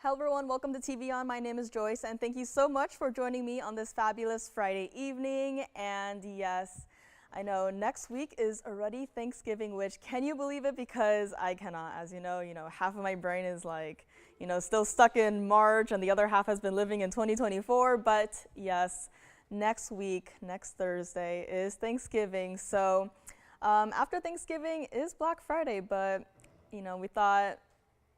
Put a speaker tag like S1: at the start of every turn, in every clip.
S1: Hello everyone, welcome to TVON. My name is Joyce and thank you so much for joining me on this fabulous Friday evening. And yes, I know next week is already Thanksgiving, which can you believe it? Because I cannot. As you know, half of my brain is like, still stuck in March and the other half has been living in 2024. But yes, next week, next Thursday is Thanksgiving. So after Thanksgiving is Black Friday, but we thought,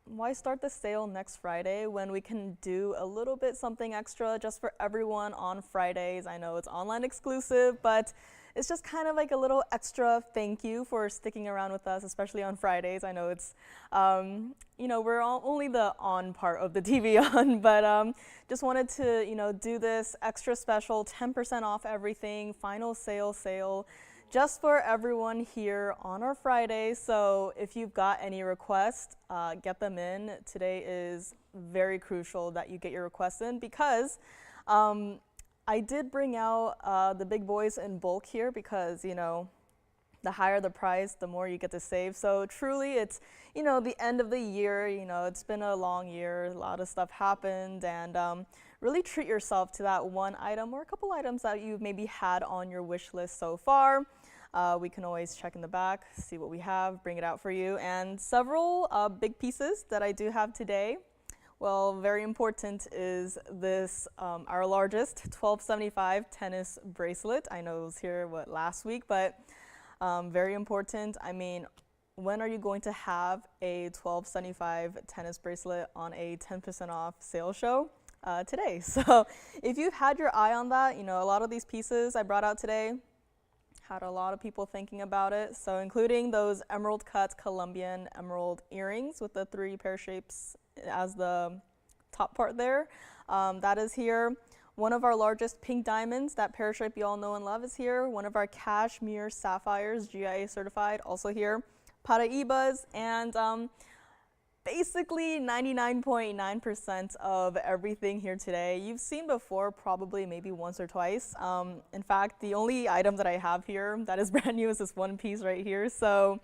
S1: why start the sale next Friday when we can do a little bit something extra just for everyone on Fridays? I know it's online exclusive, but it's just kind of like a little extra thank you for sticking around with us, especially on Fridays. I know it's, we're only the on part of the TV on, but just wanted to, do this extra special 10% off everything, final sale just for everyone here on our Friday. So if you've got any requests, get them in. Today is very crucial that you get your requests in because I did bring out the big boys in bulk here because, the higher the price, the more you get to save. So truly it's, the end of the year, it's been a long year, a lot of stuff happened, and really treat yourself to that one item or a couple items that you've maybe had on your wish list so far. We can always check in the back, see what we have, bring it out for you. And several big pieces that I do have today. Well, very important is this, our largest 1275 tennis bracelet. I know it was here, last week, but very important. I mean, when are you going to have a 1275 tennis bracelet on a 10% off sale show? Today. So if you've had your eye on that, a lot of these pieces I brought out today had a lot of people thinking about it. So including those emerald cut Colombian emerald earrings with the 3 pear shapes as the top part there. That is here. One of our largest pink diamonds, that pear shape you all know and love, is here. One of our cashmere sapphires, GIA certified, also here. Paraibas, and basically 99.9% of everything here today you've seen before, probably maybe once or twice. In fact, the only item that I have here that is brand new is this one piece right here. So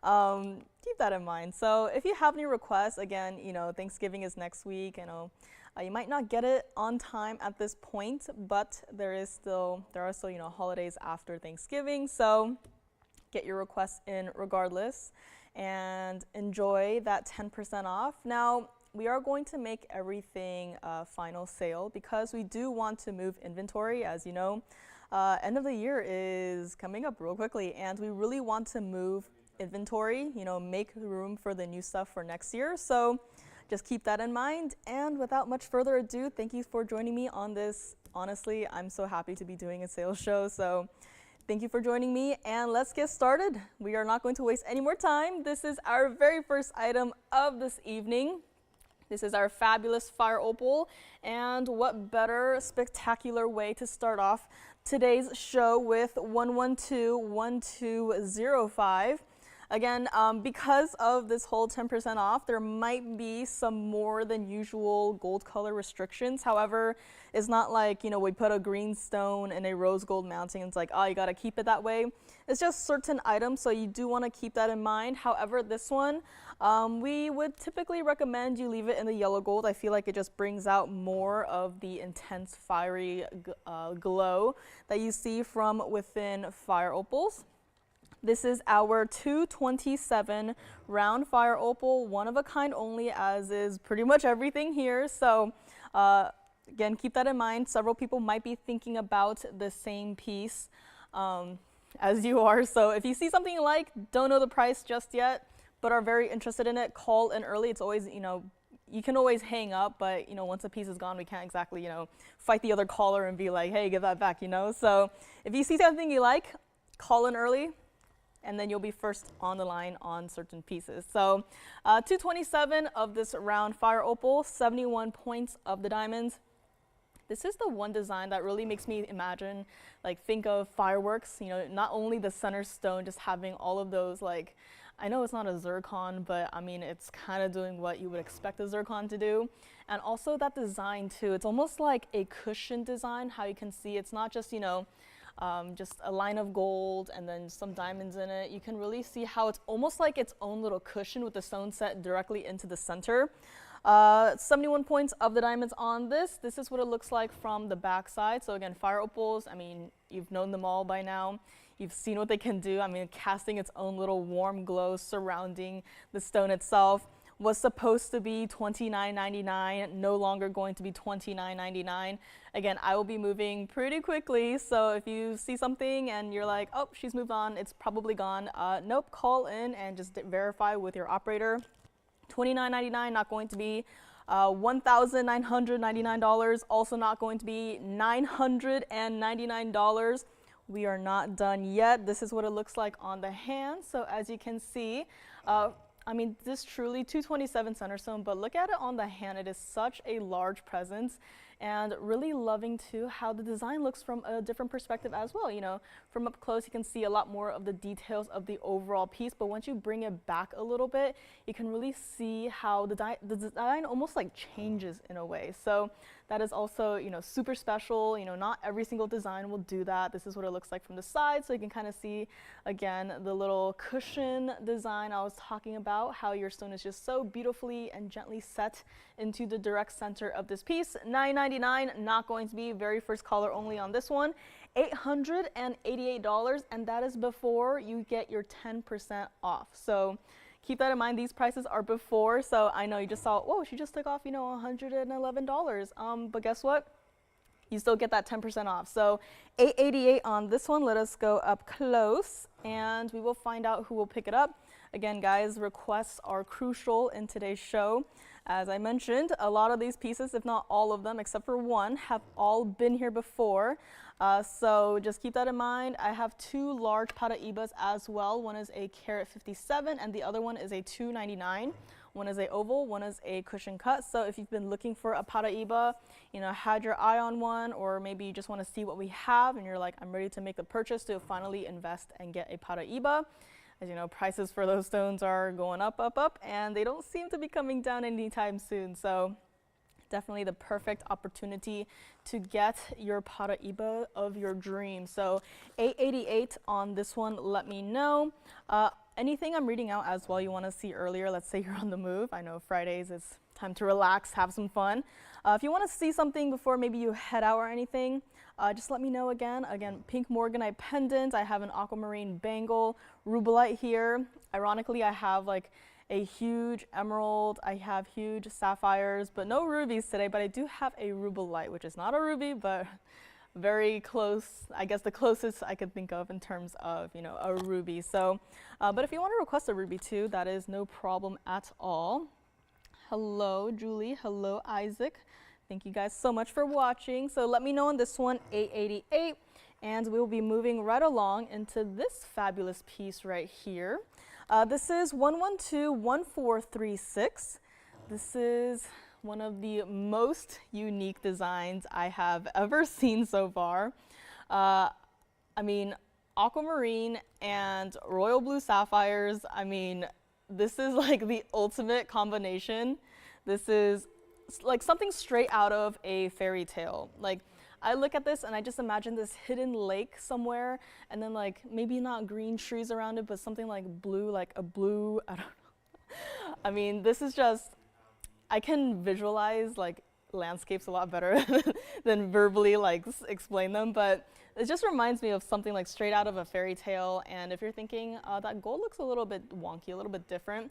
S1: keep that in mind. So if you have any requests, again, Thanksgiving is next week. You might not get it on time at this point, but there are still holidays after Thanksgiving. So get your requests in regardless and enjoy that 10% off. Now, we are going to make everything final sale because we do want to move inventory. As you know, end of the year is coming up real quickly, and we really want to move inventory, make room for the new stuff for next year. So just keep that in mind. And without much further ado, thank you for joining me on this. Honestly, I'm so happy to be doing a sales show. So thank you for joining me, and let's get started. We are not going to waste any more time. This is our very first item of this evening. This is our fabulous fire opal, and what better spectacular way to start off today's show with 112-1205. Again, because of this whole 10% off, there might be some more than usual gold color restrictions. However, it's not like, we put a green stone and a rose gold mounting and it's like, oh, you gotta keep it that way. It's just certain items, so you do wanna keep that in mind. However, this one, we would typically recommend you leave it in the yellow gold. I feel like it just brings out more of the intense fiery glow that you see from within fire opals. This is our 227 round fire opal, one of a kind only, as is pretty much everything here. So again, keep that in mind. Several people might be thinking about the same piece as you are. So if you see something you like, don't know the price just yet, but are very interested in it, call in early. It's always, you can always hang up, but once a piece is gone, we can't exactly, fight the other caller and be like, hey, give that back, So if you see something you like, call in early, and then you'll be first on the line on certain pieces. So 227 of this round fire opal, 71 points of the diamonds. This is the one design that really makes me imagine, think of fireworks, not only the center stone, just having all of those, I know it's not a zircon, but I mean, it's kind of doing what you would expect a zircon to do. And also that design too, it's almost like a cushion design, how you can see it's not just, just a line of gold and then some diamonds in it. You can really see how it's almost like its own little cushion with the stone set directly into the center. 71 points of the diamonds on this. This is what it looks like from the back side. So again, fire opals, I mean, you've known them all by now. You've seen what they can do. I mean, casting its own little warm glow surrounding the stone itself. Was supposed to be $29.99, no longer going to be $29.99. Again, I will be moving pretty quickly, so if you see something and you're like, oh, she's moved on, it's probably gone. Nope, call in and just verify with your operator. $29.99, not going to be $1,999, also not going to be $999. We are not done yet. This is what it looks like on the hand. So as you can see, I mean, this truly 227 center stone, but look at it on the hand. It is such a large presence, and really loving too how the design looks from a different perspective as well. You know, from up close you can see a lot more of the details of the overall piece, but once you bring it back a little bit, you can really see how the design almost like changes in a way. So that is also, you know, super special. You know, not every single design will do that. This is what it looks like from the side, so you can kind of see again the little cushion design I was talking about, how your stone is just so beautifully and gently set into the direct center of this piece. $9.99, not going to be, very first caller only on this one. $888, and that is before you get your 10% off. So keep that in mind. These prices are before, so I know you just saw, whoa, she just took off, you know, $111. But guess what? You still get that 10% off. So $888 on this one. Let us go up close, and we will find out who will pick it up. Again, guys, requests are crucial in today's show. As I mentioned, a lot of these pieces, if not all of them, except for one, have all been here before. So just keep that in mind. I have two large Paraibas as well. One is a carat 57 and the other one is a 299. One is a oval, one is a cushion cut. So if you've been looking for a Paraiba, you know, had your eye on one, or maybe you just want to see what we have and you're like, I'm ready to make the purchase to finally invest and get a Paraiba. As you know, prices for those stones are going up, up, up, and they don't seem to be coming down anytime soon. So definitely the perfect opportunity to get your Paraiba of your dreams. So $888 on this one, let me know. Anything I'm reading out as well you want to see earlier, let's say you're on the move. I know Fridays is time to relax, have some fun. If you want to see something before maybe you head out or anything, just let me know again. Again, pink morganite pendant. I have an aquamarine bangle, rubellite here. Ironically, I have like a huge emerald. I have huge sapphires, but no rubies today. But I do have a rubellite, which is not a ruby, but very close. I guess the closest I could think of in terms of, you know, a ruby. So, but if you want to request a ruby too, that is no problem at all. Hello, Julie. Hello, Isaac. Thank you guys so much for watching. So let me know on this one, $888, and we'll be moving right along into this fabulous piece right here. This is 1121436. This is one of the most unique designs I have ever seen so far. I mean, aquamarine and royal blue sapphires. I mean, this is like the ultimate combination. This is like something straight out of a fairy tale. Like, I look at this and I just imagine this hidden lake somewhere, and then like maybe not green trees around it, but something like blue, like a blue, I don't know. I mean, this is just, I can visualize like landscapes a lot better than verbally like explain them, but it just reminds me of something like straight out of a fairy tale. And if you're thinking that gold looks a little bit wonky, a little bit different,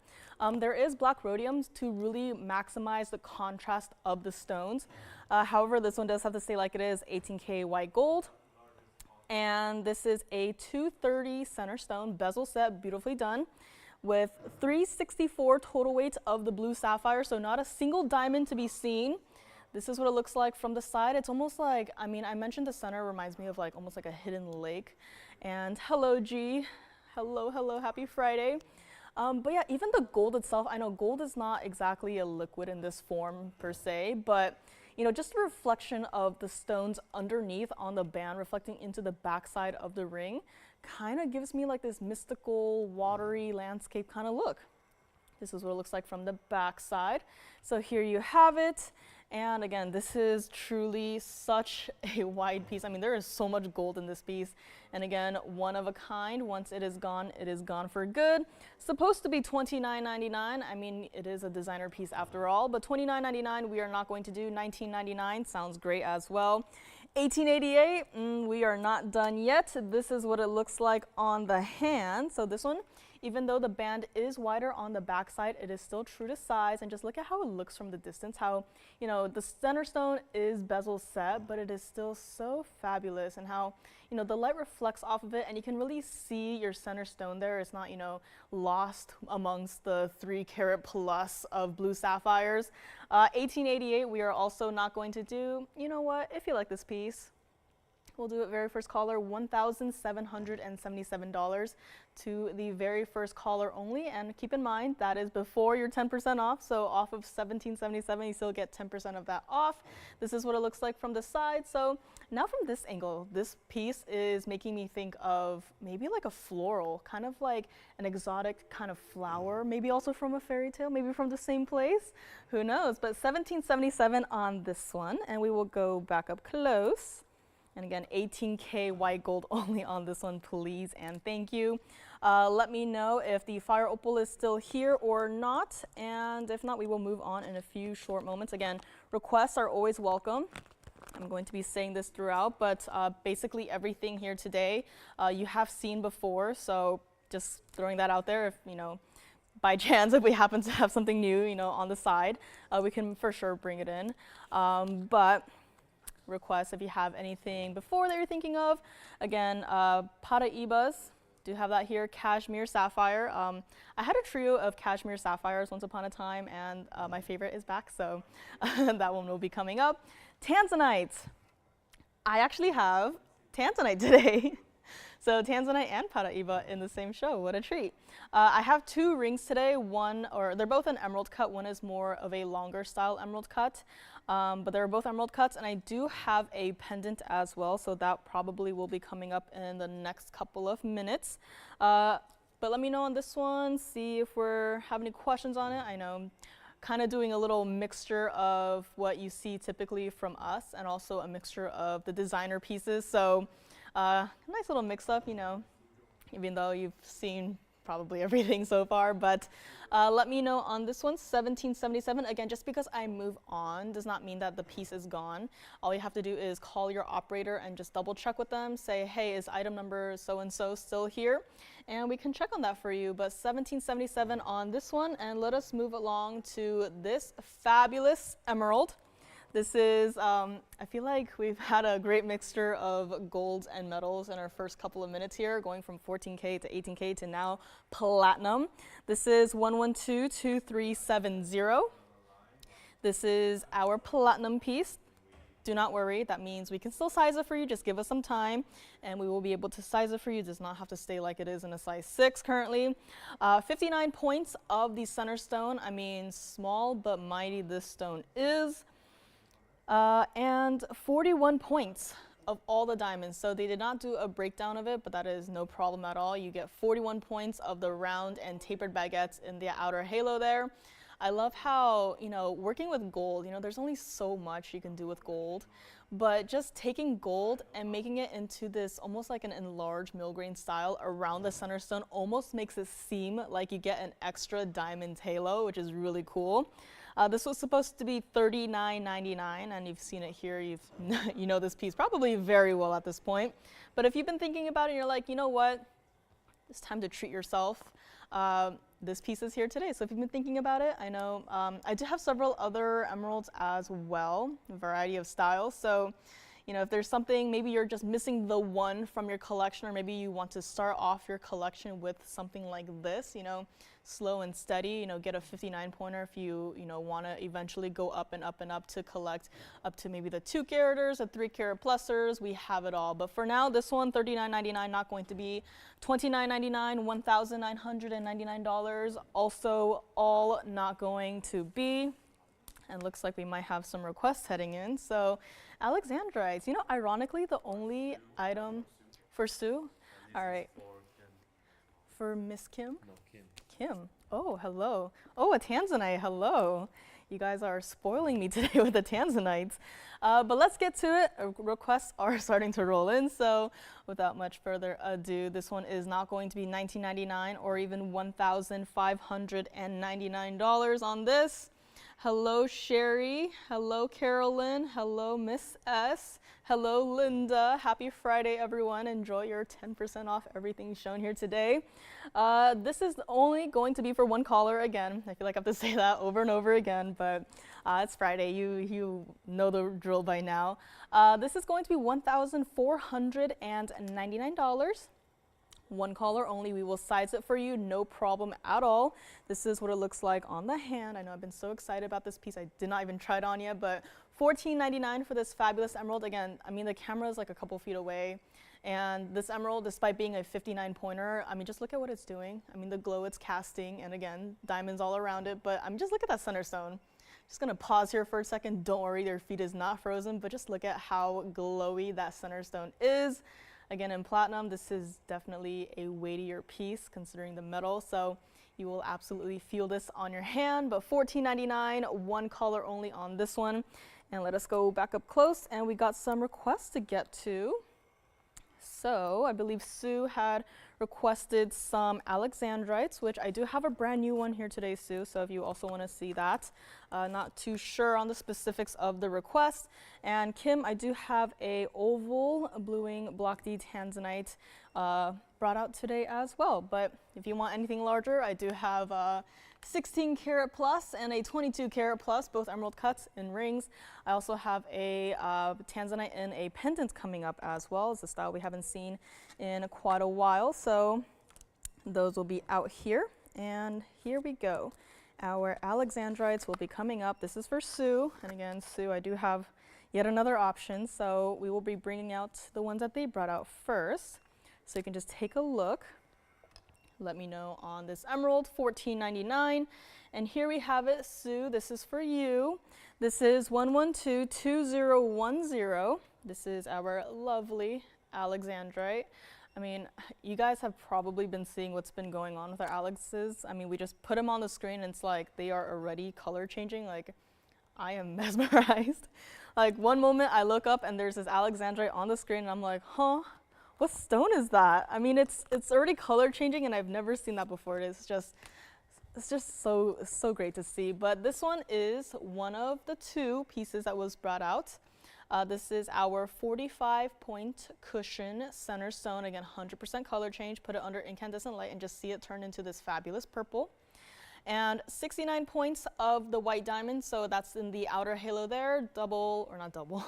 S1: there is black rhodium to really maximize the contrast of the stones. However, this one does have to stay like it is, 18K white gold. And this is a 230 center stone bezel set, beautifully done, with 364 total weight of the blue sapphire, so not a single diamond to be seen. This is what it looks like from the side. It's almost like, I mean, I mentioned the center reminds me of like almost like a hidden lake. And hello, G. Hello, hello, happy Friday. But yeah, even the gold itself, I know gold is not exactly a liquid in this form per se, but you know, just the reflection of the stones underneath on the band reflecting into the backside of the ring kind of gives me like this mystical, watery landscape kind of look. This is what it looks like from the backside. So here you have it. And again, this is truly such a wide piece. I mean, there is so much gold in this piece. And again, one of a kind. Once it is gone for good. Supposed to be $29.99. I mean, it is a designer piece after all, but $29.99 we are not going to do. $19.99 sounds great as well. $18.88, we are not done yet. This is what it looks like on the hand. So this one, even though the band is wider on the back side, it is still true to size. And just look at how it looks from the distance, how, you know, the center stone is bezel set, but it is still so fabulous, and how, you know, the light reflects off of it and you can really see your center stone there. It's not, you know, lost amongst the 3 carat plus of blue sapphires. $18.88 we are also not going to do. You know what, if you like this piece, we'll do it very first caller, $1,777 to the very first caller only. And keep in mind, that is before your 10% off. So off of $1,777, you still get 10% of that off. This is what it looks like from the side. So now from this angle, this piece is making me think of maybe like a floral, kind of like an exotic kind of flower, maybe also from a fairy tale, maybe from the same place. Who knows? But $1,777 on this one. And we will go back up close. And again, 18K white gold only on this one, please and thank you. Let me know if the fire opal is still here or not, and if not, we will move on in a few short moments. Again, requests are always welcome. I'm going to be saying this throughout, but basically everything here today you have seen before, so just throwing that out there. If, you know, by chance, if we happen to have something new, you know, on the side, we can for sure bring it in. But requests, if you have anything before that you're thinking of. Again, Paraibas, do have that here. Cashmere sapphire. I had a trio of cashmere sapphires once upon a time, and my favorite is back, so that one will be coming up. Tanzanite. I actually have Tanzanite today. So Tanzanite and Paraiba in the same show. What a treat. I have 2 rings today. They're both an emerald cut. One is more of a longer style emerald cut. But they're both emerald cuts, and I do have a pendant as well, so that probably will be coming up in the next couple of minutes. But let me know on this one, see if we're having any questions on it. I know, kind of doing a little mixture of what you see typically from us, and also a mixture of the designer pieces. So a nice little mix up, you know, even though you've seen probably everything so far, but let me know on this one. $17.77. Again, just because I move on does not mean that the piece is gone. All you have to do is call your operator and just double check with them, say, hey, is item number so-and-so still here? And we can check on that for you. But $17.77 on this one, and let us move along to this fabulous emerald. This is, I feel like we've had a great mixture of golds and metals in our first couple of minutes here, going from 14K to 18K to now platinum. This is 1122370. This is our platinum piece. Do not worry, that means we can still size it for you. Just give us some time and we will be able to size it for you. It does not have to stay like it is in a size 6 currently. 59 points of the center stone. I mean, small but mighty this stone is. And 41 points of all the diamonds. So they did not do a breakdown of it, but that is no problem at all. You get 41 points of the round and tapered baguettes in the outer halo there. I love how, you know, working with gold, you know, there's only so much you can do with gold, but just taking gold and making it into this almost like an enlarged millgrain style around the center stone almost makes it seem like you get an extra diamond halo, which is really cool. This was supposed to be $39.99, and you've seen it here. You know this piece probably very well at this point. But if you've been thinking about it, and you're like, you know what, it's time to treat yourself. This piece is here today. So if you've been thinking about it, I know I do have several other emeralds as well, a variety of styles. So, you know, if there's something, maybe you're just missing the one from your collection, or maybe you want to start off your collection with something like this, you know, slow and steady, you know, get a 59 pointer if you know, want to eventually go up and up and up to collect up to maybe the 2 caraters, the 3 carat plusers. We have it all. But for now, this one, $39.99, not going to be. $29.99, $1,999, also all not going to be. And looks like we might have some requests heading in. So Alexandrites, you know, ironically, the only item for Sue. All right. For Miss Kim?
S2: No, Kim.
S1: Kim. Oh, hello. Oh, a Tanzanite. Hello. You guys are spoiling me today with the tanzanites. But let's get to it. Requests are starting to roll in, so without much further ado, this one is not going to be $19.99 or even $1,599 on this. Hello, Sherry. Hello, Carolyn. Hello, Miss S. Hello, Linda. Happy Friday, everyone. Enjoy your 10% off everything shown here today. This is only going to be for one caller again. I feel like I have to say that over and over again, but it's Friday. You know the drill by now. This is going to be $1,499. One caller only. We will size it for you, no problem at all. This is what it looks like on the hand. I know I've been so excited about this piece. I did not even try it on yet, but $14.99 for this fabulous emerald. Again, I mean, the camera is like a couple feet away, and this emerald, despite being a 59 pointer, I mean, just look at what it's doing. I mean, the glow it's casting, and again, diamonds all around it, but I mean, just look at that center stone. Just gonna pause here for a second. Don't worry, your feet is not frozen, but just look at how glowy that center stone is. Again, in platinum, this is definitely a weightier piece considering the metal, so you will absolutely feel this on your hand. But $14.99, one color only on this one. And let us go back up close, and we got some requests to get to. So I believe Sue had requested some alexandrites, which I do have a brand new one here today, Sue, so if you also want to see that. Not too sure on the specifics of the request. And Kim, I do have a oval bluing block D tanzanite brought out today as well, but if you want anything larger, I do have 16 karat plus and a 22 karat plus, both emerald cuts in rings. I also have a tanzanite in a pendant coming up as well. It's a style we haven't seen in quite a while, so those will be out here. And here we go. Our alexandrites will be coming up. This is for Sue, and again, Sue, I do have yet another option, so we will be bringing out the ones that they brought out first. So you can just take a look. Let me know on this emerald, $14.99. And here we have it, Sue, this is for you. This is 112-2010. This is our lovely alexandrite. I mean, you guys have probably been seeing what's been going on with our alexes. I mean, we just put them on the screen and it's like they are already color changing. Like, I am mesmerized. Like, one moment I look up and there's this alexandrite on the screen and I'm like, huh? What stone is that? I mean, it's already color changing, and I've never seen that before. It's just so great to see. But this one is one of the two pieces that was brought out. This is our 45-point cushion center stone. Again, 100% color change. Put it under incandescent light and just see it turn into this fabulous purple. And 69 points of the white diamond, so that's in the outer halo there, double, or not double,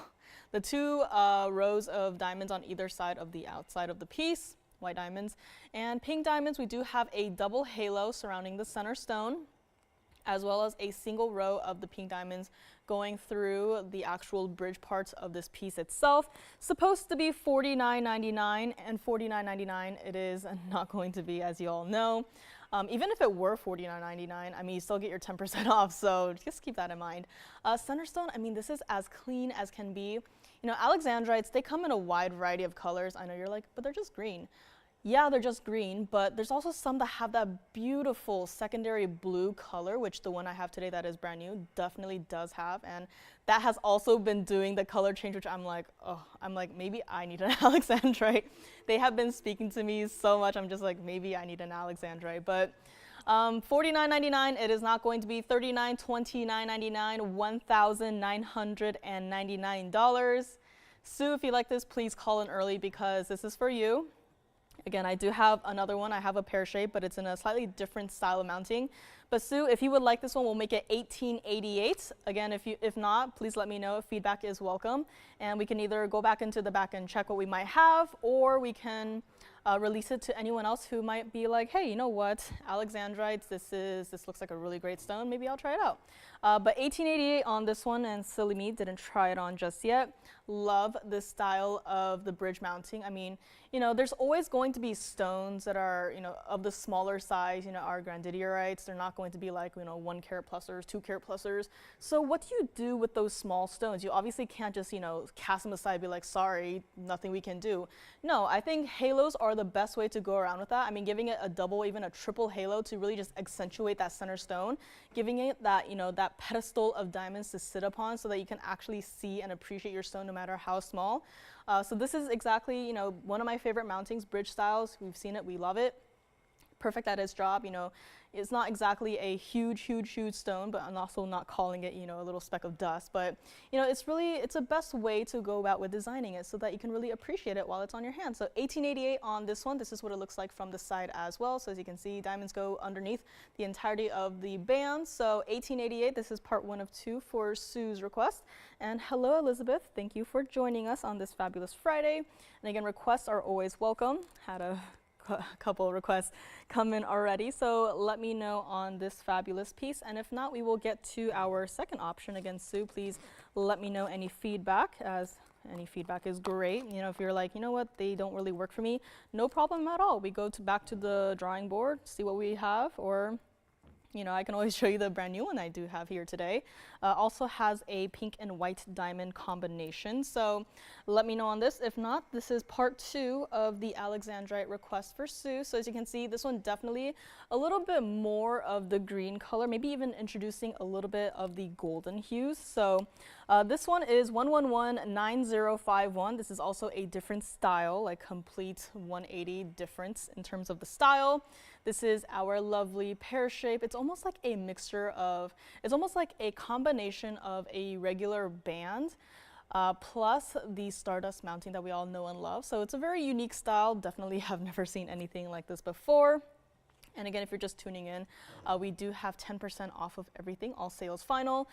S1: the two rows of diamonds on either side of the outside of the piece, white diamonds. And pink diamonds, we do have a double halo surrounding the center stone, as well as a single row of the pink diamonds going through the actual bridge parts of this piece itself. Supposed to be $49.99, and $49.99 it is not going to be, as you all know. Even if it were $49.99, I mean, you still get your 10% off, so just keep that in mind. Center stone, I mean, this is as clean as can be. You know, alexandrites, they come in a wide variety of colors. I know you're like, but they're just green. Yeah, they're just green, but there's also some that have that beautiful secondary blue color, which the one I have today that is brand new definitely does have, and that has also been doing the color change, which I'm like, oh, maybe I need an alexandrite. They have been speaking to me so much, I'm just like, maybe I need an alexandrite, but $49.99, it is not going to be $39, $29.99, $1,999. Sue, if you like this, please call in early because this is for you. Again, I do have another one. I have a pear shape, but it's in a slightly different style of mounting. But Sue, if you would like this one, we'll make it $18.88. Again, if not, please let me know. Feedback is welcome. And we can either go back into the back and check what we might have, or we can release it to anyone else who might be like, hey, you know what, alexandrites, this looks like a really great stone. Maybe I'll try it out. But $18.88 on this one, and silly me, didn't try it on just yet. love this style of the bridge mounting. I mean, you know, there's always going to be stones that are, you know, of the smaller size, you know, our grandidierite. They're not going to be like, you know, 1 carat plusers, 2 carat plusers. So what do you do with those small stones? You obviously can't just, you know, cast them aside and be like, sorry, nothing we can do. No, I think halos are the best way to go around with that. I mean, giving it a double, even a triple halo to really just accentuate that center stone, giving it that, you know, that pedestal of diamonds to sit upon so that you can actually see and appreciate your stone no matter how small. So this is exactly, you know, one of my favorite mountings, bridge styles. We've seen it, we love it. Perfect at its job, you know. It's not exactly a huge stone, but I'm also not calling it, you know, a little speck of dust. But, you know, it's a best way to go about with designing it so that you can really appreciate it while it's on your hand. So 1888 on this one. This is what it looks like from the side as well. So as you can see, diamonds go underneath the entirety of the band. So 1888, this is part 1 of 2 for Sue's request. And hello, Elizabeth. Thank you for joining us on this fabulous Friday. And again, requests are always welcome. Had a couple requests come in already, so let me know on this fabulous piece, and if not, we will get to our second option. Again, Sue, please let me know any feedback, as any feedback is great. You know, if you're like, you know what, they don't really work for me, no problem at all. We go back to the drawing board, see what we have, or you know, I can always show you the brand new one I do have here today. Also has a pink and white diamond combination. So let me know on this. If not, this is part 2 of the Alexandrite request for Sue. So as you can see, this one definitely a little bit more of the green color, maybe even introducing a little bit of the golden hues. So this one is 1119051. This is also a different style, like complete 180 difference in terms of the style. This is our lovely pear shape. It's almost like a mixture of, it's almost like a combination of a regular band plus the stardust mounting that we all know and love. So it's a very unique style. Definitely have never seen anything like this before. And again, if you're just tuning in, we do have 10% off of everything, all sales final.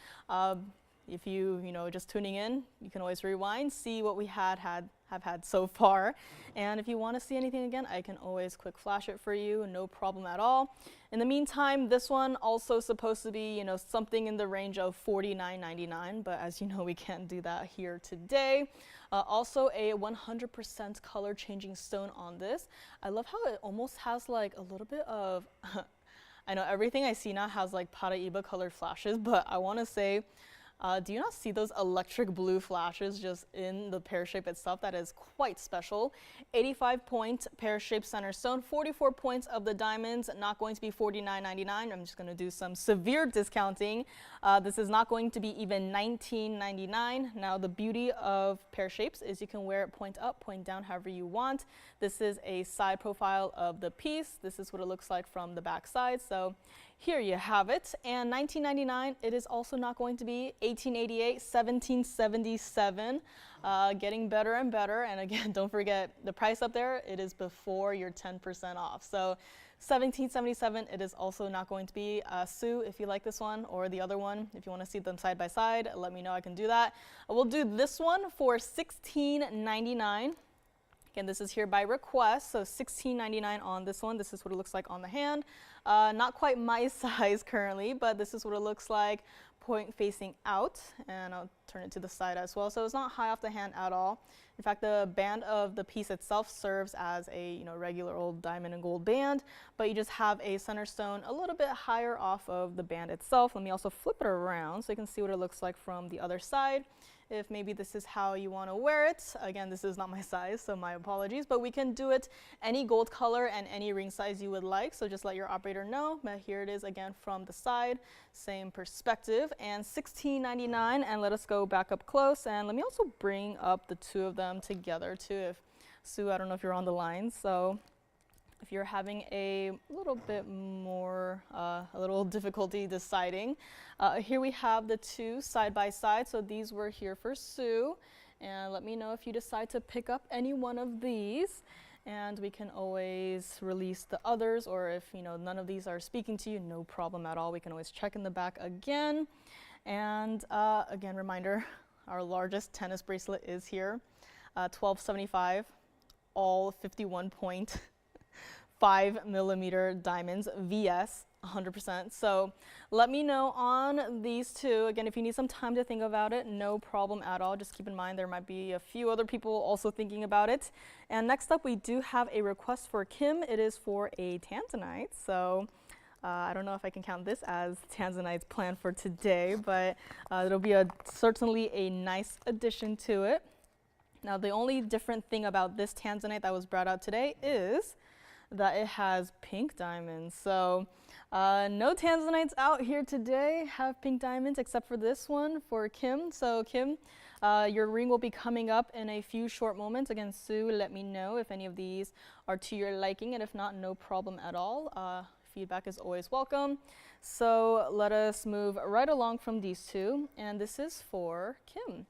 S1: If you know, just tuning in, you can always rewind, see what we have had so far. And if you want to see anything again, I can always quick flash it for you, no problem at all. In the meantime, this one also supposed to be, you know, something in the range of $49.99, but as you know, we can't do that here today. Also a 100% color changing stone on this. I love how it almost has like a little bit of, I know everything I see now has like Paraiba colored flashes, but I want to say, do you not see those electric blue flashes just in the pear shape itself? That is quite special. 85-point pear-shaped center stone, 44 points of the diamonds, not going to be $49.99. I'm just going to do some severe discounting. This is not going to be even $19.99. Now, the beauty of pear shapes is you can wear it point up, point down, however you want. This is a side profile of the piece. This is what it looks like from the back side. So here you have it. And $19.99, it is also not going to be $18.88, $17.77. Getting better and better. And again, don't forget the price up there, it is before your 10% off. So $17.77, it is also not going to be. Sue, if you like this one or the other one, if you want to see them side by side, let me know, I can do that. We'll do this one for $16.99. Again, this is here by request, so $16.99 on this one. This is what it looks like on the hand. Not quite my size currently, but this is what it looks like point facing out, and I'll turn it to the side as well. So it's not high off the hand at all. In fact, the band of the piece itself serves as a, you know, regular old diamond and gold band, but you just have a center stone a little bit higher off of the band itself. Let me also flip it around so you can see what it looks like from the other side. If maybe this is how you want to wear it. Again, this is not my size, so my apologies, but we can do it any gold color and any ring size you would like, so just let your operator know. But here it is again from the side, same perspective, and $16.99. And let us go back up close, and let me also bring up the two of them together too. If Sue, I don't know if you're on the line, so if you're having a little bit more, a little difficulty deciding, here we have the two side by side. So these were here for Sue, and let me know if you decide to pick up any one of these, and we can always release the others, or if you know none of these are speaking to you, no problem at all. We can always check in the back again. And again, reminder, our largest tennis bracelet is here, $12.75, all 51 point 5mm diamonds, VS, 100%. So let me know on these two. Again, if you need some time to think about it, no problem at all. Just keep in mind there might be a few other people also thinking about it. And next up, we do have a request for Kim. It is for a tanzanite. So I don't know if I can count this as tanzanite's plan for today, but it'll be certainly a nice addition to it. Now, the only different thing about this tanzanite that was brought out today is that it has pink diamonds. So no tanzanites out here today have pink diamonds except for this one for Kim. So Kim, your ring will be coming up in a few short moments. Again, Sue, let me know if any of these are to your liking, and if not, no problem at all. Feedback is always welcome. So let us move right along from these two, and this is for Kim.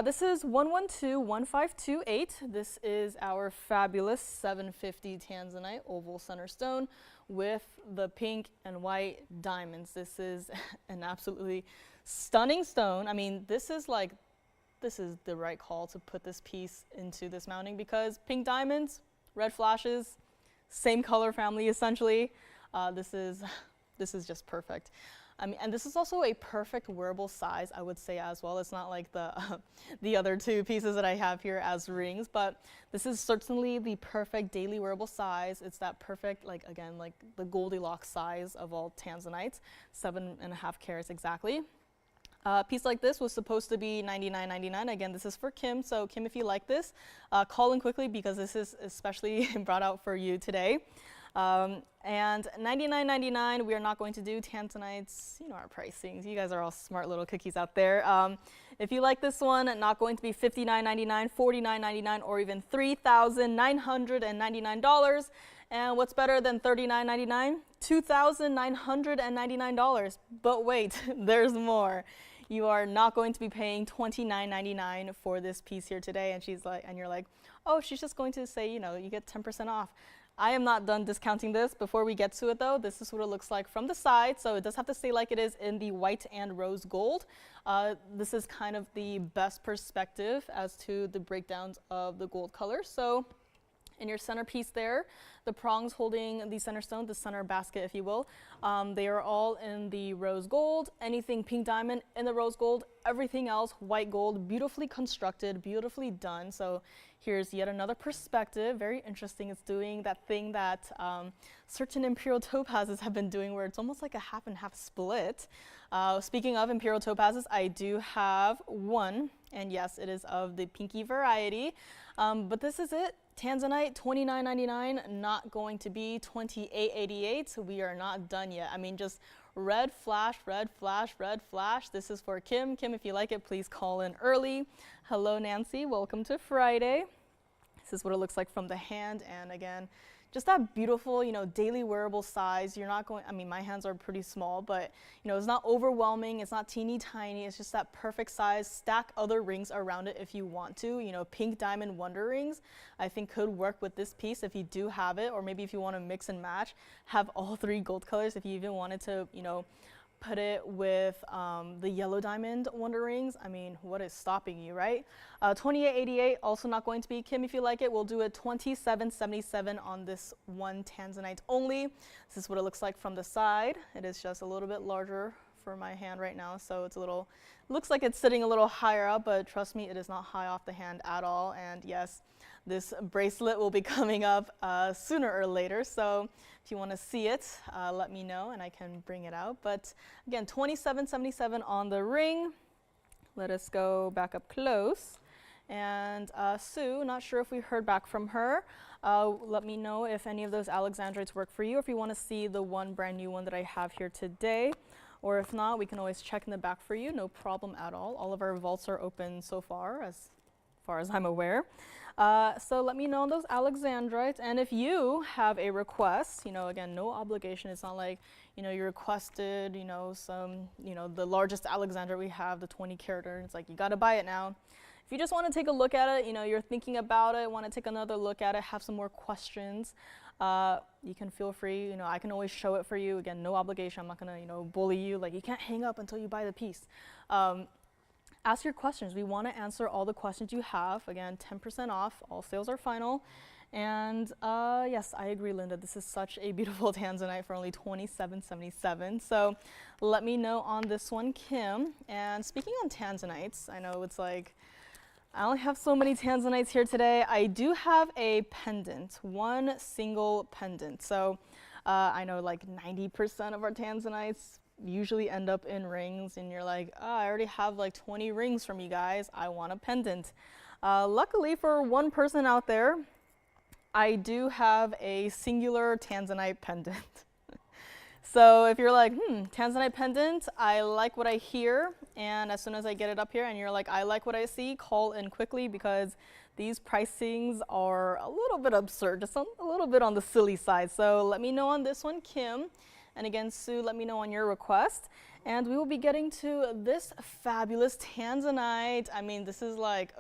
S1: This is 1121528. This is our fabulous 750 tanzanite oval center stone with the pink and white diamonds. This is an absolutely stunning stone. I mean, this is the right call to put this piece into this mounting, because pink diamonds, red flashes, same color family essentially. This is just perfect. I mean, and this is also a perfect wearable size, I would say as well. It's not like the other two pieces that I have here as rings, but this is certainly the perfect daily wearable size. It's that perfect, like the Goldilocks size of all tanzanites, 7.5 carats exactly. A piece like this was supposed to be $99.99. Again, this is for Kim. So Kim, if you like this, call in quickly, because this is especially brought out for you today. And $99.99, we are not going to do tanzanites. You know our pricings. You guys are all smart little cookies out there. If you like this one, not going to be $59.99, $49.99, or even $3,999. And what's better than $39.99? $2,999. But wait, there's more. You are not going to be paying $29.99 for this piece here today. And you're like, oh, she's just going to say, you get 10% off. I am not done discounting this. Before we get to it though, this is what it looks like from the side. So it does have to stay like it is in the white and rose gold. This is kind of the best perspective as to the breakdowns of the gold color. So in your centerpiece there, the prongs holding the center stone, the center basket if you will, they are all in the rose gold. Anything pink diamond in the rose gold, everything else white gold, beautifully constructed, beautifully done. So here's yet another perspective, very interesting. It's doing that thing that certain imperial topazes have been doing, where it's almost like a half and half split. Speaking of imperial topazes, I do have one, and yes, it is of the pinky variety, but this is it. Tanzanite, $29.99, not going to be $28.88. We are not done yet. I mean, just red flash, red flash, red flash. This is for Kim. Kim, if you like it, please call in early. Hello, Nancy. Welcome to Friday. This is what it looks like from the hand. And again, just that beautiful, daily wearable size. You're not going, I mean, my hands are pretty small, but, it's not overwhelming. It's not teeny tiny. It's just that perfect size. Stack other rings around it if you want to. Pink diamond wonder rings, I think could work with this piece if you do have it, or maybe if you want to mix and match, have all three gold colors. If you even wanted to, put it with the yellow diamond wonder rings. I mean, what is stopping you, right? $28.88, also not going to be. Kim, if you like it, we'll do a $27.77 on this one tanzanite only. This is what it looks like from the side. It is just a little bit larger for my hand right now, so it's looks like it's sitting a little higher up, but trust me, it is not high off the hand at all. And yes, this bracelet will be coming up sooner or later, so if you want to see it, let me know and I can bring it out. But again, $27.77 on the ring. Let us go back up close. And Sue, not sure if we heard back from her. Let me know if any of those alexandrites work for you, or if you want to see the one brand new one that I have here today. Or if not, we can always check in the back for you, no problem at all. All of our vaults are open so far as I'm aware. So let me know on those alexandrites. And if you have a request, again, no obligation. It's not like, you requested, the largest alexandrite we have, the 20 carat, and it's like, you got to buy it now. If you just want to take a look at it, you're thinking about it, want to take another look at it, have some more questions, you can feel free, I can always show it for you. Again, no obligation. I'm not going to, bully you. Like, you can't hang up until you buy the piece. Ask your questions. We want to answer all the questions you have. Again, 10% off. All sales are final. And yes, I agree, Linda. This is such a beautiful tanzanite for only $27.77. So let me know on this one, Kim. And speaking on tanzanites, I know it's like, I only have so many tanzanites here today. I do have a pendant, one single pendant. So I know like 90% of our tanzanites usually end up in rings, and you're like, oh, I already have like 20 rings from you guys. I want a pendant. Luckily for one person out there, I do have a singular tanzanite pendant. So if you're like, tanzanite pendant, I like what I hear, and as soon as I get it up here and you're like, I like what I see, call in quickly, because these pricings are a little bit absurd, just a little bit on the silly side. So let me know on this one, Kim. And again, Sue, let me know on your request. And we will be getting to this fabulous tanzanite. I mean, this is like,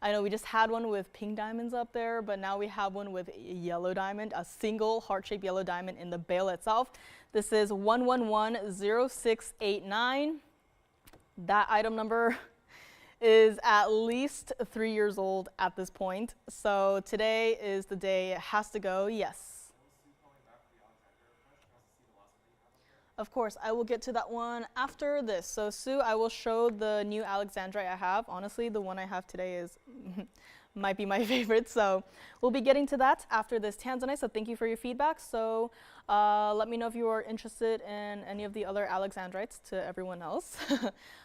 S1: I know we just had one with pink diamonds up there, but now we have one with yellow diamond, a single heart-shaped yellow diamond in the bale itself. This is 1110689. That item number is at least 3 years old at this point. So today is the day it has to go. Yes. Of course, I will get to that one after this. So Sue, I will show the new Alexandrite I have. Honestly, the one I have today is might be my favorite. So we'll be getting to that after this tanzanite. So thank you for your feedback. So let me know if you are interested in any of the other Alexandrites to everyone else.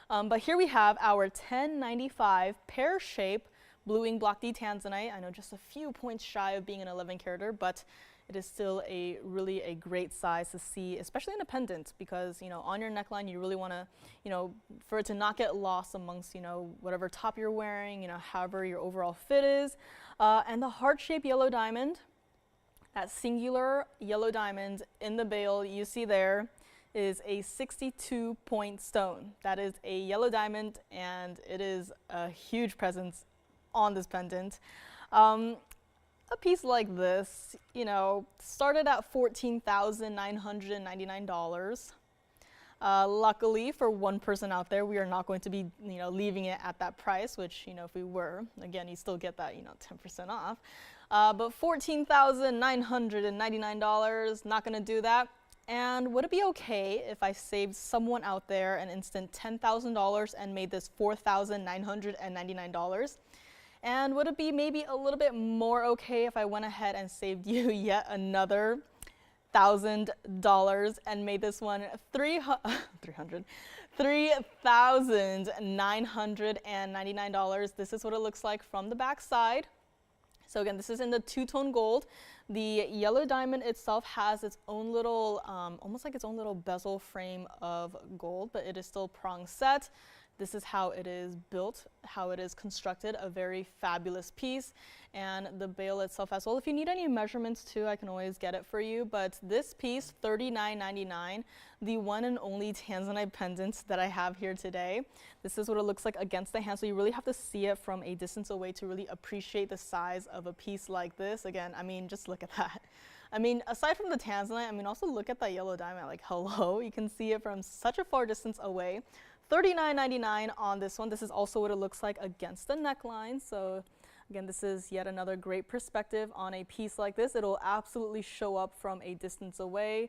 S1: But here we have our 1095 pear-shaped blue ink block D tanzanite. I know just a few points shy of being an 11 carater, but it is still really a great size to see, especially in a pendant, because, on your neckline, you really want to, for it to not get lost amongst, whatever top you're wearing, however your overall fit is. And the heart-shaped yellow diamond, that singular yellow diamond in the bale you see there, is a 62-point stone. That is a yellow diamond, and it is a huge presence on this pendant. A piece like this, started at $14,999. Luckily for one person out there, we are not going to be, leaving it at that price, which, if we were, again, you still get that, 10% off. But $14,999, not going to do that. And would it be okay if I saved someone out there an instant $10,000 and made this $4,999? And would it be maybe a little bit more okay if I went ahead and saved you yet another $1,000 and made this one $3,999? This is what it looks like from the back side. So again, this is in the two-tone gold. The yellow diamond itself has its own little, almost like its own little bezel frame of gold, but it is still prong set. This is how it is built, how it is constructed, a very fabulous piece. And the bale itself as well. If you need any measurements too, I can always get it for you. But this piece, $39.99, the one and only tanzanite pendant that I have here today. This is what it looks like against the hand. So you really have to see it from a distance away to really appreciate the size of a piece like this. Again, I mean, just look at that. I mean, aside from the tanzanite, also look at that yellow diamond. Like, hello, you can see it from such a far distance away. $39.99 on this one. This is also what it looks like against the neckline. So again, this is yet another great perspective on a piece like this. It'll absolutely show up from a distance away.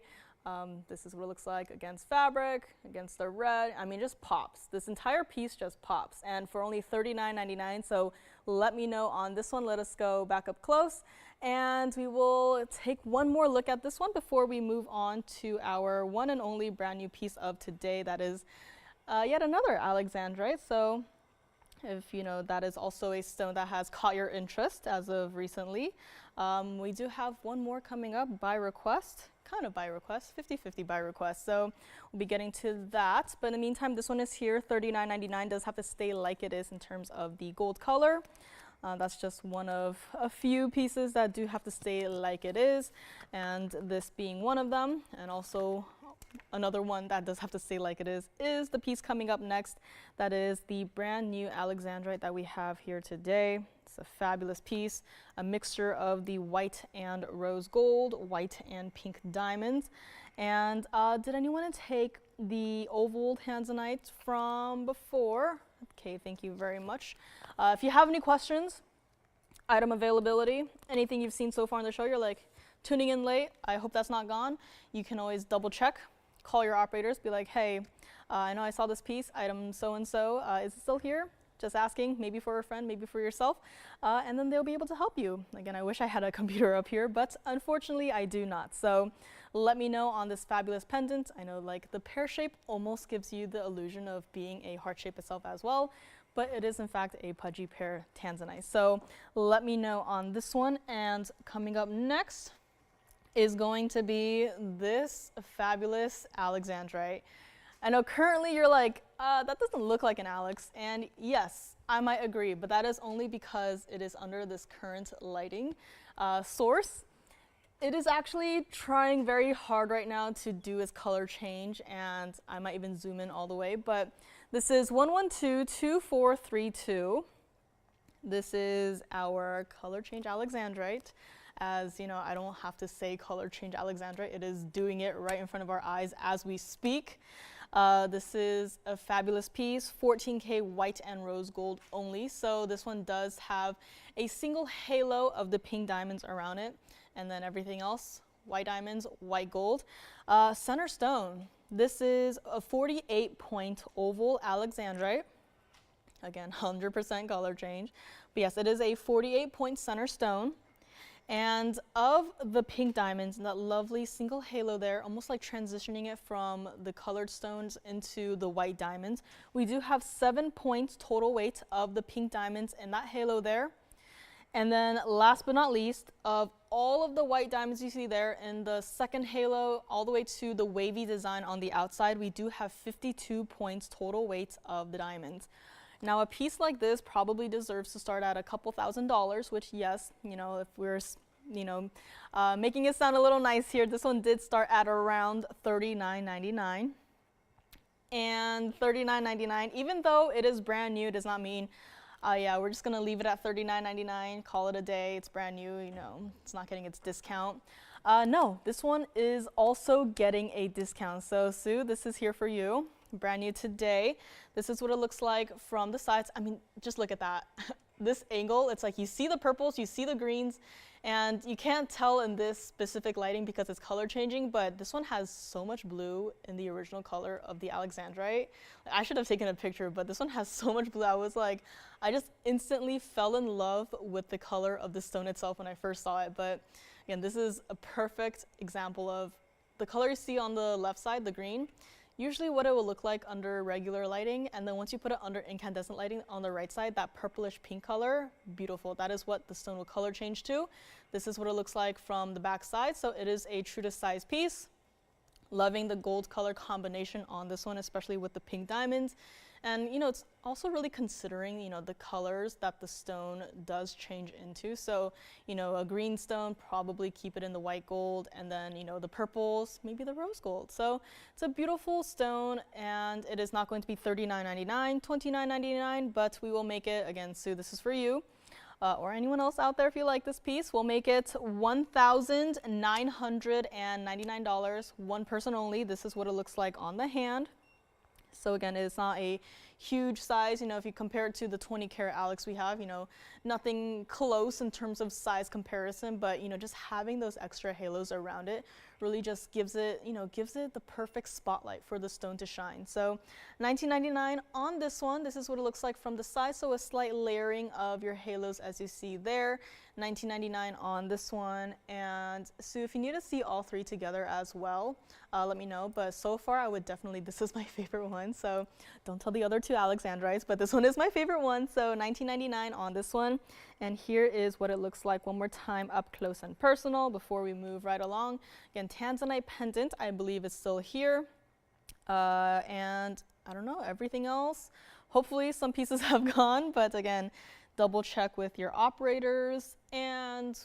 S1: This is what it looks like against fabric, against the red. Just pops. This entire piece just pops. And for only $39.99, so let me know on this one. Let us go back up close. And we will take one more look at this one before we move on to our one and only brand new piece of today. That is yet another Alexandrite. So if that is also a stone that has caught your interest as of recently. We do have one more coming up by request, kind of by request, 50-50 by request. So we'll be getting to that. But in the meantime, this one is here, $39.99, does have to stay like it is in terms of the gold color. That's just one of a few pieces that do have to stay like it is, and this being one of them. And also another one that does have to stay like it is the piece coming up next. That is the brand new Alexandrite that we have here today. It's a fabulous piece, a mixture of the white and rose gold, white and pink diamonds. And did anyone take the oval tanzanite from before? Okay, thank you very much. If you have any questions, item availability. Anything you've seen so far on the show, you're like tuning in late, I hope that's not gone. You can always double check, call your operators, be like, hey, I know I saw this piece, item so-and-so, is it still here? Just asking, maybe for a friend, maybe for yourself, and then they'll be able to help you. Again, I wish I had a computer up here, but unfortunately I do not. So let me know on this fabulous pendant. I know like the pear shape almost gives you the illusion of being a heart shape itself as well, but it is in fact a pudgy pear tanzanite. So let me know on this one. And coming up next is going to be this fabulous alexandrite. I know currently you're like, that doesn't look like an Alex, and yes, I might agree, but that is only because it is under this current lighting source. It is actually trying very hard right now to do its color change, and I might even zoom in all the way, but this is 1122432. This is our color change alexandrite. As you know, I don't have to say color change alexandrite, it is doing it right in front of our eyes as we speak. This is a fabulous piece, 14K white and rose gold only. So this one does have a single halo of the pink diamonds around it, and then everything else, white diamonds, white gold. Center stone, this is a 48-point oval alexandrite. Again, 100% color change. But yes, it is a 48-point center stone. And of the pink diamonds and that lovely single halo there, almost like transitioning it from the colored stones into the white diamonds, we do have 7 points total weight of the pink diamonds in that halo there. And then last but not least, of all of the white diamonds you see there in the second halo all the way to the wavy design on the outside, we do have 52 points total weight of the diamonds. Now a piece like this probably deserves to start at a couple $1,000s, which yes, you know, if we're, you know, making it sound a little nice here, this one did start at around $39.99. And $39.99, even though it is brand new, does not mean, yeah, we're just gonna leave it at $39.99, call it a day, it's brand new, you know, it's not getting its discount. No, this one is also getting a discount. So Sue, this is here for you. Brand new today. This is what it looks like from the sides. I mean, just look at that. This angle, it's like you see the purples, you see the greens, and you can't tell in this specific lighting because it's color changing, but this one has so much blue in the original color of the alexandrite. I should have taken a picture, but this one has so much blue. I was like, I just instantly fell in love with the color of the stone itself when I first saw it. But again, this is a perfect example of the color you see on the left side, the green, usually what it will look like under regular lighting, and then once you put it under incandescent lighting on the right side, that purplish pink color, beautiful. That is what the stone will color change to. This is what it looks like from the back side, so it is a true to size piece. Loving the gold color combination on this one, especially with the pink diamonds. And you know, it's also really considering, you know, the colors that the stone does change into. So, you know, a green stone, probably keep it in the white gold, and then, you know, the purples, maybe the rose gold. So it's a beautiful stone, and it is not going to be $39.99, $29.99, but we will make it, again, Sue, this is for you. Or anyone else out there if you like this piece, we'll make it $1,999, one person only. This is what it looks like on the hand. So again, it's not a huge size, you know, if you compare it to the 20 karat Alex we have, you know, nothing close in terms of size comparison, but you know, just having those extra halos around it really just gives it, you know, gives it the perfect spotlight for the stone to shine. So $19.99 on this one. This is what it looks like from the side, so a slight layering of your halos as you see there. $19.99 on this one. And Sue, if you need to see all three together as well, let me know. But so far, I would definitely, this is my favorite one. So don't tell the other two Alexandrites, but this one is my favorite one. So $19.99 on this one. And here is what it looks like one more time up close and personal before we move right along. Again, Tanzanite pendant, I believe is still here. And I don't know, everything else. Hopefully some pieces have gone, but again, double check with your operators and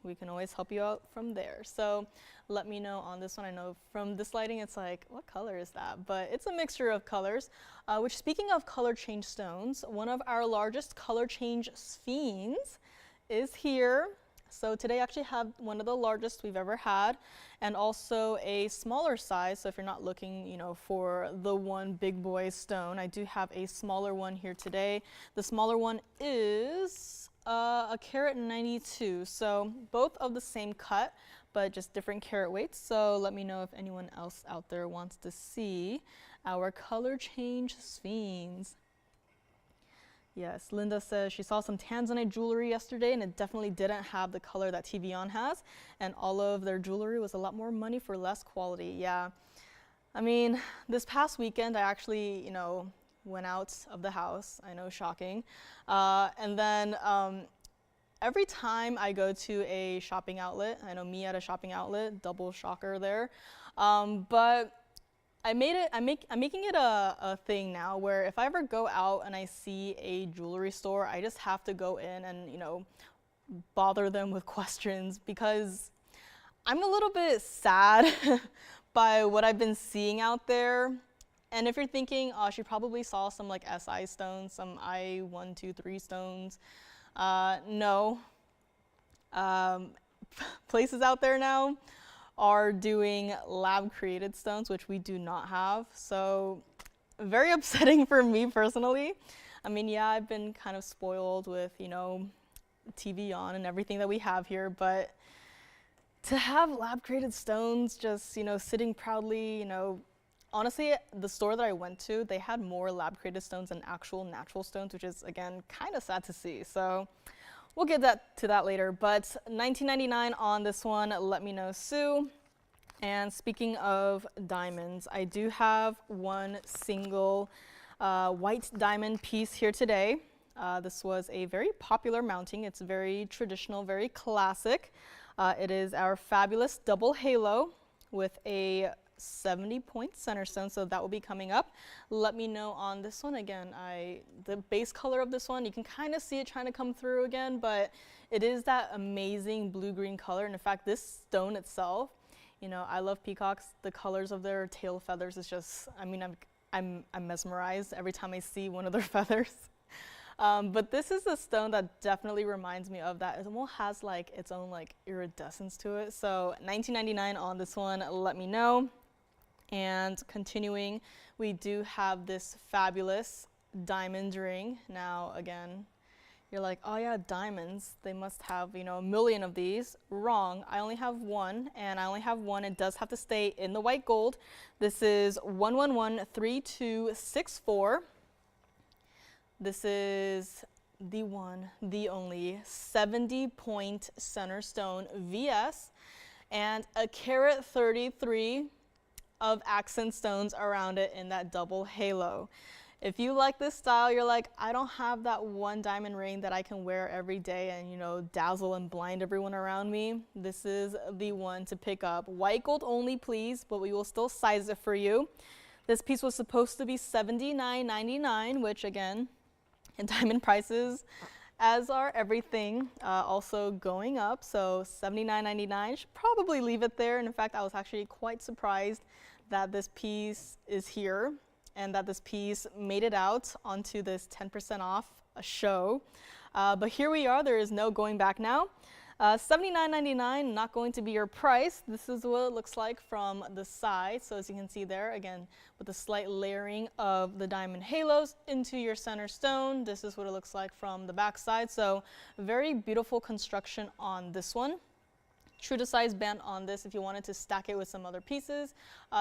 S1: we can always help you out from there. So let me know on this one. I know from this lighting it's like, what color is that? But it's a mixture of colors, which speaking of color change stones, one of our largest color change sphenes is here. So today I actually have one of the largest we've ever had, and also a smaller size. So if you're not looking, you know, for the one big boy stone, I do have a smaller one here today. The smaller one is a carat 92. So both of the same cut, but just different carat weights. So let me know if anyone else out there wants to see our color change sphenes. Yes, Linda says she saw some tanzanite jewelry yesterday and it definitely didn't have the color that TVON has, and all of their jewelry was a lot more money for less quality. Yeah, I mean, this past weekend I actually, went out of the house. I know, shocking. And then every time I go to a shopping outlet, I know me at a shopping outlet, double shocker there, but I'm making it a thing now where if I ever go out and I see a jewelry store, I just have to go in and, bother them with questions, because I'm a little bit sad by what I've been seeing out there. And if you're thinking, oh, she probably saw some like SI stones, some I123 stones, no. Places out there now are doing lab created stones, which we do not have. So very upsetting for me personally. I mean, yeah, I've been kind of spoiled with, TVON and everything that we have here, but to have lab created stones just, sitting proudly, honestly, the store that I went to, they had more lab created stones than actual natural stones, which is, again, kind of sad to see. So we'll get to that later, but $19.99 on this one. Let me know, Sue. And speaking of diamonds, I do have one single white diamond piece here today. This was a very popular mounting. It's very traditional, very classic. It is our fabulous double halo with a 70-point center stone, so that will be coming up. Let me know on this one. Again, the base color of this one, you can kind of see it trying to come through again, but it is that amazing blue-green color. And in fact, this stone itself, I love peacocks. The colors of their tail feathers is just, I mean, I'm mesmerized every time I see one of their feathers. But this is a stone that definitely reminds me of that. It almost has like its own like iridescence to it. So $19.99 on this one. Let me know. And continuing, we do have this fabulous diamond ring. Now, again, you're like, oh yeah, diamonds, they must have, a million of these. Wrong, I only have one, and I only have one. It does have to stay in the white gold. This is 1113264. This is the one, the only 70-point center stone VS, and a carat 33 of accent stones around it in that double halo. If you like this style, you're like, I don't have that one diamond ring that I can wear every day and, dazzle and blind everyone around me. This is the one to pick up. White gold only, please, but we will still size it for you. This piece was supposed to be $79.99, which again, in diamond prices, as are everything, also going up. So $79.99, should probably leave it there. And in fact, I was actually quite surprised that this piece is here and that this piece made it out onto this 10% off a show. But here we are, there is no going back now. $79.99, not going to be your price. This is what it looks like from the side. So as you can see there, again, with the slight layering of the diamond halos into your center stone, this is what it looks like from the back side. So very beautiful construction on this one. True to size band on this. If you wanted to stack it with some other pieces,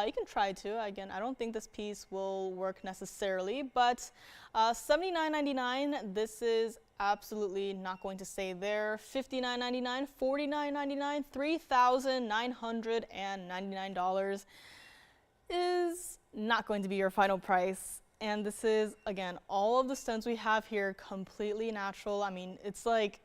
S1: you can try to. Again, I don't think this piece will work necessarily, but $79.99, this is absolutely not going to stay there. $59.99, $49.99, $3,999 is not going to be your final price. And this is, again, all of the stones we have here completely natural. I mean, it's like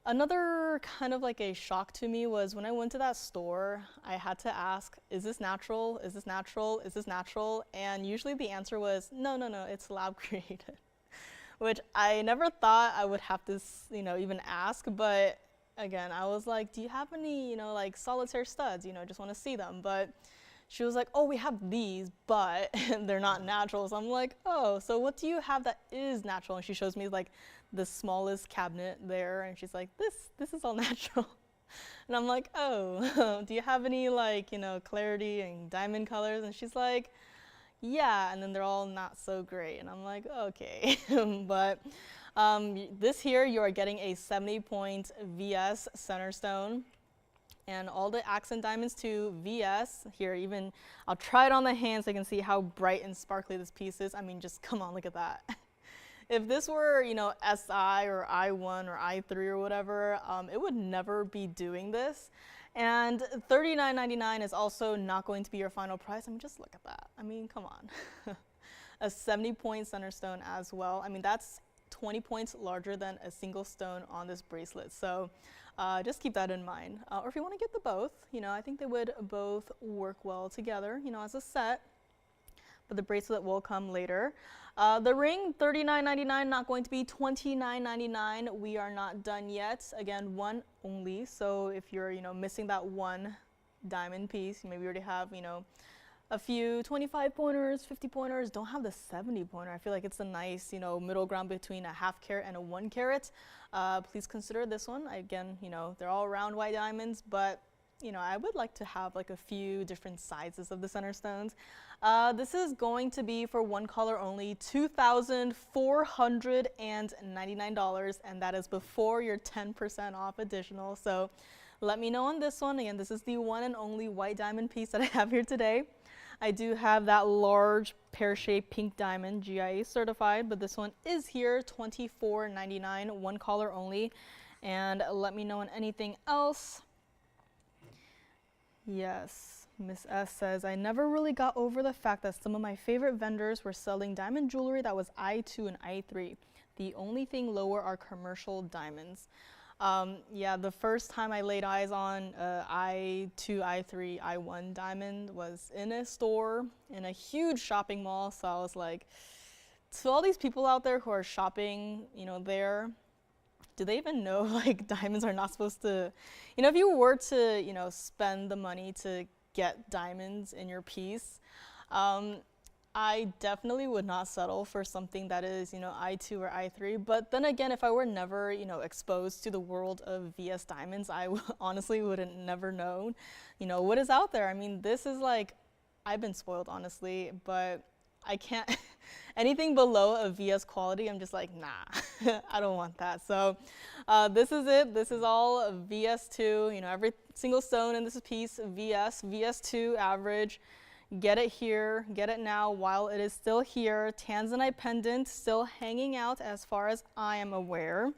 S1: another kind of like a shock to me was when I went to that store, I had to ask, is this natural? Is this natural? Is this natural? And usually the answer was, no, it's lab created. Which I never thought I would have to, even ask. But again, I was like, do you have any, like solitaire studs? Just want to see them. But she was like, oh, we have these, but they're not natural. So I'm like, oh, so what do you have that is natural? And she shows me like the smallest cabinet there, and she's like, this is all natural. And I'm like, oh, do you have any like, clarity and diamond colors? And she's like, yeah, and then they're all not so great. And I'm like, okay. But This here, you are getting a 70-point VS center stone. And all the accent diamonds to VS. Here, even, I'll try it on the hand so you can see how bright and sparkly this piece is. I mean, just come on, look at that. If this were, you know, SI or I1 or I3 or whatever, it would never be doing this. And $39.99 is also not going to be your final price. I mean, just look at that. I mean, come on. A 70-point center stone as well. I mean, that's 20 points larger than a single stone on this bracelet. So just keep that in mind. Or if you want to get the both, you know, I think they would both work well together, you know, as a set. But the bracelet will come later. The ring, $39.99, not going to be $29.99. We are not done yet. Again, one only. So if you're, you know, missing that one diamond piece, maybe you already have, you know, a few 25 pointers, 50 pointers, don't have the 70 pointer. I feel like it's a nice, you know, middle ground between a 1/2 carat and a 1 carat. Please consider this one. Again, you know, they're all round white diamonds, but you know, I would like to have like a few different sizes of the center stones. This is going to be for one color only, $2,499, and that is before your 10% off additional. So let me know on this one. Again, this is the one and only white diamond piece that I have here today. I do have that large pear-shaped pink diamond, GIA certified, but this one is here, $24.99, one color only. And let me know on anything else. Yes, Miss S says, I never really got over the fact that some of my favorite vendors were selling diamond jewelry that was I2 and I3. The only thing lower are commercial diamonds. Yeah, the first time I laid eyes on I2, I3, I1 diamond was in a store in a huge shopping mall. So I was like, to all these people out there who are shopping, you know, there, do they even know like diamonds are not supposed to, you know, if you were to, you know, spend the money to get diamonds in your piece, I definitely would not settle for something that is, you know, I2 or I3. But then again, if I were never, you know, exposed to the world of VS diamonds, I honestly wouldn't never know, you know, what is out there. I mean, this is like, I've been spoiled, honestly, but I can't, anything below a VS quality, I'm just like, nah, I don't want that. So this is it. This is all VS2, you know, every single stone in this piece, VS2 average. Get it here, get it now while it is still here. Tanzanite pendant still hanging out as far as I am aware.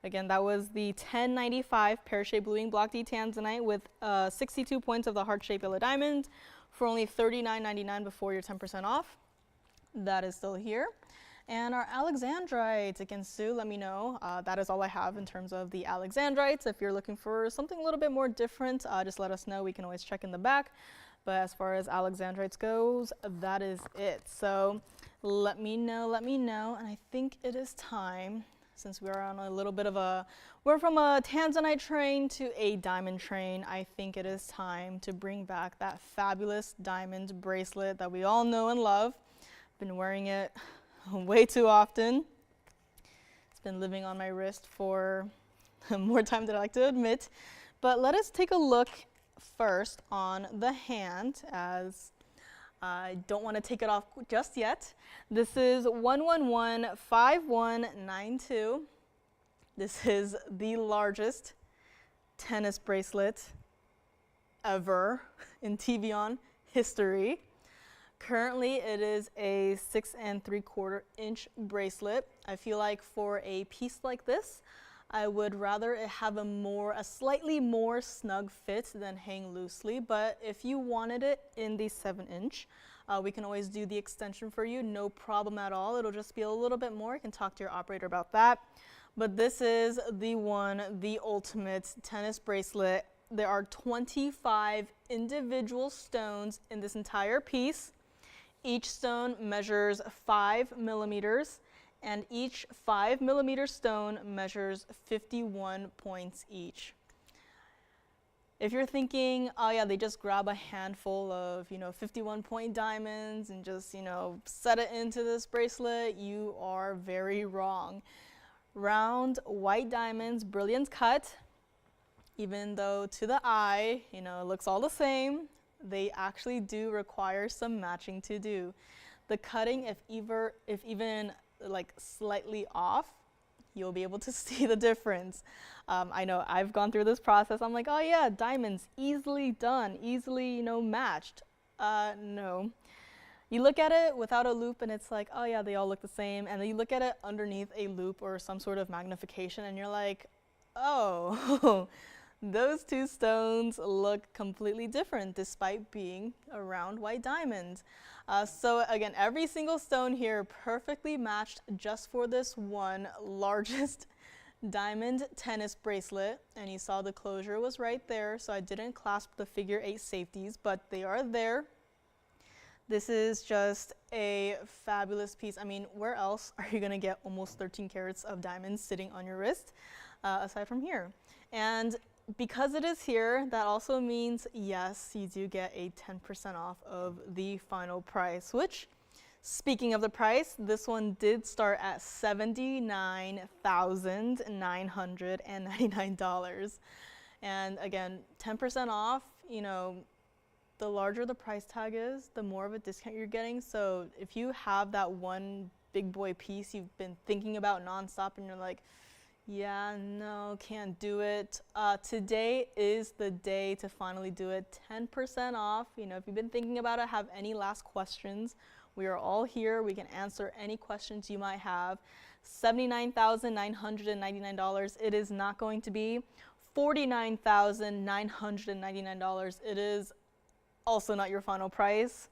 S1: Again, that was the 1095 pear-shaped blue ink block D Tanzanite with 62 points of the heart-shaped yellow diamond for only $39.99 before your 10% off. That is still here. And our Alexandrites, again, Sue, let me know. That is all I have in terms of the Alexandrites. If you're looking for something a little bit more different, just let us know. We can always check in the back. But as far as Alexandrites goes, that is it. So let me know. And I think it is time, since we're on a little bit of a, we're from a Tanzanite train to a diamond train, I think it is time to bring back that fabulous diamond bracelet that we all know and love. Been wearing it way too often. It's been living on my wrist for more time than I like to admit. But let us take a look first on the hand, as I don't want to take it off just yet. This is 1115192. This is the largest tennis bracelet ever in TVON history. Currently, it is a 6 3/4 inch bracelet. I feel like for a piece like this, I would rather it have a slightly more snug fit than hang loosely. But if you wanted it in the 7-inch, we can always do the extension for you, no problem at all. It'll just be a little bit more. You can talk to your operator about that. But this is the one, the ultimate tennis bracelet. There are 25 individual stones in this entire piece. Each stone measures 5 millimeters, and each 5 millimeter stone measures 51 points each. If you're thinking, oh yeah, they just grab a handful of, 51 point diamonds and just, set it into this bracelet, you are very wrong. Round white diamonds, brilliant cut, even though to the eye, it looks all the same, they actually do require some matching to do. The cutting, if even like slightly off, you'll be able to see the difference. I know I've gone through this process. I'm like, oh yeah, diamonds, easily done, easily, matched. No. You look at it without a loop and it's like, oh yeah, they all look the same. And then you look at it underneath a loop or some sort of magnification and you're like, oh, those two stones look completely different despite being a round white diamond. So again, every single stone here perfectly matched just for this one largest diamond tennis bracelet. And you saw the closure was right there, so I didn't clasp the figure 8 safeties, but they are there. This is just a fabulous piece. I mean, where else are you gonna get almost 13 carats of diamonds sitting on your wrist, aside from here? And because it is here, that also means, yes, you do get a 10% off of the final price, which, speaking of the price, this one did start at $79,999. And again, 10% off, the larger the price tag is, the more of a discount you're getting. So if you have that one big boy piece you've been thinking about nonstop and you're like, yeah, no, can't do it, today is the day to finally do it. 10% off. If you've been thinking about it, have any last questions, we are all here. We can answer any questions you might have. $79,999. It is not going to be $49,999. It is also not your final price.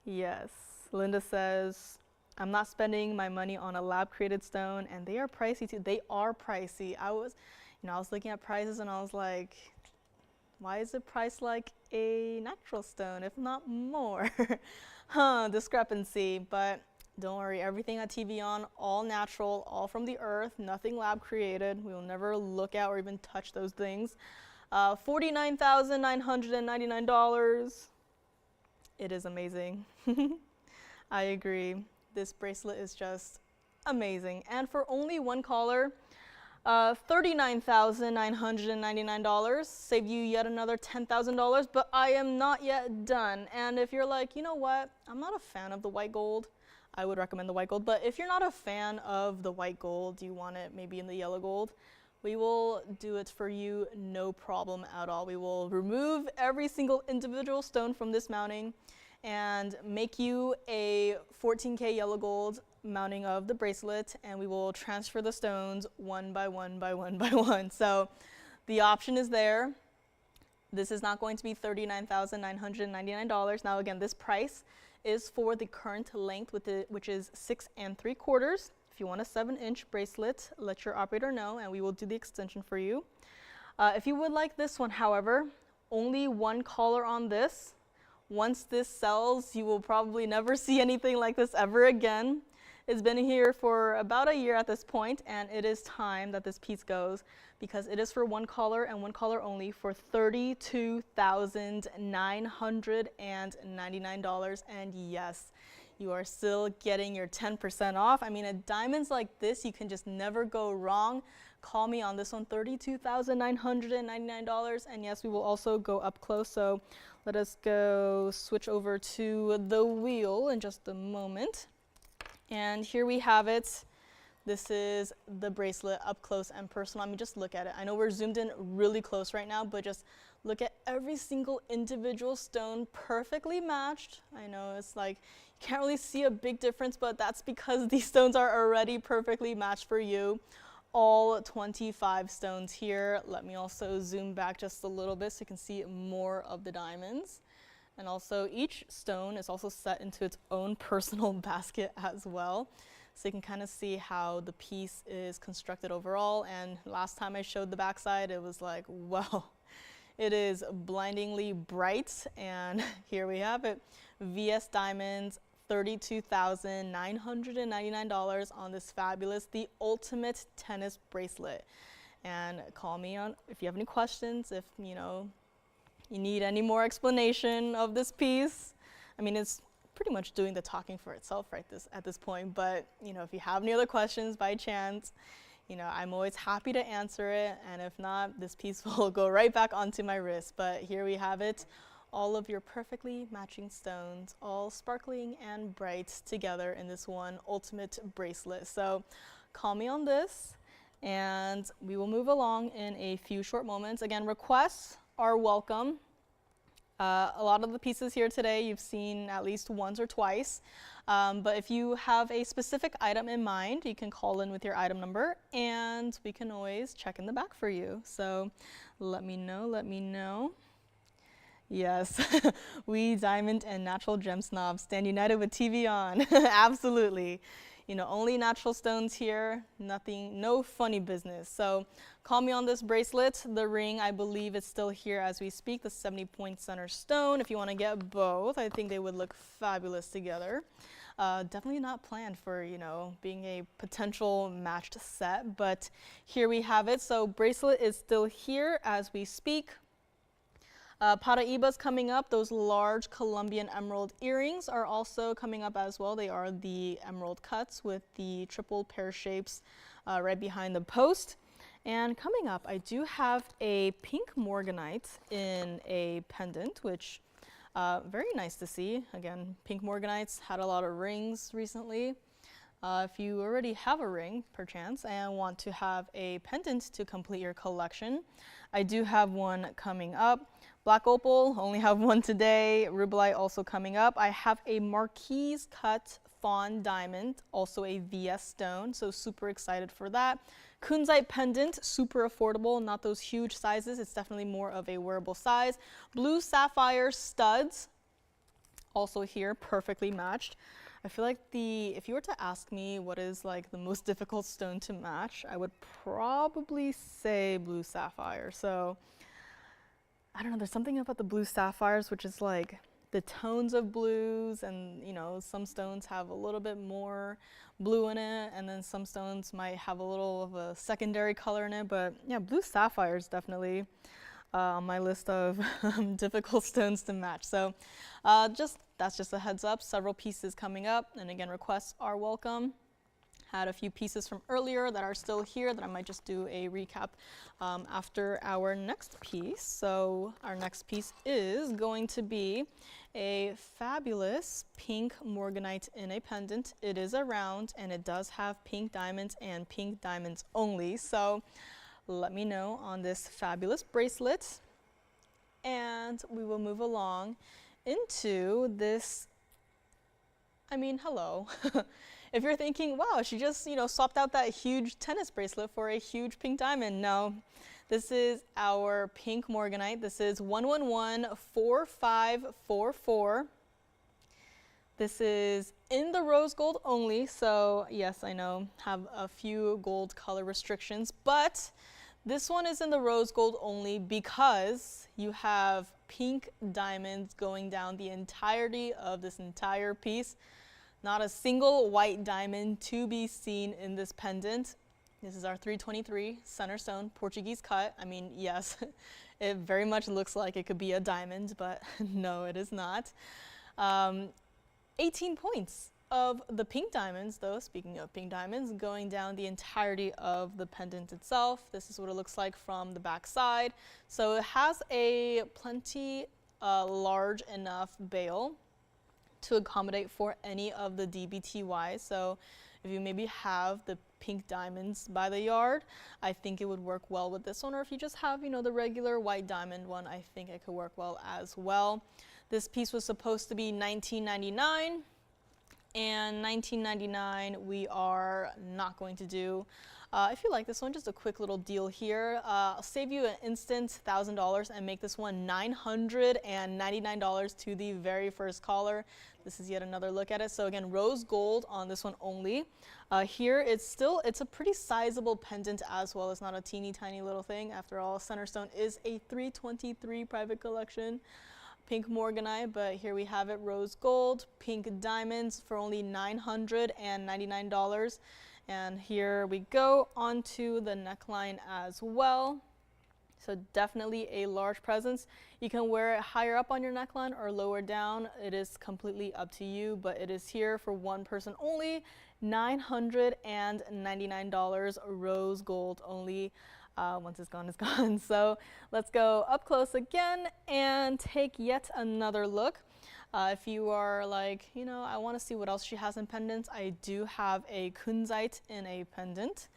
S1: Yes, Linda says, I'm not spending my money on a lab created stone, and they are pricey too. They are pricey. I was looking at prices and I was like, why is it priced like a natural stone, if not more? Discrepancy. But don't worry, everything at TVON, all natural, all from the earth, nothing lab created. We will never look at or even touch those things. $49,999. It is amazing. I agree. This bracelet is just amazing. And for only one caller, $39,999, save you yet another $10,000, but I am not yet done. And if you're like, you know what, I'm not a fan of the white gold, I would recommend the white gold. But if you're not a fan of the white gold, you want it maybe in the yellow gold, we will do it for you, no problem at all. We will remove every single individual stone from this mounting and make you a 14K yellow gold mounting of the bracelet, and we will transfer the stones one by one by one by one. So the option is there. This is not going to be $39,999. Now again, this price is for the current length, which is 6 3/4. If you want a 7-inch bracelet, let your operator know and we will do the extension for you. If you would like this one, however, only one caller on this. Once this sells, you will probably never see anything like this ever again. It's been here for about a year at this point, and it is time that this piece goes because it is for one caller and one caller only for $32,999. And yes, you are still getting your 10% off. I mean, at diamonds like this, you can just never go wrong. Call me on this one, $32,999. And yes, we will also go up close. So let us go switch over to the wheel in just a moment. And here we have it. This is the bracelet up close and personal. I mean, just look at it. I know we're zoomed in really close right now, but just look at every single individual stone perfectly matched. I know it's like, you can't really see a big difference, but that's because these stones are already perfectly matched for you. All 25 stones here. Let me also zoom back just a little bit so you can see more of the diamonds. And also each stone is also set into its own personal basket as well. So you can kind of see how the piece is constructed overall. And last time I showed the backside, it was like, wow, it is blindingly bright. And here we have it. VS Diamonds, $32,999 on this fabulous, the ultimate tennis bracelet. And call me on if you have any questions, if you need any more explanation of this piece. I mean, it's pretty much doing the talking for itself at this point, but if you have any other questions by chance, I'm always happy to answer it, and if not, this piece will go right back onto my wrist. But here we have it, all of your perfectly matching stones, all sparkling and bright together in this one ultimate bracelet. So call me on this, and we will move along in a few short moments. Again, requests are welcome. A lot of the pieces here today you've seen at least once or twice, but if you have a specific item in mind, you can call in with your item number, and we can always check in the back for you. So let me know. Yes, we diamond and natural gem snobs stand united with TVON. Absolutely. You know, only natural stones here, nothing, no funny business. So call me on this bracelet. The ring, I believe it's still here as we speak, the 70-point center stone. If you want to get both, I think they would look fabulous together. Definitely not planned for, you know, being a potential matched set, but here we have it. So bracelet is still here as we speak. Paraiba's coming up. Those large Colombian emerald earrings are also coming up as well. They are the emerald cuts with the triple pear shapes right behind the post. And coming up, I do have a pink morganite in a pendant, which very nice to see. Again, pink morganites had a lot of rings recently. If you already have a ring, perchance, and want to have a pendant to complete your collection, I do have one coming up. Black opal, only have one today. Rubellite also coming up. I have a marquise cut fawn diamond, also a VS stone, so super excited for that. Kunzite pendant, super affordable, not those huge sizes. It's definitely more of a wearable size. Blue sapphire studs, also here, perfectly matched. I feel like if you were to ask me what is like the most difficult stone to match, I would probably say blue sapphire. So I don't know, there's something about the blue sapphires, which is like the tones of blues, and you know, some stones have a little bit more blue in it, and then some stones might have a little of a secondary color in it. But yeah, blue sapphire is definitely on my list of difficult stones to match. So that's just a heads up, several pieces coming up, and again, requests are welcome. Had a few pieces from earlier that are still here that I might just do a recap after our next piece. So our next piece is going to be a fabulous pink morganite in a pendant. It is a round, and it does have pink diamonds and pink diamonds only. So let me know on this fabulous bracelet, and we will move along into this. I mean, hello. If you're thinking, wow, she just, you know, swapped out that huge tennis bracelet for a huge pink diamond. No, this is our pink morganite. This is 1114544. This is in the rose gold only. So yes, I know, have a few gold color restrictions, but this one is in the rose gold only because you have pink diamonds going down the entirety of this entire piece. Not a single white diamond to be seen in this pendant. This is our 323 center stone, Portuguese cut. I mean, yes, it very much looks like it could be a diamond, but no, it is not. 18 points of the pink diamonds, though, speaking of pink diamonds, going down the entirety of the pendant itself. This is what it looks like from the back side. So it has a plenty large enough bail to accommodate for any of the DBTYs. So if you maybe have the pink diamonds by the yard, I think it would work well with this one. Or if you just have, you know, the regular white diamond one, I think it could work well as well. This piece was supposed to be $19.99, and $19.99 we are not going to do. If you like this one, just a quick little deal here. I'll save you an instant $1,000 and make this one $999 to the very first caller. This is yet another look at it. So again, rose gold on this one only. Here it's a pretty sizable pendant as well. It's not a teeny tiny little thing. After all, Centerstone is a 323 private collection. Pink morganite, but here we have it, rose gold, pink diamonds for only $999. And here we go onto the neckline as well. So definitely a large presence. You can wear it higher up on your neckline or lower down. It is completely up to you, but it is here for one person only. $999, rose gold only. Once it's gone, it's gone. So let's go up close again and take yet another look. If you are like, I want to see what else she has in pendants, I do have a kunzite in a pendant.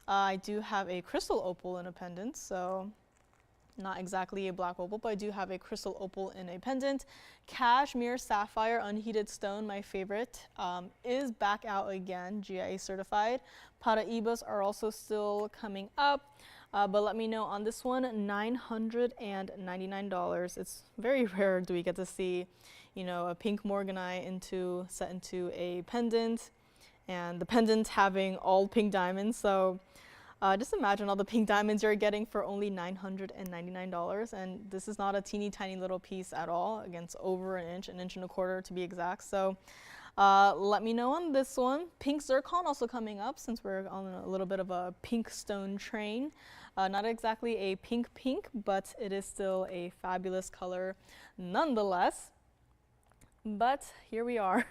S1: I do have a crystal opal in a pendant, so not exactly a black opal, but I do have a crystal opal in a pendant. Cashmere sapphire unheated stone, my favorite, is back out again, GIA certified. Paraibas are also still coming up, but let me know on this one, $999. It's very rare do we get to see, a pink morganite set into a pendant, and the pendant having all pink diamonds. So just imagine all the pink diamonds you're getting for only $999, and this is not a teeny tiny little piece at all. Again, it's over an inch and a quarter to be exact. So let me know on this one. Pink zircon also coming up, since we're on a little bit of a pink stone train. Not exactly a pink, but it is still a fabulous color nonetheless. But here we are.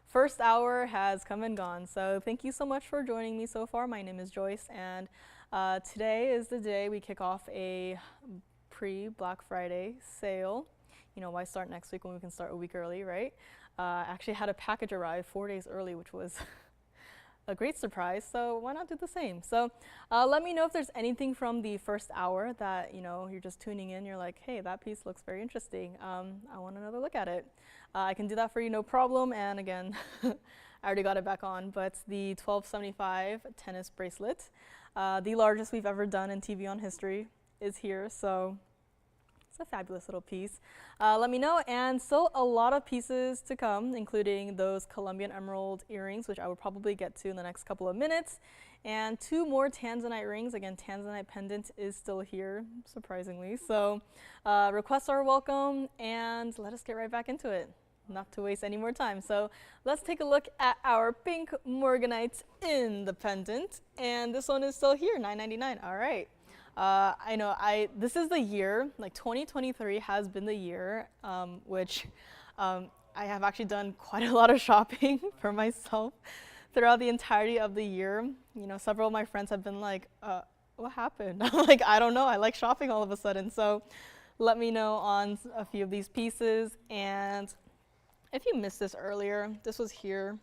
S1: First hour has come and gone, so thank you so much for joining me so far. My name is Joyce, and today is the day we kick off a pre-Black Friday sale. Why start next week when we can start a week early, right? I actually had a package arrive 4 days early, which was a great surprise, so why not do the same? So let me know if there's anything from the first hour that you're just tuning in, you're like, hey, that piece looks very interesting, I want another look at it. I can do that for you, no problem. And again, I already got it back on, but the 1275 tennis bracelet, the largest we've ever done in TVON history, is here, so it's a fabulous little piece. Let me know, and still a lot of pieces to come, including those Colombian emerald earrings, which I will probably get to in the next couple of minutes, and 2 more tanzanite rings. Again, tanzanite pendant is still here, surprisingly. So requests are welcome, and let us get right back into it, not to waste any more time. So let's take a look at our pink morganite in the pendant, and this one is still here, $9.99. All right. I know this is the year, like 2023 has been the year, which I have actually done quite a lot of shopping for myself throughout the entirety of the year. Several of my friends have been like, what happened? I'm like, I don't know, I like shopping all of a sudden. So let me know on a few of these pieces. And if you missed this earlier, this was here.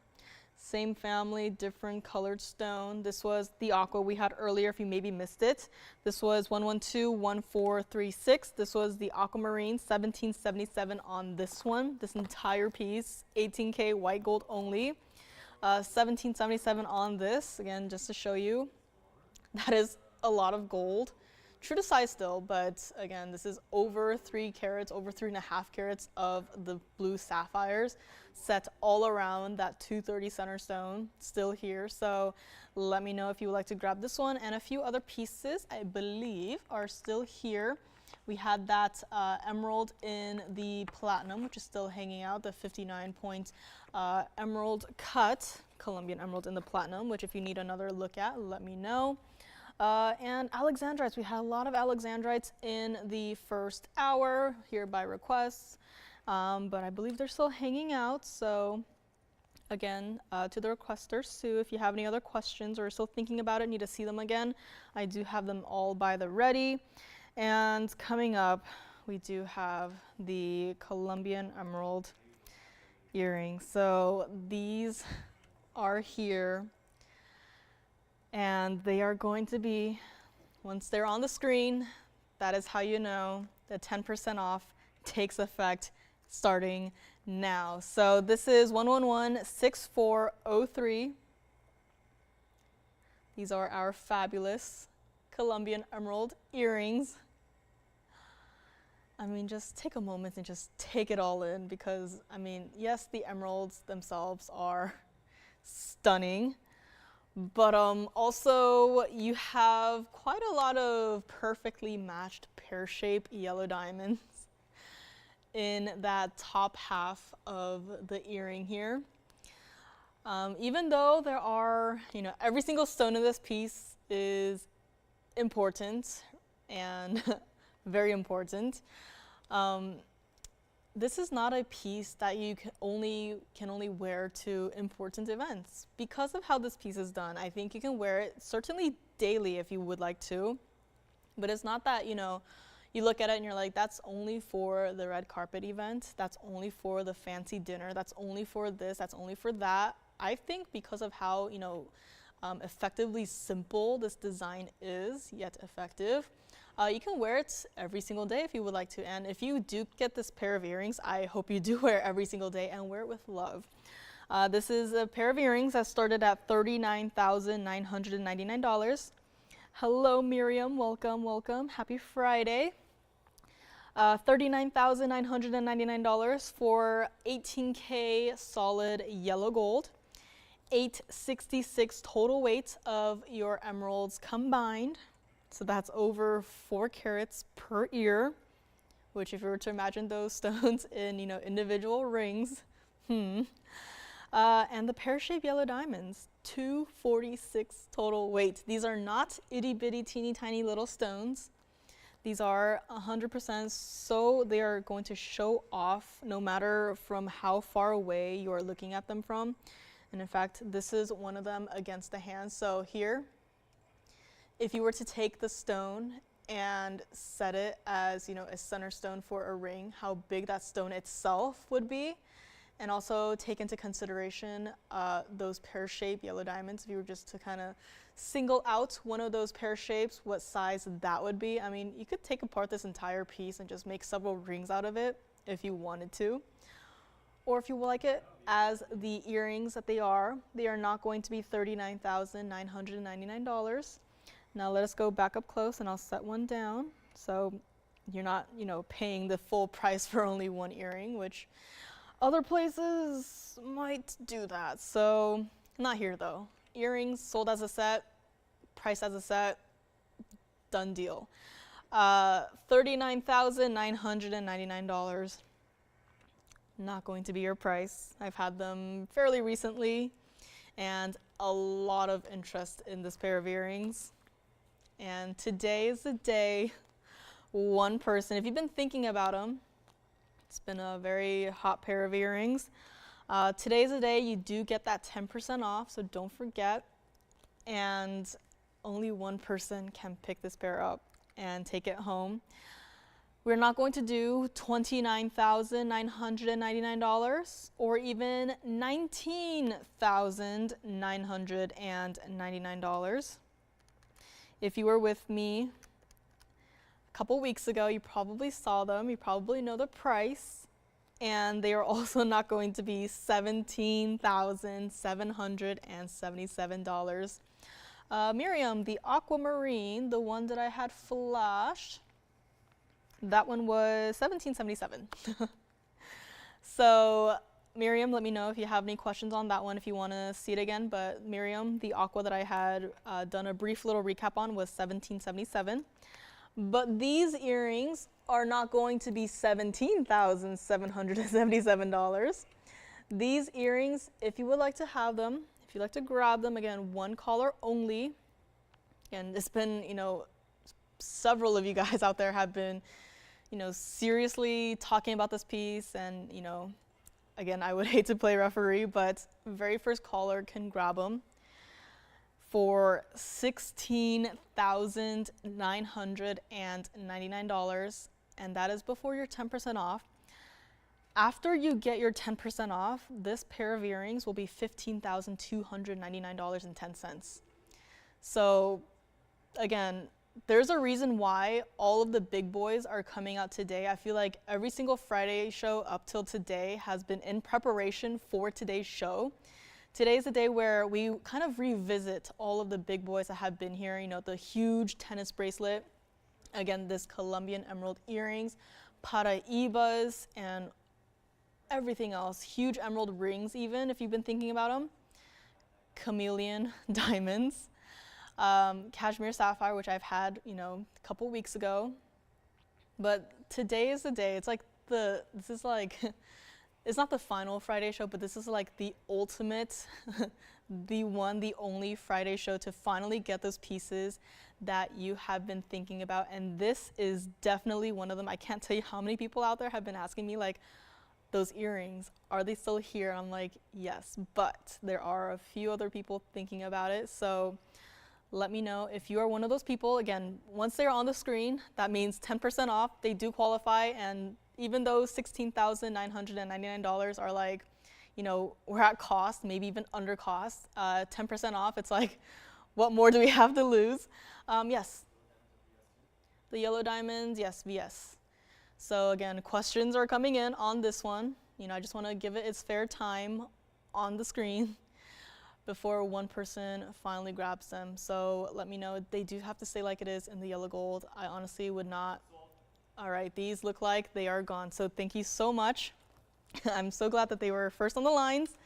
S1: Same family, different colored stone. This was the aqua we had earlier, if you maybe missed it. This was 1121436. This was the aquamarine, 1777 on this one. This entire piece, 18K white gold only. 1777 on this. Again, just to show you, that is a lot of gold. True to size still, but again, this is over 3 carats, over 3.5 carats of the blue sapphires set all around that 230 center stone, still here. So let me know if you would like to grab this one, and a few other pieces I believe are still here. We had that emerald in the platinum, which is still hanging out, the 59 point emerald cut, Colombian emerald in the platinum, which if you need another look at, let me know. And alexandrites, we had a lot of alexandrites in the first hour here by requests, but I believe they're still hanging out. So again, to the requesters too, if you have any other questions or are still thinking about it, need to see them again, I do have them all by the ready. And coming up, we do have the Colombian emerald earrings. So these are here. And they are going to be, once they're on the screen, that is how you know the 10% off takes effect starting now. So this is 111-6403. These are our fabulous Colombian emerald earrings. I mean, just take a moment and just take it all in, because, I mean, yes, the emeralds themselves are stunning. But also, you have quite a lot of perfectly matched pear-shaped yellow diamonds in that top half of the earring here. Even though there are, every single stone in this piece is important and very important. This is not a piece that you can only wear to important events. Because of how this piece is done, I think you can wear it certainly daily if you would like to, but it's not that, You look at it and you're like, that's only for the red carpet event. That's only for the fancy dinner. That's only for this. That's only for that. I think because of how, effectively simple this design is, yet effective, you can wear it every single day if you would like to. And if you do get this pair of earrings, I hope you do wear it every single day and wear it with love. This is a pair of earrings that started at $39,999. Hello, Miriam. Welcome, welcome. Happy Friday. $39,999 for 18K solid yellow gold. 866 total weight of your emeralds combined. So that's over 4 carats per ear, which if you were to imagine those stones in, individual rings, and the pear-shaped yellow diamonds, 246 total weight. These are not itty-bitty, teeny tiny little stones. These are 100%, so they are going to show off no matter from how far away you are looking at them from. And in fact, this is one of them against the hand. So here, if you were to take the stone and set it as, a center stone for a ring, how big that stone itself would be. And also take into consideration those pear-shaped yellow diamonds. If you were just to kind of single out one of those pear shapes, what size that would be. I mean, you could take apart this entire piece and just make several rings out of it if you wanted to. Or if you like it as the earrings that they are not going to be $39,999. Now let us go back up close and I'll set one down. So you're not, paying the full price for only one earring, which other places might do that, so not here though. Earrings sold as a set, priced as a set, done deal. $39,999. Not going to be your price. I've had them fairly recently and a lot of interest in this pair of earrings. And today is the day one person, if you've been thinking about them, it's been a very hot pair of earrings. Today's the day you do get that 10% off, so don't forget. And only one person can pick this pair up and take it home. We're not going to do $29,999 or even $19,999. If you were with me a couple weeks ago, you probably saw them, you probably know the price, and they are also not going to be $17,777. Miriam, the aquamarine, the one that I had flashed, that one was $17.77. So Miriam, let me know if you have any questions on that one if you want to see it again. But Miriam, the aqua that I had done a brief little recap on was $17.77. But these earrings are not going to be $17,777. These earrings, if you would like to have them, if you'd like to grab them, again, one caller only. And it's been, several of you guys out there have been, seriously talking about this piece. And, again, I would hate to play referee, but very first caller can grab them for $16,999, and that is before your 10% off. After you get your 10% off, this pair of earrings will be $15,299.10. So again, there's a reason why all of the big boys are coming out today. I feel like every single Friday show up till today has been in preparation for today's show. Today's the day where we kind of revisit all of the big boys that have been here, the huge tennis bracelet, again, this Colombian emerald earrings, Paraibas, and everything else, huge emerald rings even, if you've been thinking about them, chameleon diamonds, cashmere sapphire, which I've had, a couple weeks ago. But today is the day. It's not the final Friday show, but this is like the ultimate, the only Friday show to finally get those pieces that you have been thinking about. And this is definitely one of them. I can't tell you how many people out there have been asking me, like, those earrings, are they still here? I'm like, yes, but there are a few other people thinking about it. So let me know if you are one of those people. Again, once they're on the screen, that means 10% off. They do qualify, and even though $16,999 are like, you know, we're at cost, maybe even under cost, 10% off, it's like, what more do we have to lose? Yes. The yellow diamonds, yes, VS. So again, questions are coming in on this one. You know, I just want to give it its fair time on the screen before one person finally grabs them. So let me know. They do have to stay like it is in the yellow gold. I honestly would not. All right, these look like they are gone. So thank you so much. I'm so glad that they were first on the lines.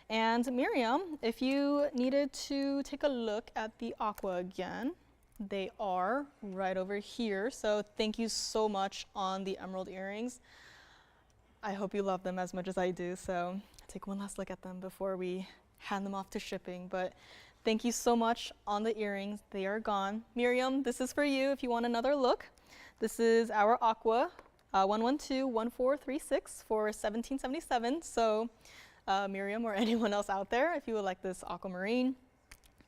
S1: And Miriam, if you needed to take a look at the aqua again, they are right over here. So thank you so much on the emerald earrings. I hope you love them as much as I do. So take one last look at them before we hand them off to shipping. But thank you so much on the earrings. They are gone. Miriam, this is for you if you want another look. This is our aqua 112-1436 for $17.77. So Miriam or anyone else out there, if you would like this aquamarine,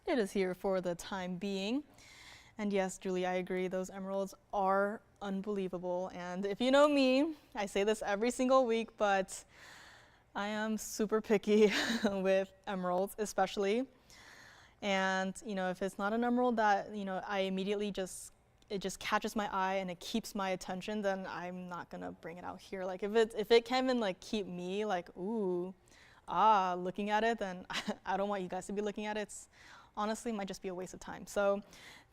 S1: it is here for the time being. And yes, Julie, I agree. Those emeralds are unbelievable. And if you know me, I say this every single week, but I am super picky with emeralds, especially. And, you know, if it's not an emerald that, you know, I immediately it just catches my eye and it keeps my attention, then I'm not gonna bring it out here. Like if it can even like keep me like, ooh, looking at it, then I don't want you guys to be looking at it. It's honestly might just be a waste of time. So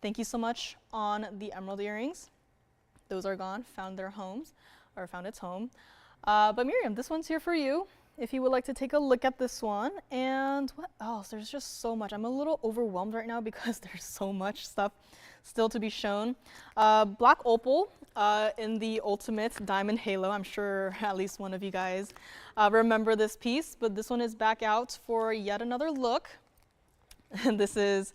S1: thank you so much on the emerald earrings. Those are gone, found their homes, or found its home. But Miriam, this one's here for you. If you would like to take a look at this one. And what else? There's just so much. I'm a little overwhelmed right now because there's so much stuff still to be shown. Black opal in the ultimate diamond halo. I'm sure at least one of you guys remember this piece, but this one is back out for yet another look. And this is,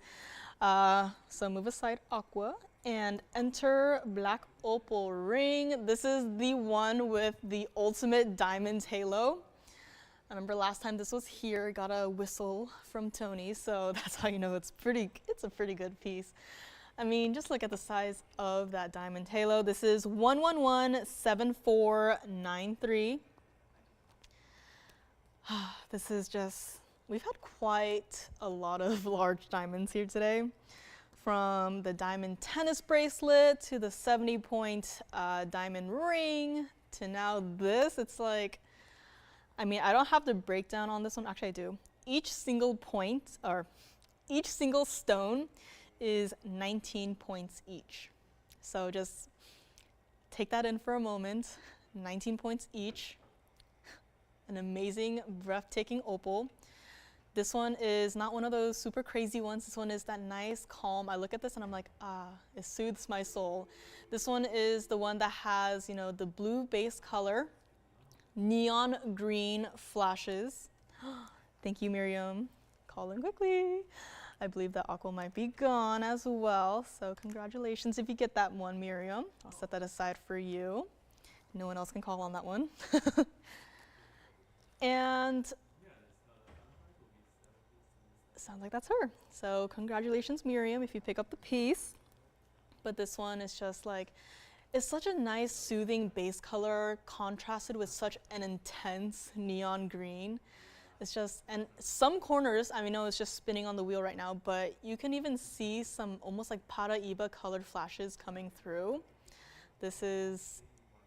S1: so move aside aqua and enter black opal ring. This is the one with the ultimate diamond halo. I remember last time this was here, got a whistle from Tony, so that's how you know it's a pretty good piece. I mean, just look at the size of that diamond halo. This is 1117493. This is just, we've had quite a lot of large diamonds here today. From the diamond tennis bracelet to the 70-point diamond ring to now this. It's like, I mean, I don't have the breakdown on this one. Actually, I do. Each single point, or each single stone is 19 points each. So just take that in for a moment. 19 points each. An amazing, breathtaking opal. This one is not one of those super crazy ones. This one is that nice, calm. I look at this and I'm like, it soothes my soul. This one is the one that has, you know, the blue base color, neon green flashes. Thank you, Miriam. Call in quickly. I believe that aqua might be gone as well. So congratulations if you get that one, Miriam. I'll set that aside for you. No one else can call on that one. And sounds like that's her. So congratulations, Miriam, if you pick up the piece. But this one is just like, it's such a nice, soothing base color contrasted with such an intense neon green. It's just, and some corners, I mean, no, it's just spinning on the wheel right now, but you can even see some almost like Paraiba colored flashes coming through. This is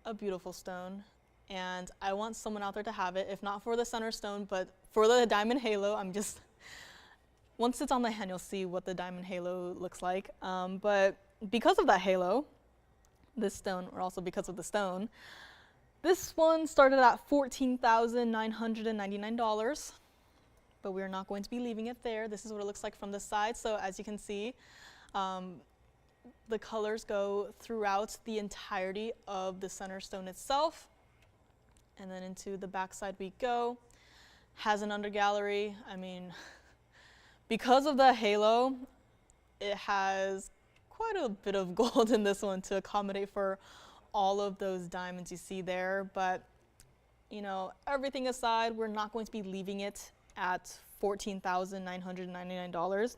S1: a beautiful stone, and I want someone out there to have it, if not for the center stone, but for the diamond halo. I'm just, once it's on the hand, you'll see what the diamond halo looks like. But because of that halo, this stone, or also because of the stone, this one started at $14,999, but we're not going to be leaving it there. This is what it looks like from the side. So as you can see, the colors go throughout the entirety of the center stone itself. And then into the back side we go. Has an undergallery. I mean, because of the halo, it has quite a bit of gold in this one to accommodate for all of those diamonds you see there. But, you know, everything aside, we're not going to be leaving it at $14,999.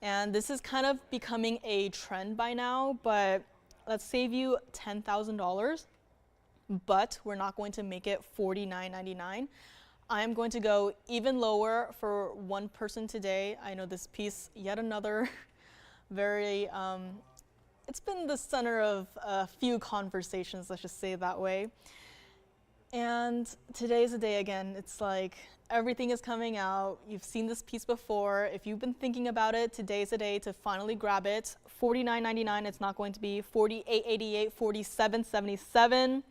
S1: And this is kind of becoming a trend by now, but let's save you $10,000, but we're not going to make it $49.99. I'm going to go even lower for one person today. I know this piece, yet another very, it's been the center of a few conversations, let's just say it that way. And today's the day again. It's like everything is coming out. You've seen this piece before. If you've been thinking about it, today's the day to finally grab it. $49.99, it's not going to be $48.88, $47.77.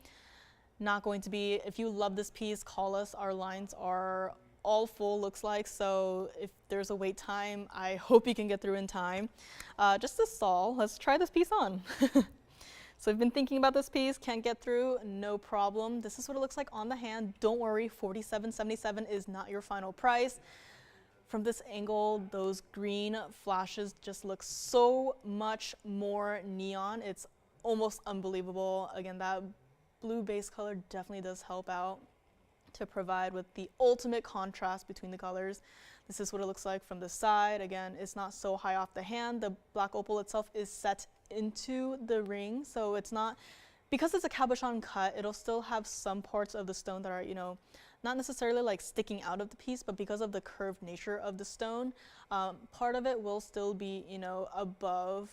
S1: Not going to be. If you love this piece, call us. Our lines are all full, looks like. So if there's a wait time, I hope you can get through in time. Just to stall, let's try this piece on. So I've been thinking about this piece, can't get through, no problem. This is what it looks like on the hand. Don't worry, $47.77 is not your final price. From this angle, those green flashes just look so much more neon. It's almost unbelievable. Again, that blue base color definitely does help out to provide with the ultimate contrast between the colors. This is what it looks like from the side. Again, it's not so high off the hand. The black opal itself is set into the ring, so it's not, because it's a cabochon cut, it'll still have some parts of the stone that are, you know, not necessarily like sticking out of the piece, but because of the curved nature of the stone, part of it will still be, you know, above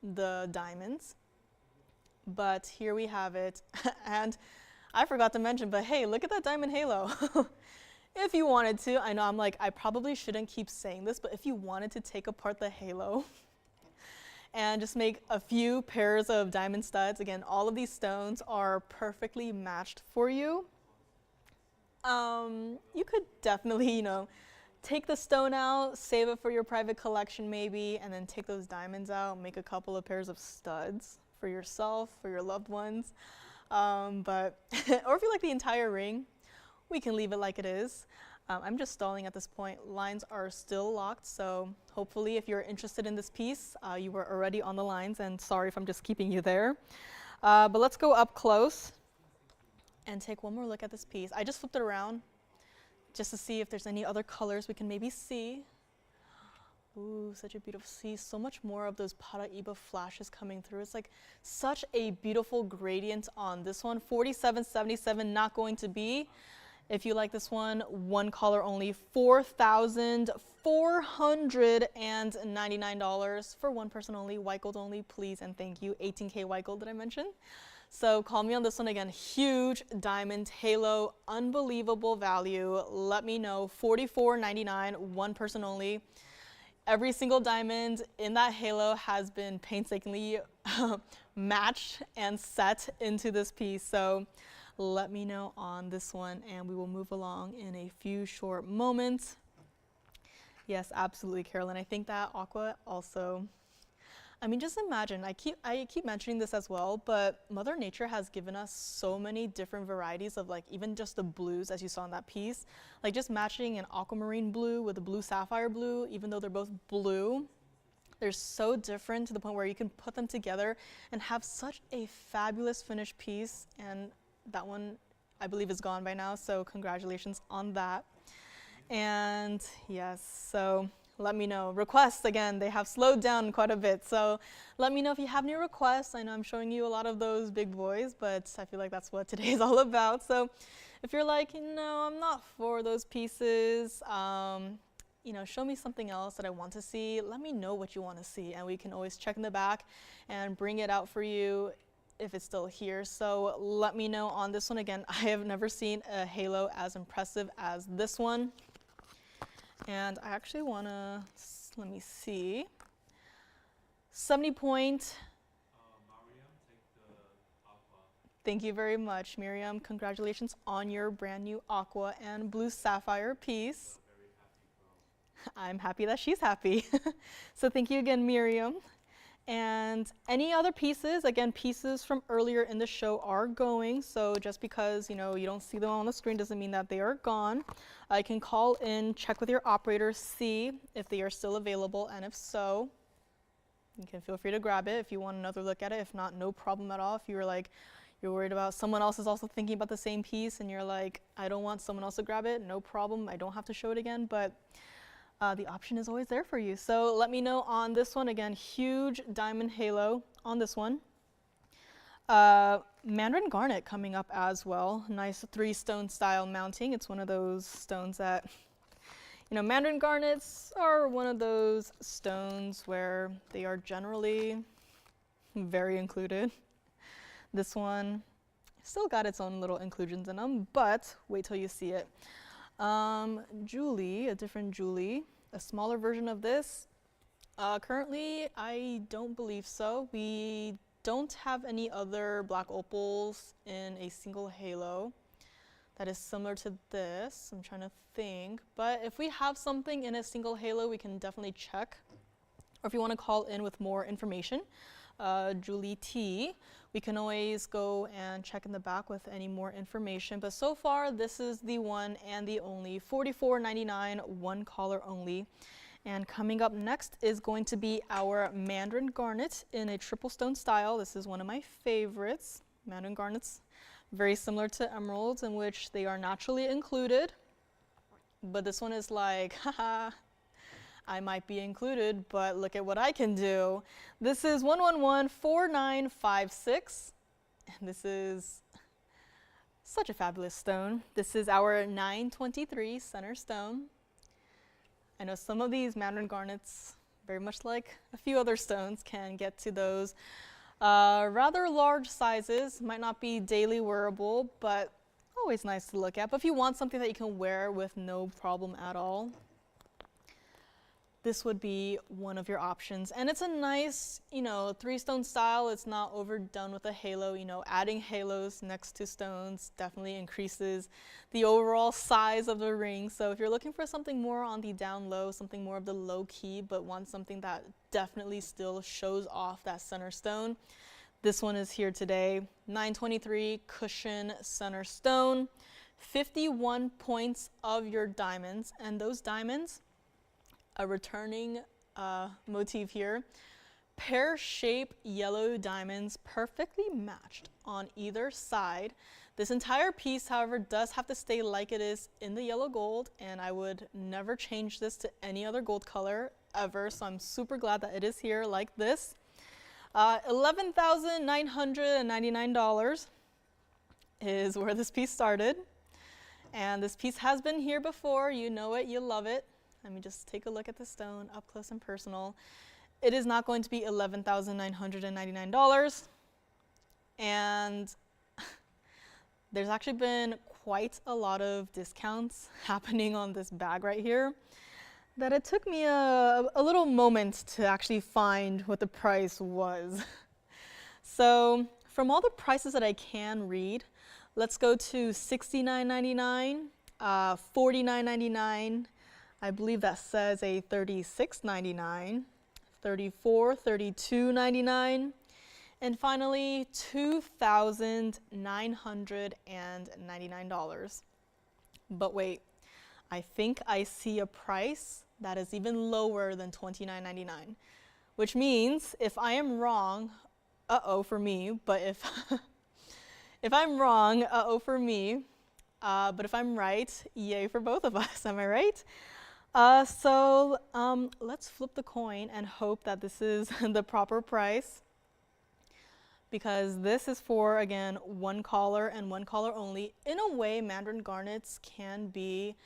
S1: the diamonds. But here we have it. And I forgot to mention, but hey, look at that diamond halo. If you wanted to, I know I'm like, I probably shouldn't keep saying this, but if you wanted to take apart the halo and just make a few pairs of diamond studs, again, all of these stones are perfectly matched for you. You could definitely, you know, take the stone out, save it for your private collection maybe, and then take those diamonds out, make a couple of pairs of studs for yourself, for your loved ones. Or if you like the entire ring, we can leave it like it is. I'm just stalling at this point. Lines are still locked, so hopefully if you're interested in this piece, you were already on the lines, and sorry if I'm just keeping you there. But let's go up close and take one more look at this piece. I just flipped it around just to see if there's any other colors we can maybe see. Ooh, such a beautiful, see so much more of those Paraíba flashes coming through. It's like such a beautiful gradient on this one. $47.77 not going to be. If you like this one caller only, $4,499 for one person only, white gold only, please and thank you. 18K white gold, did I mention? So call me on this one again. Huge diamond halo, unbelievable value. Let me know. $44.99, one person only. Every single diamond in that halo has been painstakingly matched and set into this piece. So let me know on this one and we will move along in a few short moments. Yes, absolutely, Carolyn. I think that aqua also, I mean, just imagine, I keep mentioning this as well, but Mother Nature has given us so many different varieties of like even just the blues as you saw in that piece. Like just matching an aquamarine blue with a blue sapphire blue, even though they're both blue, they're so different to the point where you can put them together and have such a fabulous finished piece. And that one I believe is gone by now, so congratulations on that. And yes, so let me know. Requests, again, they have slowed down quite a bit, so let me know if you have any requests. I know I'm showing you a lot of those big boys, but I feel like that's what today is all about. So if you're like, no, I'm not for those pieces, you know, show me something else that I want to see. Let me know what you want to see, and we can always check in the back and bring it out for you if it's still here. So let me know on this one. Again, I have never seen a halo as impressive as this one. And I actually want to, let me see, 70 point.
S2: Mariam, take the aqua.
S1: Thank you very much, Miriam. Congratulations on your brand new aqua and blue sapphire piece.
S2: Very happy, bro.
S1: I'm happy that she's happy. So thank you again, Miriam. And any other pieces, again, pieces from earlier in the show are going, so just because, you know, you don't see them on the screen doesn't mean that they are gone. You can call in, check with your operator, see if they are still available, and if so, you can feel free to grab it if you want another look at it. If not, no problem at all. If you're like, you're worried about someone else is also thinking about the same piece and you're like, I don't want someone else to grab it, no problem, I don't have to show it again, but the option is always there for you. So let me know on this one. Again, huge diamond halo on this one. Mandarin garnet coming up as well. Nice 3-stone style mounting. It's one of those stones that, you know, Mandarin garnets are one of those stones where they are generally very included. This one still got its own little inclusions in them, but wait till you see it. Julie, a different Julie, a smaller version of this. Currently, I don't believe so. We don't have any other black opals in a single halo that is similar to this. I'm trying to think, but if we have something in a single halo, we can definitely check. Or if you want to call in with more information, Julie T, we can always go and check in the back with any more information. But so far, this is the one and the only, $44.99, one collar only. And coming up next is going to be our Mandarin garnet in a triple stone style. This is one of my favorites. Mandarin garnets, very similar to emeralds, in which they are naturally included. But this one is like, haha, I might be included, but look at what I can do. This is 1114956, and this is such a fabulous stone. This is our 923 center stone. I know some of these Mandarin garnets, very much like a few other stones, can get to those rather large sizes. Might not be daily wearable, but always nice to look at. But if you want something that you can wear with no problem at all, this would be one of your options. And it's a nice, you know, 3-stone style. It's not overdone with a halo. You know, adding halos next to stones definitely increases the overall size of the ring. So if you're looking for something more on the down low, something more of the low key, but want something that definitely still shows off that center stone, this one is here today. 923 cushion center stone, 51 points of your diamonds, and those diamonds, a returning motif here, pear-shaped yellow diamonds perfectly matched on either side. This entire piece, however, does have to stay like it is in the yellow gold, and I would never change this to any other gold color ever, so I'm super glad that it is here like this. $11,999 is where this piece started, and this piece has been here before. You know it, you love it. Let me just take a look at the stone up close and personal. It is not going to be $11,999. And there's actually been quite a lot of discounts happening on this bag right here that it took me a little moment to actually find what the price was. So from all the prices that I can read, let's go to $69.99, $49.99, I believe that says a $36.99, $34, $32.99, and finally $2,999. But wait, I think I see a price that is even lower than $29.99, which means if I am wrong, uh-oh for me, but if I'm wrong, uh-oh for me, but if I'm right, yay for both of us, am I right? So let's flip the coin and hope that this is the proper price, because this is for, again, one collar and one collar only. In a way, Mandarin garnets can be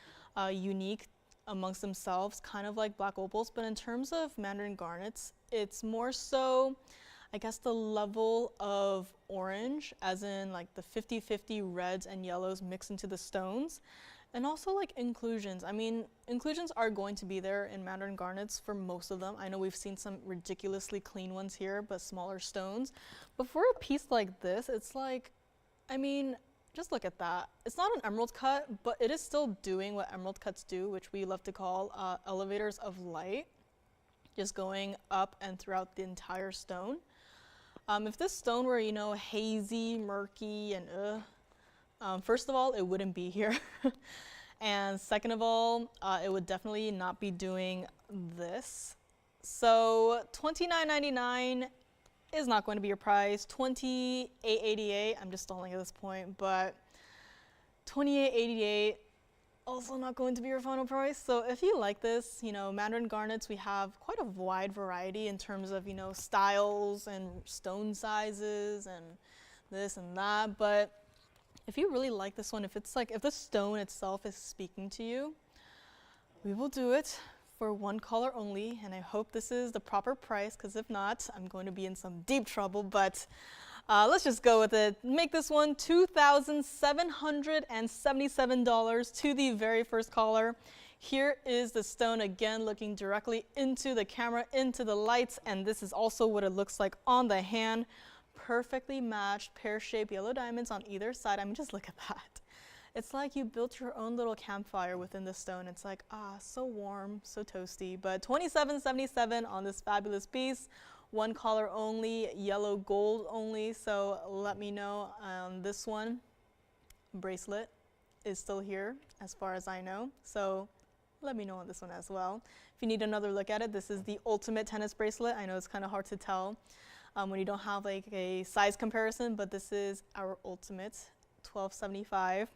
S1: unique amongst themselves, kind of like black opals, but in terms of Mandarin garnets, it's more so, I guess, the level of orange, as in like the 50-50 reds and yellows mixed into the stones. And also like inclusions. I mean, inclusions are going to be there in Mandarin garnets for most of them. I know we've seen some ridiculously clean ones here, but smaller stones. But for a piece like this, it's like, I mean, just look at that. It's not an emerald cut, but it is still doing what emerald cuts do, which we love to call elevators of light, just going up and throughout the entire stone. If this stone were, you know, hazy, murky, and first of all, it wouldn't be here. And second of all, it would definitely not be doing this. So $29.99 is not going to be your price. $28.88, I'm just stalling at this point, but $28.88, also not going to be your final price. So if you like this, Mandarin garnets, we have quite a wide variety in terms of, styles and stone sizes and this and that. But if you really like this one, if the stone itself is speaking to you, we will do it for one color only. And I hope this is the proper price, because if not, I'm going to be in some deep trouble. But let's just go with it. Make this one $2,777 to the very first caller. Here is the stone again, looking directly into the camera, into the lights, and this is also what it looks like on the hand. Perfectly matched, pear-shaped yellow diamonds on either side. I mean, just look at that. It's like you built your own little campfire within the stone. It's like, so warm, so toasty. But $2,777 on this fabulous piece. One color only, yellow gold only, so let me know on this one. Bracelet is still here as far as I know, so let me know on this one as well. If you need another look at it, this is the ultimate tennis bracelet. I know it's kind of hard to tell when you don't have like a size comparison, but this is our ultimate 1275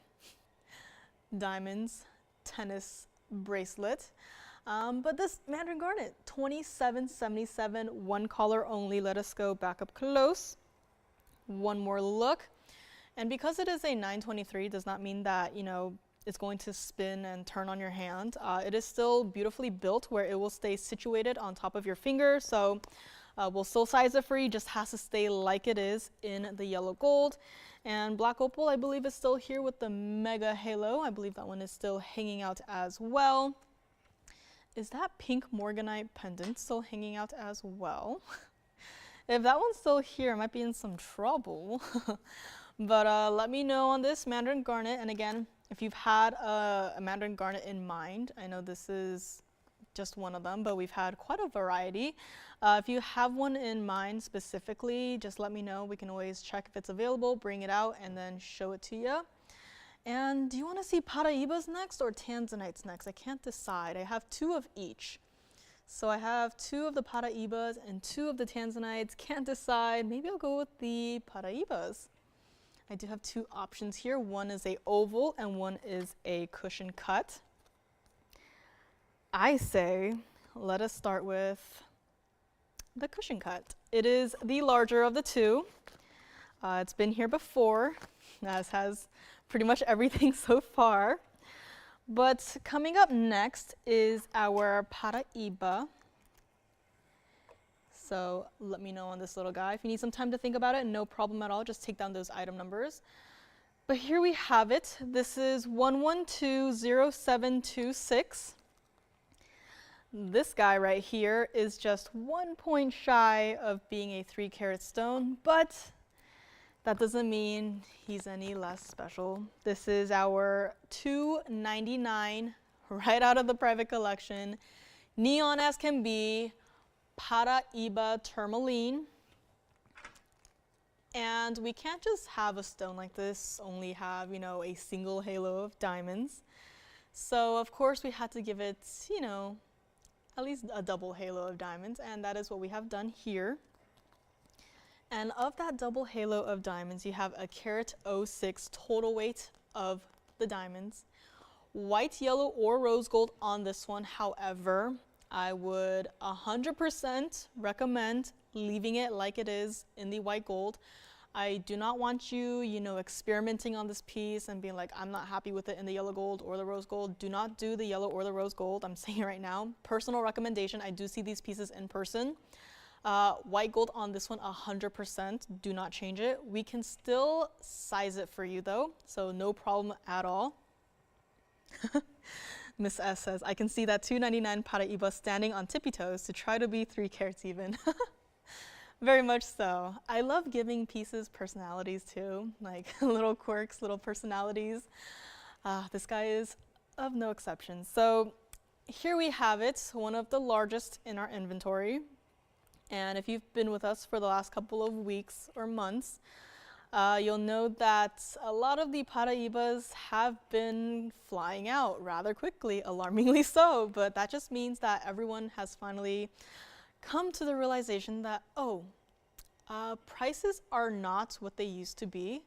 S1: diamonds tennis bracelet. But this Mandarin garnet, $2,777, one color only. Let us go back up close. One more look. And because it is a 923, does not mean that, it's going to spin and turn on your hand. It is still beautifully built where it will stay situated on top of your finger. So we'll still size it for you, just has to stay like it is in the yellow gold. And black opal, I believe, is still here with the mega halo. I believe that one is still hanging out as well. Is that pink morganite pendant still hanging out as well? If that one's still here, I might be in some trouble. But let me know on this Mandarin garnet. And again, if you've had a Mandarin garnet in mind, I know this is just one of them, but we've had quite a variety. If you have one in mind specifically, just let me know. We can always check if it's available, bring it out, and then show it to you. And do you want to see Paraibas next or Tanzanites next? I can't decide. I have two of each. So I have two of the Paraibas and two of the Tanzanites. Can't decide. Maybe I'll go with the Paraibas. I do have two options here. One is a oval and one is a cushion cut. I say let us start with the cushion cut. It is the larger of the two. It's been here before, as has pretty much everything so far. But coming up next is our Paraiba. So let me know on this little guy. If you need some time to think about it, no problem at all. Just take down those item numbers. But here we have it. This is 1120726. This guy right here is just 1 point shy of being a 3-carat stone, but that doesn't mean he's any less special. This is our $299 right out of the private collection. Neon as can be, Paraiba tourmaline. And we can't just have a stone like this, only have, a single halo of diamonds. So of course we had to give it, at least a double halo of diamonds, and that is what we have done here. And of that double halo of diamonds, you have a carat 06 total weight of the diamonds. White, yellow, or rose gold on this one. However, I would 100% recommend leaving it like it is in the white gold. I do not want you, experimenting on this piece and being like, I'm not happy with it in the yellow gold or the rose gold. Do not do the yellow or the rose gold. I'm saying it right now. Personal recommendation. I do see these pieces in person. White gold on this one, 100%. Do not change it. We can still size it for you though, so no problem at all. Miss S says, I can see that $299 Paraiba standing on tippy toes to try to be 3 carats even. Very much so. I love giving pieces personalities too, like little quirks, little personalities. This guy is of no exception. So here we have it, one of the largest in our inventory. And if you've been with us for the last couple of weeks or months, you'll know that a lot of the Paraibas have been flying out rather quickly, alarmingly so. But that just means that everyone has finally come to the realization that, prices are not what they used to be.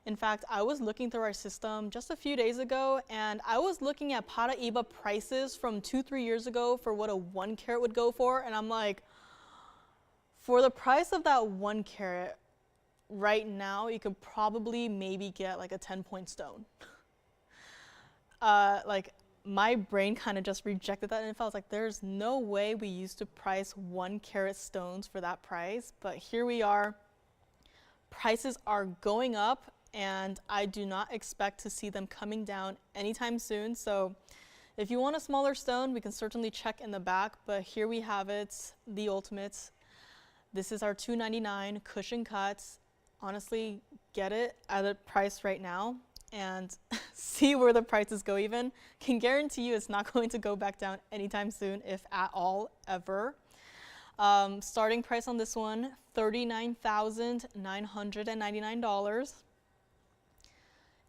S1: In fact, I was looking through our system just a few days ago, and I was looking at Paraíba prices from 2-3 years ago for what a 1 carat would go for, and I'm like, for the price of that 1 carat, right now, you could probably maybe get like a 10-point stone. Like, my brain kind of just rejected that, and I was like, there's no way we used to price 1 carat stones for that price, but here we are. Prices are going up, and I do not expect to see them coming down anytime soon. So if you want a smaller stone, we can certainly check in the back, but here we have it, the ultimate. This is our $2.99 cushion cuts. Honestly, get it at a price right now and see where the prices go even. Can guarantee you it's not going to go back down anytime soon, if at all, ever. Starting price on this one, $39,999.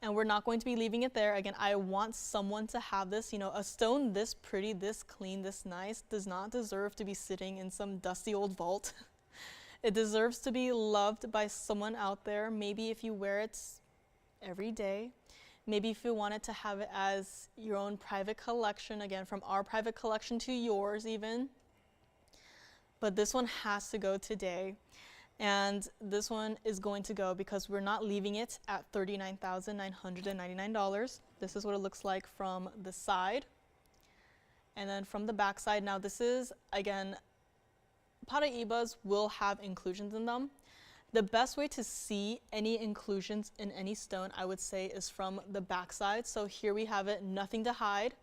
S1: And we're not going to be leaving it there. Again, I want someone to have this. You know, a stone this pretty, this clean, this nice does not deserve to be sitting in some dusty old vault. It deserves to be loved by someone out there. Maybe if you wear it every day. Maybe if you wanted to have it as your own private collection, again, from our private collection to yours even. But this one has to go today. And this one is going to go because we're not leaving it at $39,999. This is what it looks like from the side. And then from the back side, now this is, again, Paraibas will have inclusions in them. The best way to see any inclusions in any stone, I would say, is from the back side. So here we have it, nothing to hide.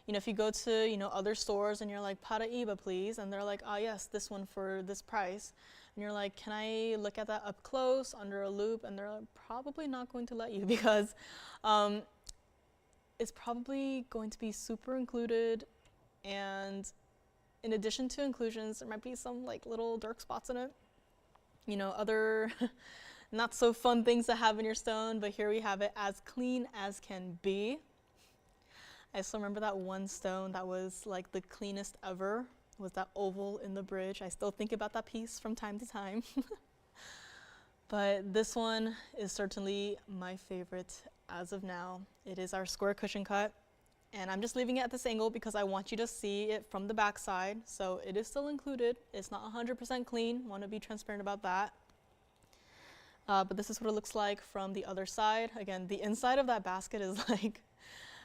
S1: You know, if you go to, other stores and you're like, Paraiba, please, and they're like, oh yes, this one for this price. And you're like, can I look at that up close, under a loop? And they're probably not going to let you because it's probably going to be super included. And in addition to inclusions, there might be some like little dark spots in it. Other not so fun things to have in your stone, but here we have it as clean as can be. I still remember that one stone that was like the cleanest ever, was that oval in the bridge. I still think about that piece from time to time. But this one is certainly my favorite as of now. It is our square cushion cut. And I'm just leaving it at this angle because I want you to see it from the back side. So it is still included. It's not 100% clean. Want to be transparent about that. But this is what it looks like from the other side. Again, the inside of that basket is like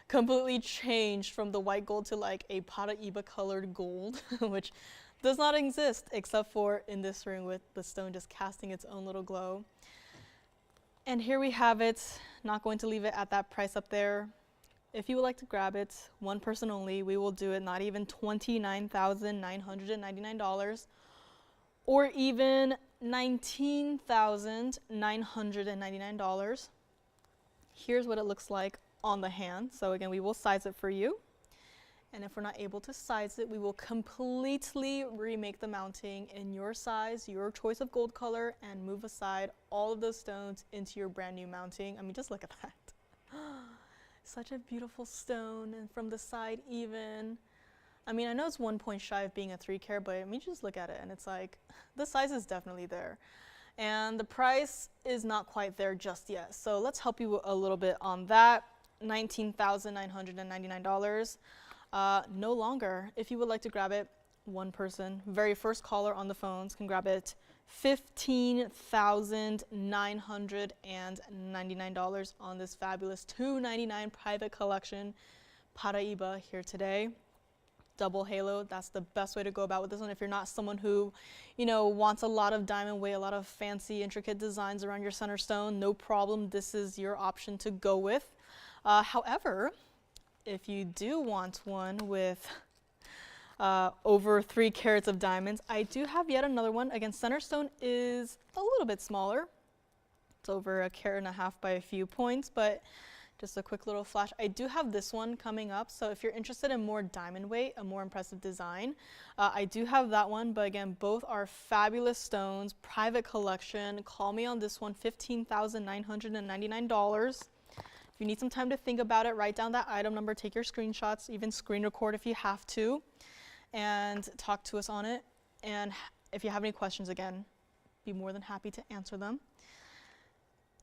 S1: completely changed from the white gold to like a Paraiba colored gold, which does not exist except for in this ring with the stone just casting its own little glow. And here we have it. Not going to leave it at that price up there. If you would like to grab it, one person only, we will do it not even $29,999 or even $19,999. Here's what it looks like on the hand. So again, we will size it for you. And if we're not able to size it, we will completely remake the mounting in your size, your choice of gold color, and move aside all of those stones into your brand new mounting. I mean, just look at that. Such a beautiful stone, and from the side even. I mean, I know it's 1 point shy of being a 3 carat, but I mean, just look at it and it's like, the size is definitely there. And the price is not quite there just yet. So let's help you a little bit on that. $19,999. No longer. If you would like to grab it, one person, very first caller on the phones can grab it. $15,999 on this fabulous $2.99 private collection Paraiba here today. Double halo, that's the best way to go about with this one. If you're not someone who, wants a lot of diamond weight, a lot of fancy, intricate designs around your center stone, no problem. This is your option to go with. However, if you do want one with over 3 carats of diamonds, I do have yet another one. Again, center stone is a little bit smaller. It's over 1.5 carats by a few points, but just a quick little flash. I do have this one coming up, so if you're interested in more diamond weight, a more impressive design, I do have that one, but again, both are fabulous stones, private collection. Call me on this one, $15,999. If you need some time to think about it, write down that item number, take your screenshots, even screen record if you have to, and talk to us on it. And if you have any questions, again, be more than happy to answer them.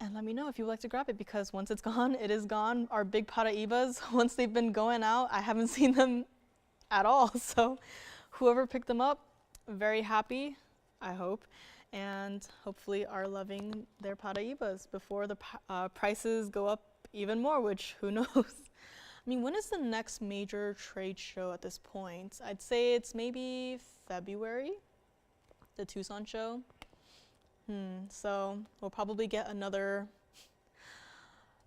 S1: And let me know if you would like to grab it, because once it's gone, it is gone. Our big Paraibas, once they've been going out, I haven't seen them at all. So whoever picked them up, very happy, I hope, and hopefully are loving their Paraibas before the prices go up even more, which who knows. I mean, when is the next major trade show at this point? I'd say it's maybe February, the Tucson show. So we'll probably get another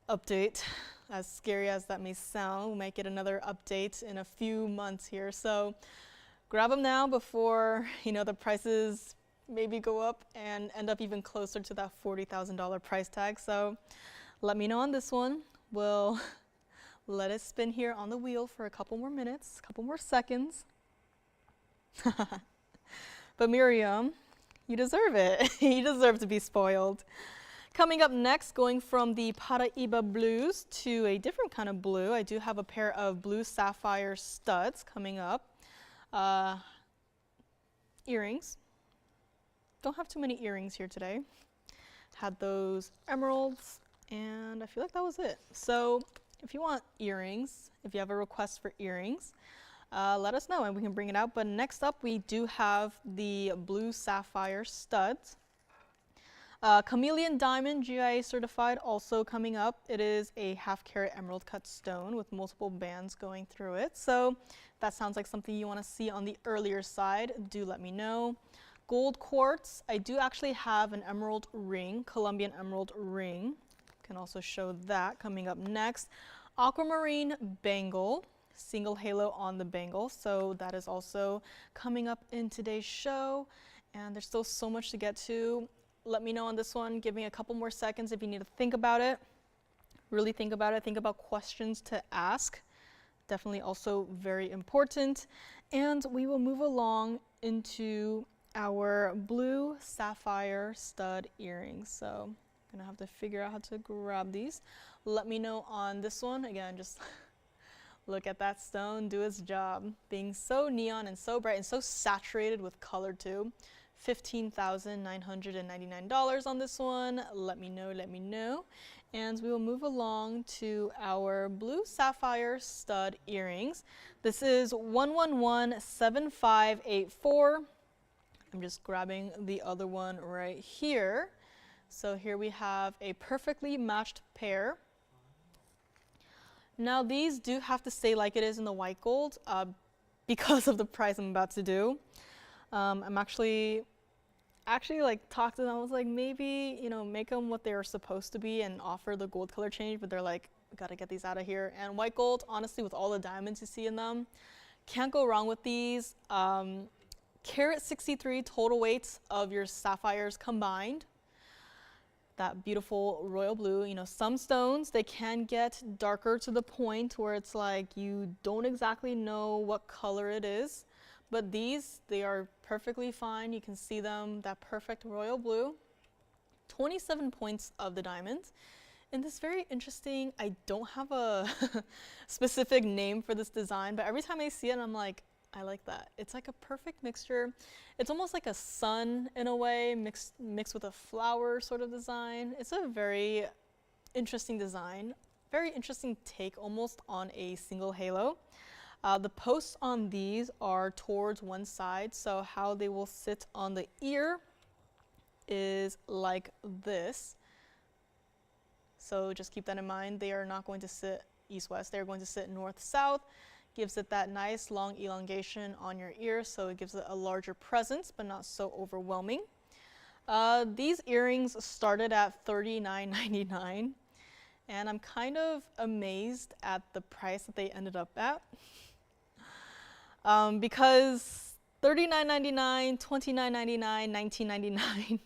S1: update. As scary as that may sound, we might get another update in a few months here. So grab them now before, the prices maybe go up and end up even closer to that $40,000 price tag. So let me know on this one. We'll let it spin here on the wheel for a couple more minutes, a couple more seconds. But Miriam, you deserve it. You deserve to be spoiled. Coming up next, going from the Paraiba blues to a different kind of blue, I do have a pair of blue sapphire studs coming up. Earrings. Don't have too many earrings here today. Had those emeralds, and I feel like that was it. So if you want earrings, if you have a request for earrings, let us know and we can bring it out. But next up, we do have the blue sapphire studs. Chameleon diamond, GIA certified, also coming up. It is a 1/2 carat emerald cut stone with multiple bands going through it. So if that sounds like something you want to see on the earlier side, do let me know. Gold quartz, I do actually have an emerald ring, Colombian emerald ring. Can also show that coming up next. Aquamarine bangle, single halo on the bangle, so that is also coming up in today's show, and there's still so much to get to. Let me know on this one. Give me a couple more seconds if you need to think about it. Really think about it. Think about questions to ask. Definitely also very important. And we will move along into our blue sapphire stud earrings. So I'm gonna have to figure out how to grab these. Let me know on this one. Again, just look at that stone do its job. Being so neon and so bright and so saturated with color too. $15,999 on this one. Let me know. And we will move along to our blue sapphire stud earrings. This is 1117584. I'm just grabbing the other one right here. So here we have a perfectly matched pair. Now these do have to stay like it is in the white gold because of the price I'm about to do. I'm actually like talked to them. I was like, maybe, make them what they were supposed to be and offer the gold color change, but they're like, gotta get these out of here. And white gold, honestly, with all the diamonds you see in them, can't go wrong with these. Carat 63 total weights of your sapphires combined. That beautiful royal blue. Some stones, they can get darker to the point where it's like you don't exactly know what color it is. But these, they are perfectly fine. You can see them, that perfect royal blue. 27 points of the diamonds. And this very interesting, I don't have a specific name for this design, but every time I see it, I'm like, I like that. It's like a perfect mixture. It's almost like a sun in a way, mixed with a flower sort of design. It's a very interesting design, very interesting take almost on a single halo. The posts on these are towards one side, so how they will sit on the ear is like this. So just keep that in mind. They are not going to sit east-west. They're going to sit north-south. Gives it that nice long elongation on your ear, so it gives it a larger presence, but not so overwhelming. These earrings started at $39.99, and I'm kind of amazed at the price that they ended up at. Because $39.99, $29.99,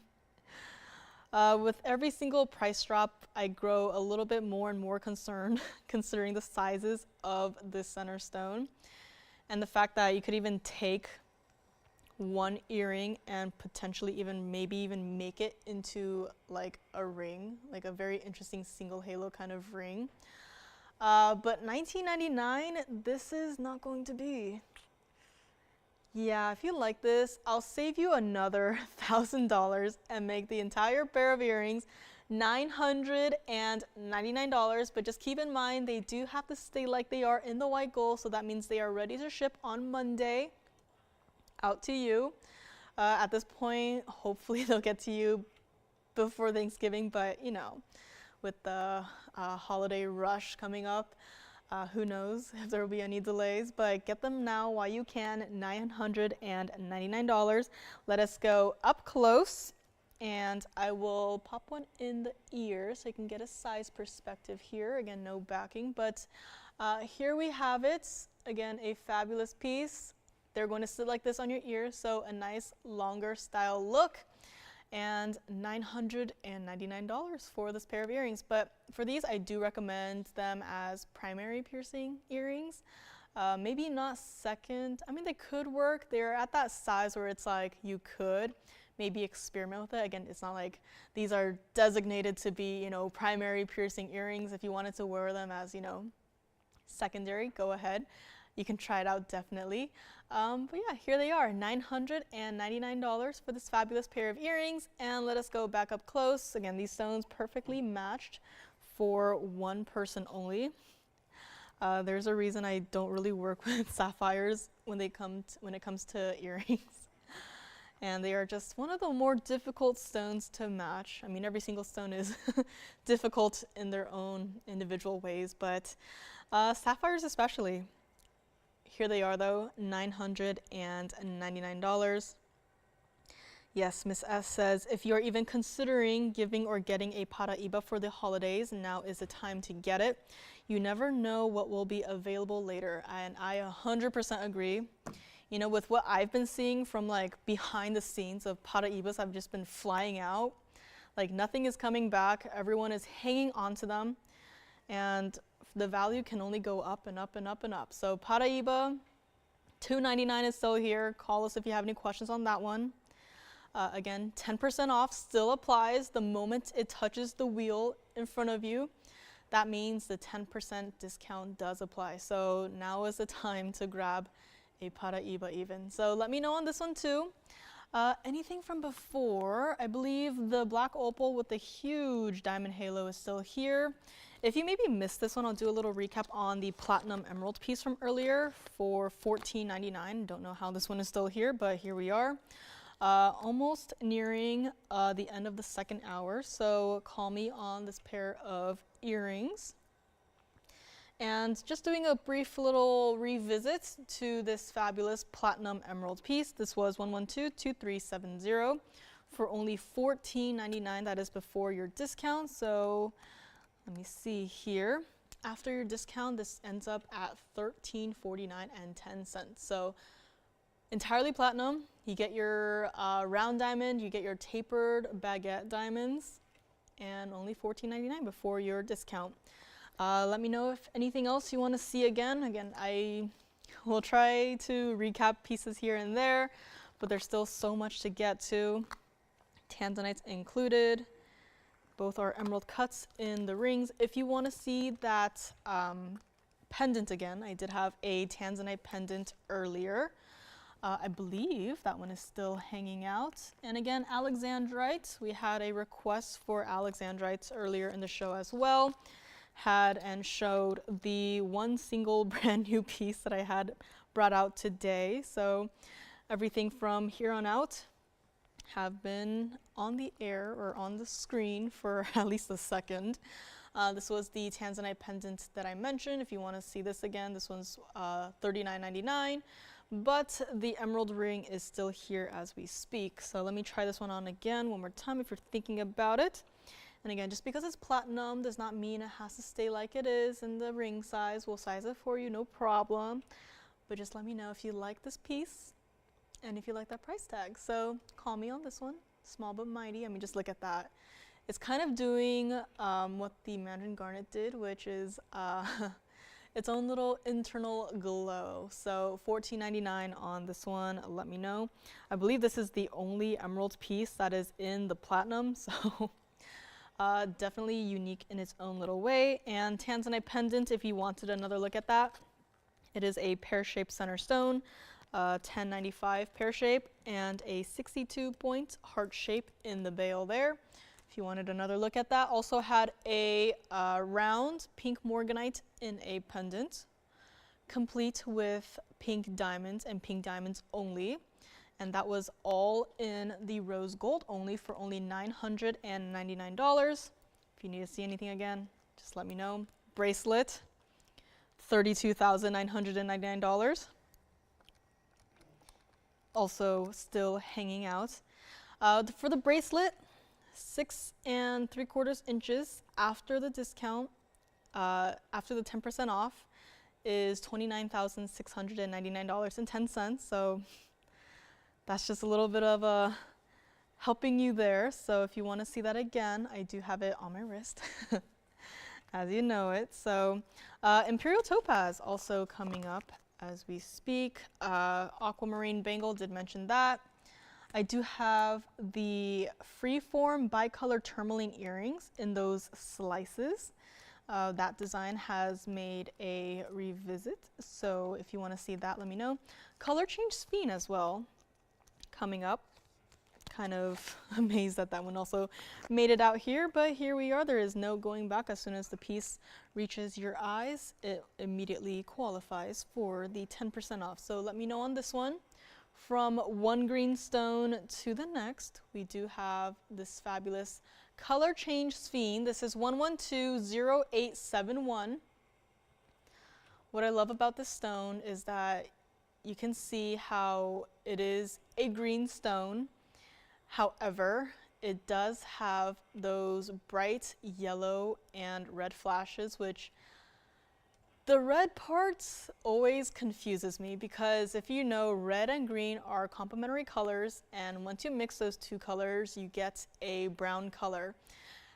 S1: $19.99. With every single price drop, I grow a little bit more and more concerned considering the sizes of this center stone and the fact that you could even take one earring and potentially maybe even make it into like a ring, like a very interesting single halo kind of ring. But $19.99, this is not going to be. Yeah, if you like this, I'll save you another $1,000 and make the entire pair of earrings $999, but just keep in mind they do have to stay like they are in the white gold, so that means they are ready to ship on Monday out to you. At this point, hopefully they'll get to you before Thanksgiving, but you know, with the holiday rush coming up, who knows if there will be any delays, but get them now while you can. $999. Let us go up close, and I will pop one in the ear so you can get a size perspective here. Again, no backing, but here we have it. Again, a fabulous piece. They're going to sit like this on your ear, so a nice longer style look. And $999 for this pair of earrings. But for these, I do recommend them as primary piercing earrings. Maybe not second. I mean, they could work. They're at that size where it's like you could maybe experiment with it. Again, it's not like these are designated to be, you know, primary piercing earrings. If you wanted to wear them as, you know, secondary, go ahead. You can try it out definitely. But yeah, here they are, $999 for this fabulous pair of earrings. And let us go back up close. Again, these stones perfectly matched for one person only. There's a reason I don't really work with sapphires when it comes to earrings. And they are just one of the more difficult stones to match. I mean, every single stone is difficult in their own individual ways, but sapphires especially. Here they are though, $999. Yes, Miss S says, if you're even considering giving or getting a Paraiba for the holidays, now is the time to get it. You never know what will be available later, and I 100% agree. You know, with what I've been seeing from like behind the scenes of Paraibas, I've just been flying out. Like nothing is coming back, everyone is hanging on to them, and the value can only go up and up and up and up. So Paraiba, $299 is still here. Call us if you have any questions on that one. Again, 10% off still applies the moment it touches the wheel in front of you. That means the 10% discount does apply. So now is the time to grab a Paraiba even. So let me know on this one too. Anything from before, I believe the black opal with the huge diamond halo is still here. If you maybe missed this one, I'll do a little recap on the platinum emerald piece from earlier for $14.99. Don't know how this one is still here, but here we are. Almost nearing the end of the second hour, so call me on this pair of earrings. And just doing a brief little revisit to this fabulous platinum emerald piece. This was 112-2370 for only $14.99. That is before your discount. So let me see here. After your discount, this ends up at $13.49.10. So entirely platinum. You get your round diamond, you get your tapered baguette diamonds, and only $14.99 before your discount. Let me know if anything else you want to see again. Again, I will try to recap pieces here and there, but there's still so much to get to. Tanzanites included. Both are emerald cuts in the rings. If you want to see that pendant again, I did have a Tanzanite pendant earlier. I believe that one is still hanging out. And again, Alexandrite. We had a request for Alexandrites earlier in the show as well. Had and showed the one single brand new piece that I had brought out today. So everything from here on out have been on the air or on the screen for at least a second. This was the Tanzanite pendant that I mentioned. If you want to see this again, this one's $39.99, but the emerald ring is still here as we speak. So let me try this one on again one more time if you're thinking about it. And again, just because it's platinum does not mean it has to stay like it is in the ring size. We'll size it for you, no problem. But just let me know if you like this piece and if you like that price tag. So call me on this one, small but mighty. I mean, just look at that. It's kind of doing what the Mandarin Garnet did, which is its own little internal glow. So $14.99 on this one, let me know. I believe this is the only emerald piece that is in the platinum, so definitely unique in its own little way. And Tanzanite pendant, if you wanted another look at that, it is a pear-shaped center stone, 1095 pear shape, and a 62-point heart shape in the bail there. If if you wanted another look at that. Also had a round pink morganite in a pendant, complete with pink diamonds and pink diamonds only. And that was all in the rose gold only for only $999. If you need to see anything again, just let me know. Bracelet, $32,999. Also still hanging out. For the bracelet, 6 3/4 inches after the discount, after the 10% off, is $29,699.10. So that's just a little bit of helping you there. So if you want to see that again, I do have it on my wrist, as you know it. So Imperial Topaz also coming up as we speak. Aquamarine Bangle, did mention that. I do have the Freeform bicolor tourmaline earrings in those slices. That design has made a revisit, so if you want to see that, let me know. Color change Sphene as well, coming up. Kind of amazed that that one also made it out here, but here we are. There is no going back. As soon as the piece reaches your eyes, it immediately qualifies for the 10% off. So let me know on this one. From one green stone to the next, we do have this fabulous color change Sphene. This is 1120871. What I love about this stone is that you can see how it is a green stone. However, it does have those bright yellow and red flashes, which the red part always confuses me, because if you know, red and green are complementary colors, and once you mix those two colors, you get a brown color.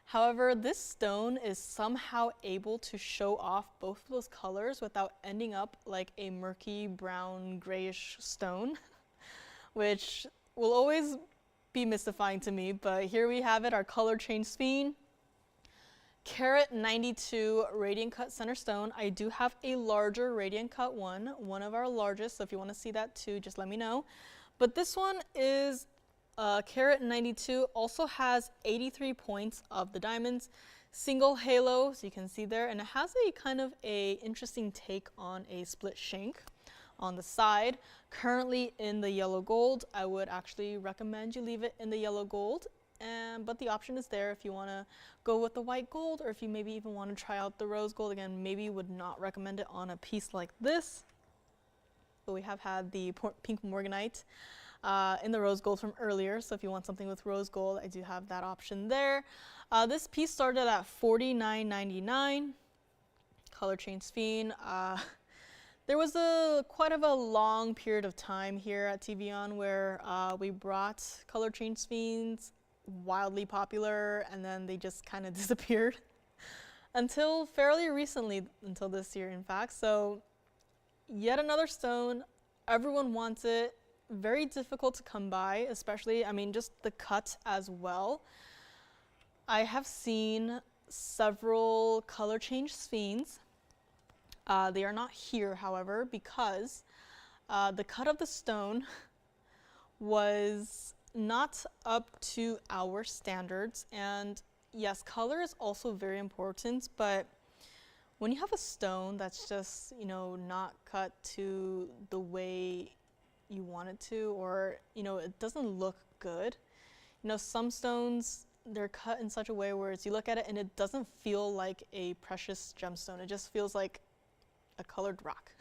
S1: However, this stone is somehow able to show off both of those colors without ending up like a murky brown grayish stone, which will always be mystifying to me. But here we have it, our color change Sphene. Carat 92 radiant cut center stone. I do have a larger radiant cut one of our largest, so if you want to see that too, just let me know. But this one is carat 92, also has 83 points of the diamonds, single halo, so you can see there, and it has a kind of a interesting take on a split shank on the side. Currently in the yellow gold. I would actually recommend you leave it in the yellow gold, but the option is there if you want to go with the white gold, or if you maybe even want to try out the rose gold. Again, maybe would not recommend it on a piece like this, but we have had the pink morganite in the rose gold from earlier, so if you want something with rose gold, I do have that option there. This piece started at $49.99. Color change Sphene. There was quite of a long period of time here at TVON where we brought color change Sphenes, wildly popular, and then they just kind of disappeared until fairly recently, until this year in fact. So yet another stone, everyone wants it, very difficult to come by, especially, I mean, just the cut as well. I have seen several color change Sphenes. They are not here, however, because the cut of the stone was not up to our standards. And yes, color is also very important, but when you have a stone that's just, you know, not cut to the way you want it to, or, you know, it doesn't look good. You know, some stones, they're cut in such a way where you look at it and it doesn't feel like a precious gemstone. It just feels like a colored rock,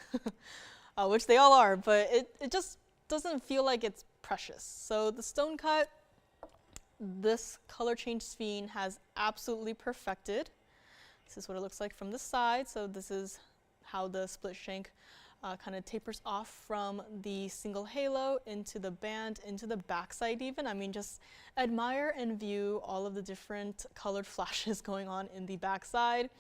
S1: which they all are, but it just doesn't feel like it's precious. So the stone cut, this color change Sphene has absolutely perfected. This is what it looks like from the side. So this is how the split shank kind of tapers off from the single halo into the band, into the backside even. I mean, just admire and view all of the different colored flashes going on in the backside.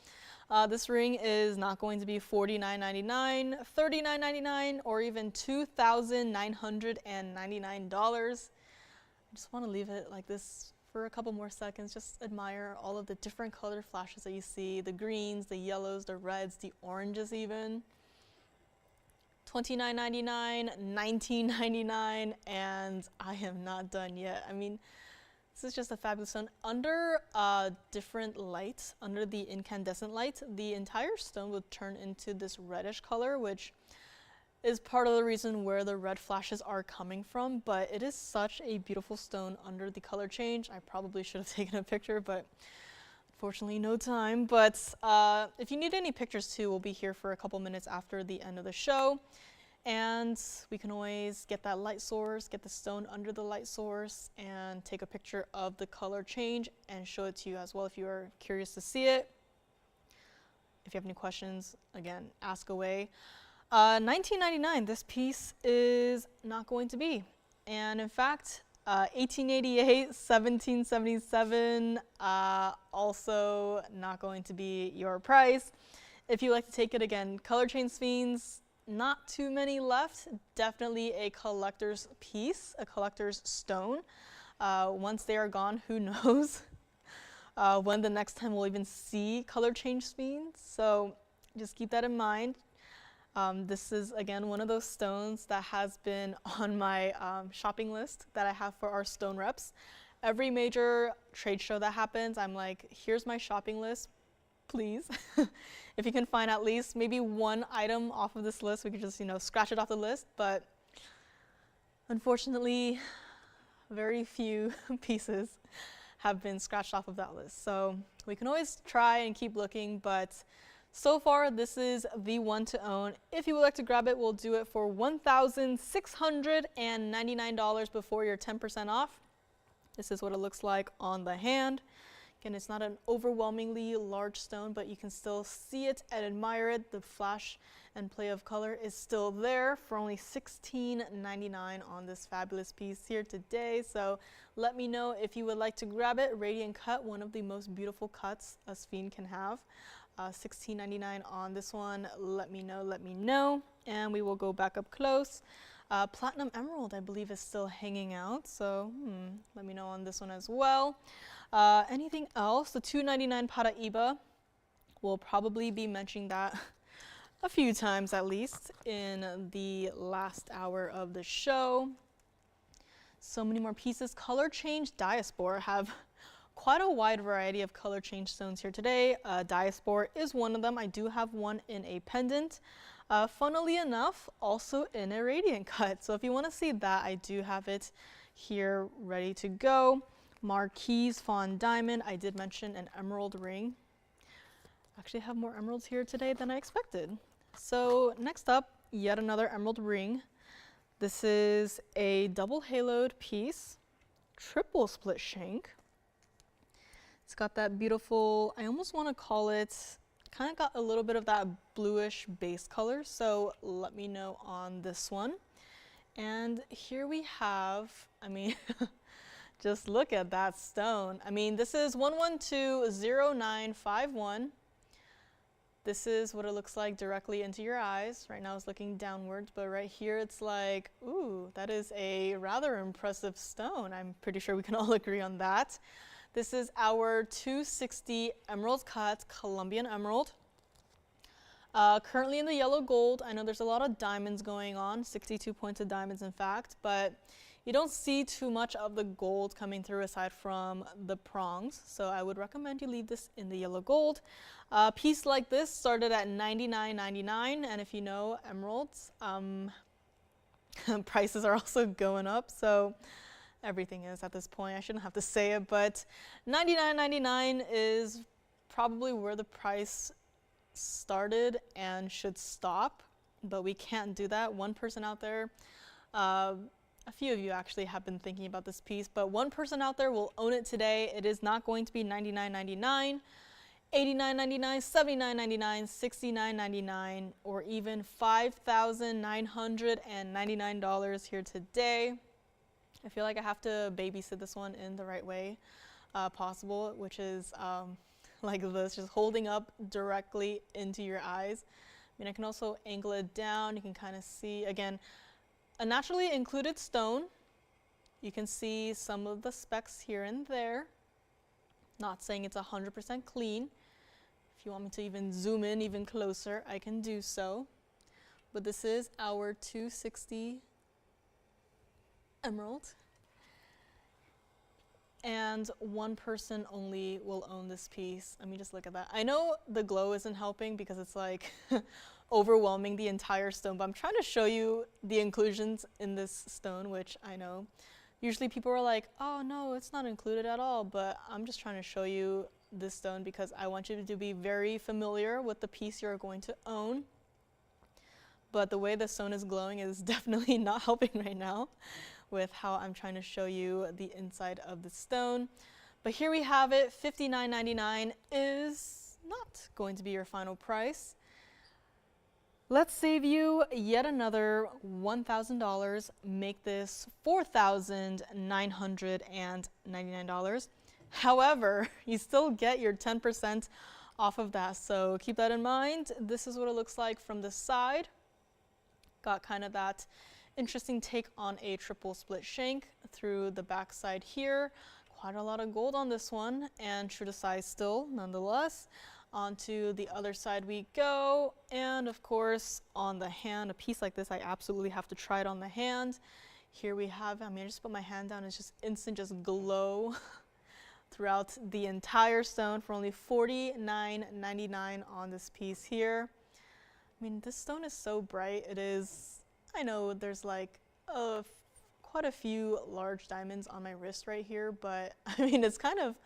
S1: This ring is not going to be $49.99, $39.99, or even $2,999. I just want to leave it like this for a couple more seconds. Just admire all of the different colored flashes that you see, the greens, the yellows, the reds, the oranges even. $29.99, $19.99, and I am not done yet. I mean,
S3: This is just a fabulous stone. Under different light, under the incandescent light, the entire stone would turn into this reddish color, which is part of the reason where the red flashes are coming from, but it is such a beautiful stone under the color change. I probably should have taken a picture, but unfortunately no time. But if you need any pictures too, we'll be here for a couple minutes after the end of the show. And we can always get that light source, get the stone under the light source, and take a picture of the color change and show it to you as well if you are curious to see it. If you have any questions, again, ask away. 1999, this piece is not going to be. And in fact, 1888, 1777, also not going to be your price. If you like to take it again, color change sphenes, not too many left. Definitely a collector's piece, a collector's stone. Once they are gone, who knows when the next time we'll even see color change sphenes. So just keep that in mind. This is, again, one of those stones that has been on my shopping list that I have for our stone reps. Every major trade show that happens, I'm like, here's my shopping list, please. If you can find at least maybe one item off of this list, we could just, scratch it off the list. But unfortunately, very few pieces have been scratched off of that list. So we can always try and keep looking, but so far, this is the one to own. If you would like to grab it, we'll do it for $1,699 before your 10% off. This is what it looks like on the hand. Again, it's not an overwhelmingly large stone, but you can still see it and admire it. The flash and play of color is still there for only $16.99 on this fabulous piece here today. So let me know if you would like to grab it. Radiant cut, one of the most beautiful cuts a sphene can have. $16.99 on this one. Let me know. And we will go back up close. Platinum emerald, I believe, is still hanging out. So let me know on this one as well. Anything else? The $2.99 Paraiba. We'll probably be mentioning that a few times at least in the last hour of the show. So many more pieces. Color change diaspora have quite a wide variety of color change stones here today. Diaspora is one of them. I do have one in a pendant. Funnily enough, also in a radiant cut. So if you want to see that, I do have it here ready to go. Marquise Fawn Diamond. I did mention an emerald ring. Actually have more emeralds here today than I expected. So next up, yet another emerald ring. This is a double haloed piece, triple split shank. It's got that beautiful, I almost want to call it, kind of got a little bit of that bluish base color, so let me know on this one. And here we have, just look at that stone. This is 1120951. This is what it looks like directly into your eyes. Right now it's looking downwards, but right here it's like, ooh, that is a rather impressive stone. I'm pretty sure we can all agree on that. This is our 260 emerald cut Colombian emerald. Currently in the yellow gold. I know there's a lot of diamonds going on, 62 points of diamonds in fact, but you don't see too much of the gold coming through aside from the prongs. So I would recommend you leave this in the yellow gold. A piece like this started at $99.99, and if you know emeralds, prices are also going up. So everything is at this point. I shouldn't have to say it, but $99.99 is probably where the price started and should stop, but we can't do that. One person out there, a few of you actually have been thinking about this piece, but one person out there will own it today. It is not going to be $99.99, $89.99, $79.99, $69.99, or even $5,999 here today. I feel like I have to babysit this one in the right way possible, which is like this, just holding up directly into your eyes. I can also angle it down. You can kind of see, again, a naturally included stone. You can see some of the specks here and there. Not saying it's 100% clean. If you want me to even zoom in even closer, I can do so. But this is our 260 emerald. and one person only will own this piece. I mean, just look at that. I know the glow isn't helping because it's like overwhelming the entire stone, but I'm trying to show you the inclusions in this stone, which I know usually people are like, oh no, it's not included at all, but I'm just trying to show you this stone because I want you to be very familiar with the piece you're going to own. But the way the stone is glowing is definitely not helping right now with how I'm trying to show you the inside of the stone. But here we have it, $59.99 is not going to be your final price. Let's save you yet another $1,000, make this $4,999. However, you still get your 10% off of that, so keep that in mind. This is what it looks like from the side. Got kind of that interesting take on a triple split shank through the back side here. Quite a lot of gold on this one, and true to size still, nonetheless. Onto the other side we go, and of course on the hand, a piece like this I absolutely have to try it on the hand. Here we have, I mean, I just put my hand down, it's just instant, just glow throughout the entire stone for only $49.99 on this piece here. I mean, this stone is so bright. It is, I know there's like quite a few large diamonds on my wrist right here, but I mean, it's kind of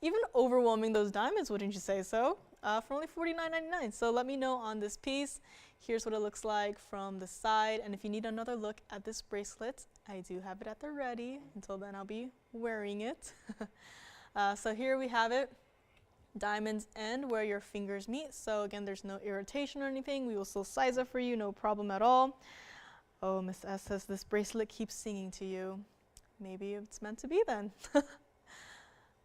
S3: even overwhelming those diamonds, wouldn't you say so? For only $49.99. So let me know on this piece. Here's what it looks like from the side. And if you need another look at this bracelet, I do have it at the ready. Until then, I'll be wearing it. So here we have it. Diamonds end where your fingers meet. So again, there's no irritation or anything. We will still size it for you, no problem at all. Oh, Miss S says this bracelet keeps singing to you. Maybe it's meant to be then.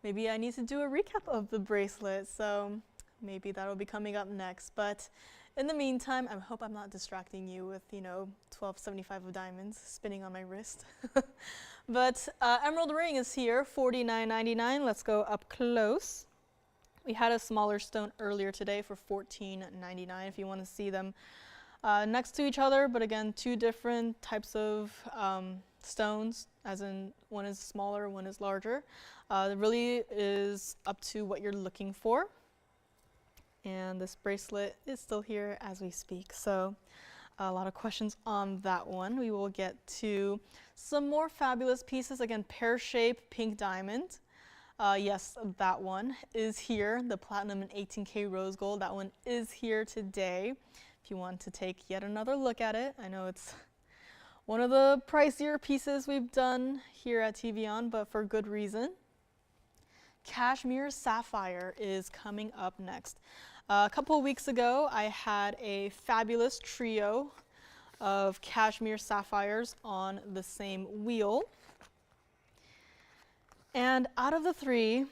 S3: Maybe I need to do a recap of the bracelet, so maybe that'll be coming up next. But in the meantime, I hope I'm not distracting you with, you know, $12.75 of diamonds spinning on my wrist. But emerald ring is here, $49.99. Let's go up close. We had a smaller stone earlier today for $14.99 if you want to see them next to each other. But again, two different types of stones, as in one is smaller, one is larger. It really is up to what you're looking for. And this bracelet is still here as we speak. So a lot of questions on that one. We will get to some more fabulous pieces. Again, pear-shaped pink diamond. Yes, that one is here. The platinum and 18K rose gold. That one is here today. If you want to take yet another look at it. I know it's one of the pricier pieces we've done here at TVON, but for good reason. Cashmere Sapphire is coming up next. A couple of weeks ago, I had a fabulous trio of cashmere sapphires on the same wheel. And out of the three,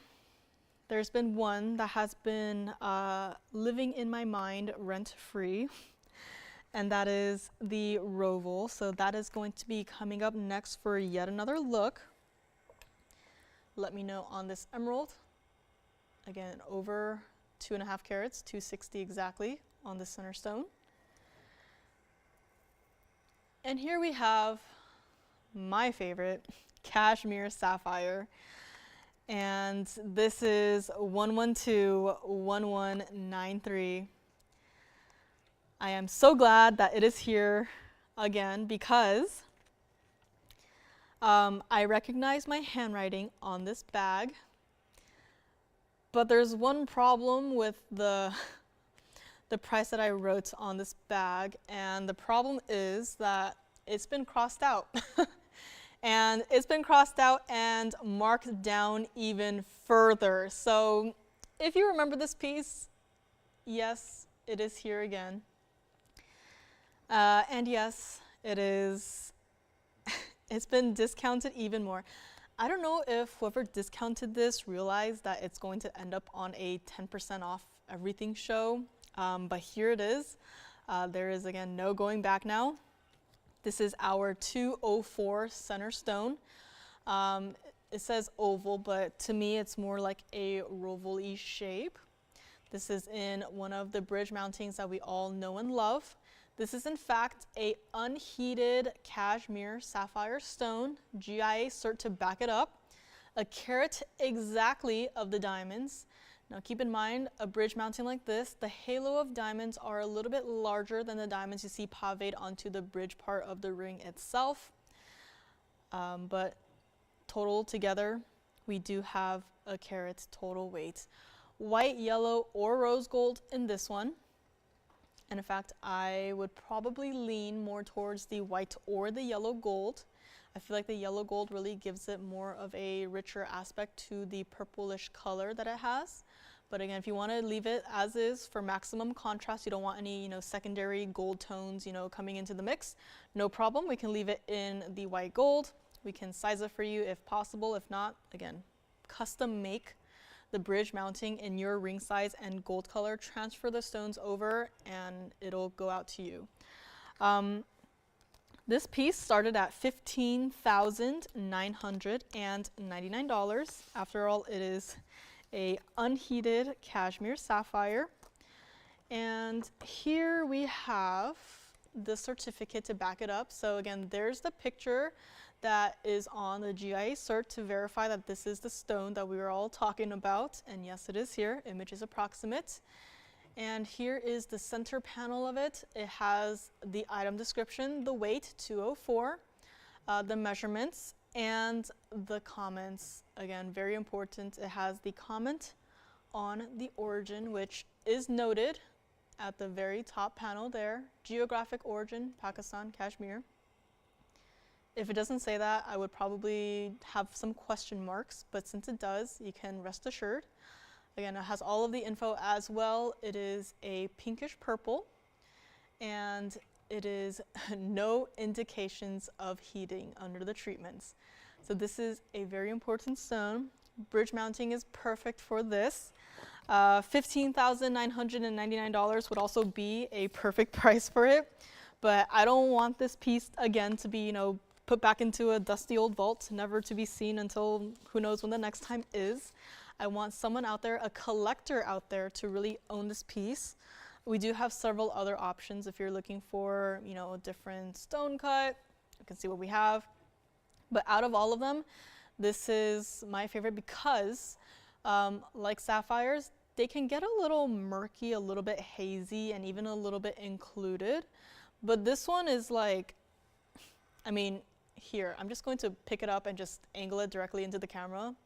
S3: there's been one that has been living in my mind rent-free, and that is the Roval. So that is going to be coming up next for yet another look. Let me know on this emerald. Again, over 2.5 carats, 260 exactly on the center stone. And here we have my favorite, Cashmere Sapphire. And this is 112-1193. I am so glad that it is here again because I recognize my handwriting on this bag, but there's one problem with the price that I wrote on this bag, and the problem is that it's been crossed out. And it's been crossed out and marked down even further. So if you remember this piece, yes, it is here again. And yes, it is. It's been discounted even more. I don't know if whoever discounted this realized that it's going to end up on a 10% off everything show, but here it is. There is, again, no going back now. This is our 204 center stone. It says oval, but to me it's more like a roval-y shape. This is in one of the bridge mountings that we all know and love. This is in fact a unheated cashmere sapphire stone, GIA cert to back it up. a carat exactly of the diamonds. Now keep in mind, a bridge mounting like this, the halo of diamonds are a little bit larger than the diamonds you see paved onto the bridge part of the ring itself. But total together, we do have a carat total weight. White, yellow, or rose gold in this one. And in fact, I would probably lean more towards the white or the yellow gold. I feel like the yellow gold really gives it more of a richer aspect to the purplish color that it has. But again, if you want to leave it as is for maximum contrast, you don't want any, secondary gold tones, coming into the mix, no problem. We can leave it in the white gold. We can size it for you if possible. If not, again, custom make the bridge mounting in your ring size and gold color, transfer the stones over, and it'll go out to you. This piece started at $15,999. After all, it is a unheated cashmere sapphire. And here we have the certificate to back it up. So again, there's the picture that is on the GIA cert to verify that this is the stone that we were all talking about. And yes, it is here. Image is approximate. And here is the center panel of it. It has the item description, the weight, 204, the measurements, and the comments. Again, very important. It has the comment on the origin, which is noted at the very top panel there. Geographic origin, Pakistan, Kashmir. If it doesn't say that, I would probably have some question marks, but since it does, you can rest assured. Again, it has all of the info as well. It is a pinkish purple, and it is no indications of heating under the treatments. So this is a very important stone. Bridge mounting is perfect for this. $15,999 would also be a perfect price for it, but I don't want this piece again to be, put back into a dusty old vault, never to be seen until who knows when the next time is. I want someone out there, a collector out there, to really own this piece. We do have several other options if you're looking for, a different stone cut. You can see what we have. But out of all of them, this is my favorite because, like sapphires, they can get a little murky, a little bit hazy, and even a little bit included. But this one is like, here, I'm just going to pick it up and just angle it directly into the camera.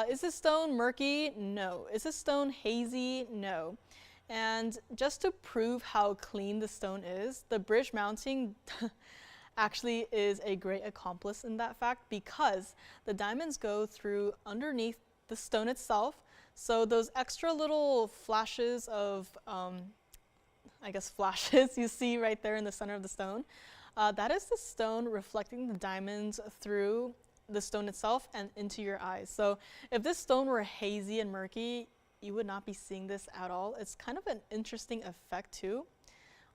S3: Is this stone murky? No. Is this stone hazy? No. And just to prove how clean the stone is, the bridge mounting actually is a great accomplice in that fact because the diamonds go through underneath the stone itself. So those extra little flashes of, flashes you see right there in the center of the stone, that is the stone reflecting the diamonds through the stone itself and into your eyes. So if this stone were hazy and murky, you would not be seeing this at all. It's kind of an interesting effect too.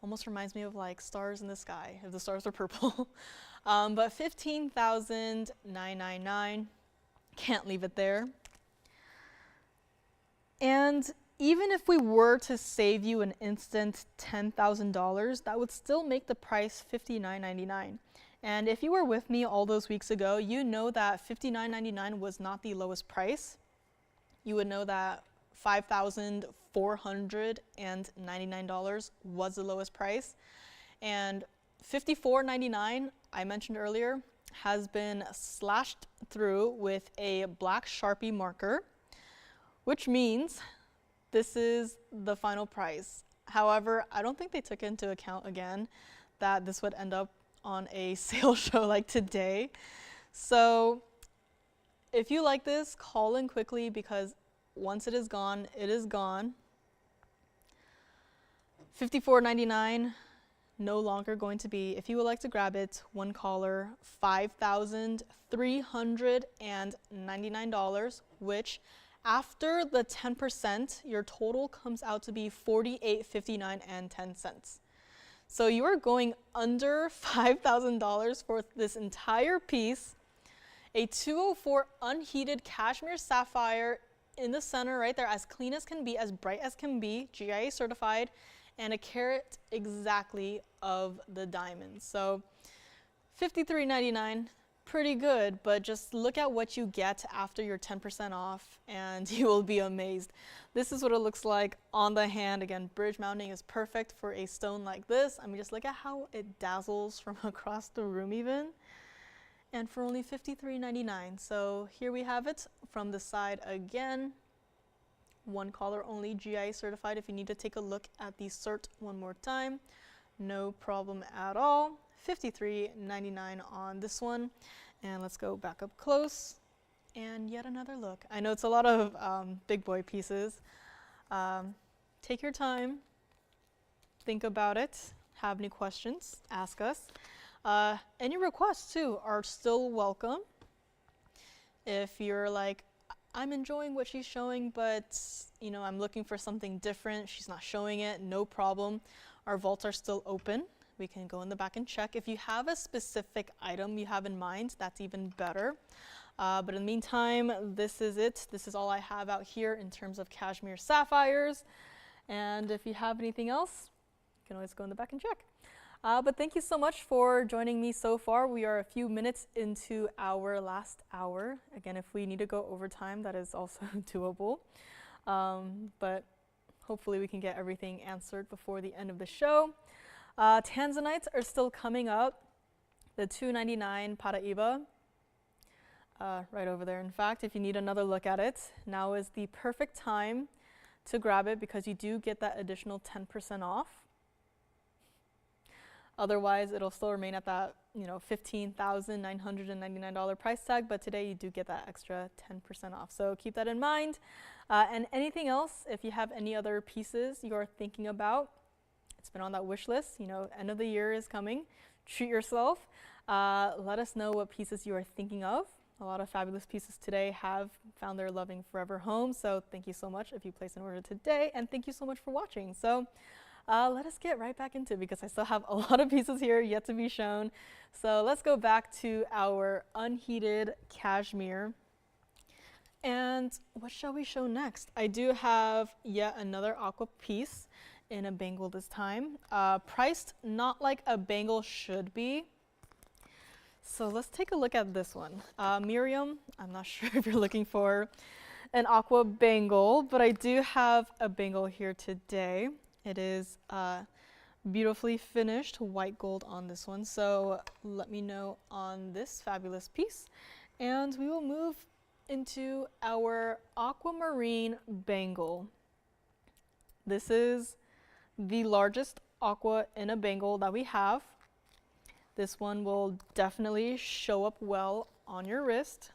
S3: Almost reminds me of like stars in the sky, if the stars were purple. But $15,999, can't leave it there. And even if we were to save you an instant $10,000, that would still make the price $59.99. And if you were with me all those weeks ago, you know that $59.99 was not the lowest price. You would know that $5,499 was the lowest price. And $54.99, I mentioned earlier, has been slashed through with a black Sharpie marker, which means this is the final price. However, I don't think they took into account again that this would end up on a sale show like today. So if you like this, call in quickly because once it is gone, it is gone. $54.99, no longer going to be. If you would like to grab it, one caller, $5,399, which after the 10%, your total comes out to be $48.59.10. So you are going under $5,000 for this entire piece. A 204 unheated cashmere sapphire in the center right there, as clean as can be, as bright as can be, GIA certified, and a carat exactly of the diamonds. So $53.99, pretty good, but just look at what you get after your 10% off and you will be amazed. This is what it looks like on the hand. Again, bridge mounting is perfect for a stone like this. I mean, just look at how it dazzles from across the room even. And for only $53.99. So here we have it from the side again. One color only, GIA certified. If you need to take a look at the cert one more time, no problem at all. $53.99 on this one. And let's go back up close and yet another look. I know it's a lot of big boy pieces. Take your time, think about it, have any questions, ask us. Any requests too are still welcome. If you're like, I'm enjoying what she's showing, but you know, I'm looking for something different, she's not showing it, no problem. Our vaults are still open. We can go in the back and check. If you have a specific item you have in mind, that's even better. But in the meantime, this is it. This is all I have out here in terms of cashmere sapphires. And if you have anything else, you can always go in the back and check. But thank you so much for joining me so far. We are a few minutes into our last hour. Again, if we need to go overtime, that is also doable. But hopefully we can get everything answered before the end of the show. Tanzanites are still coming up. The $2.99 Paraiba, right over there. In fact, if you need another look at it, now is the perfect time to grab it because you do get that additional 10% off. Otherwise, it'll still remain at that, you know, $15,999 price tag, but today you do get that extra 10% off. So keep that in mind. And anything else, if you have any other pieces you're thinking about, it's been on that wish list, you know, end of the year is coming. Treat yourself. Let us know what pieces you are thinking of. A lot of fabulous pieces today have found their loving forever home. So thank you so much if you place an order today, and thank you so much for watching. So let us get right back into it because I still have a lot of pieces here yet to be shown. So let's go back to our unheated cashmere. And what shall we show next? I do have yet another aqua piece in a bangle this time, priced not like a bangle should be. So let's take a look at this one. Miriam, I'm not sure if you're looking for an aqua bangle, but I do have a bangle here today. It is beautifully finished white gold on this one. So let me know on this fabulous piece. And we will move into our aquamarine bangle. This is the largest aqua in a bangle that we have. This one will definitely show up well on your wrist.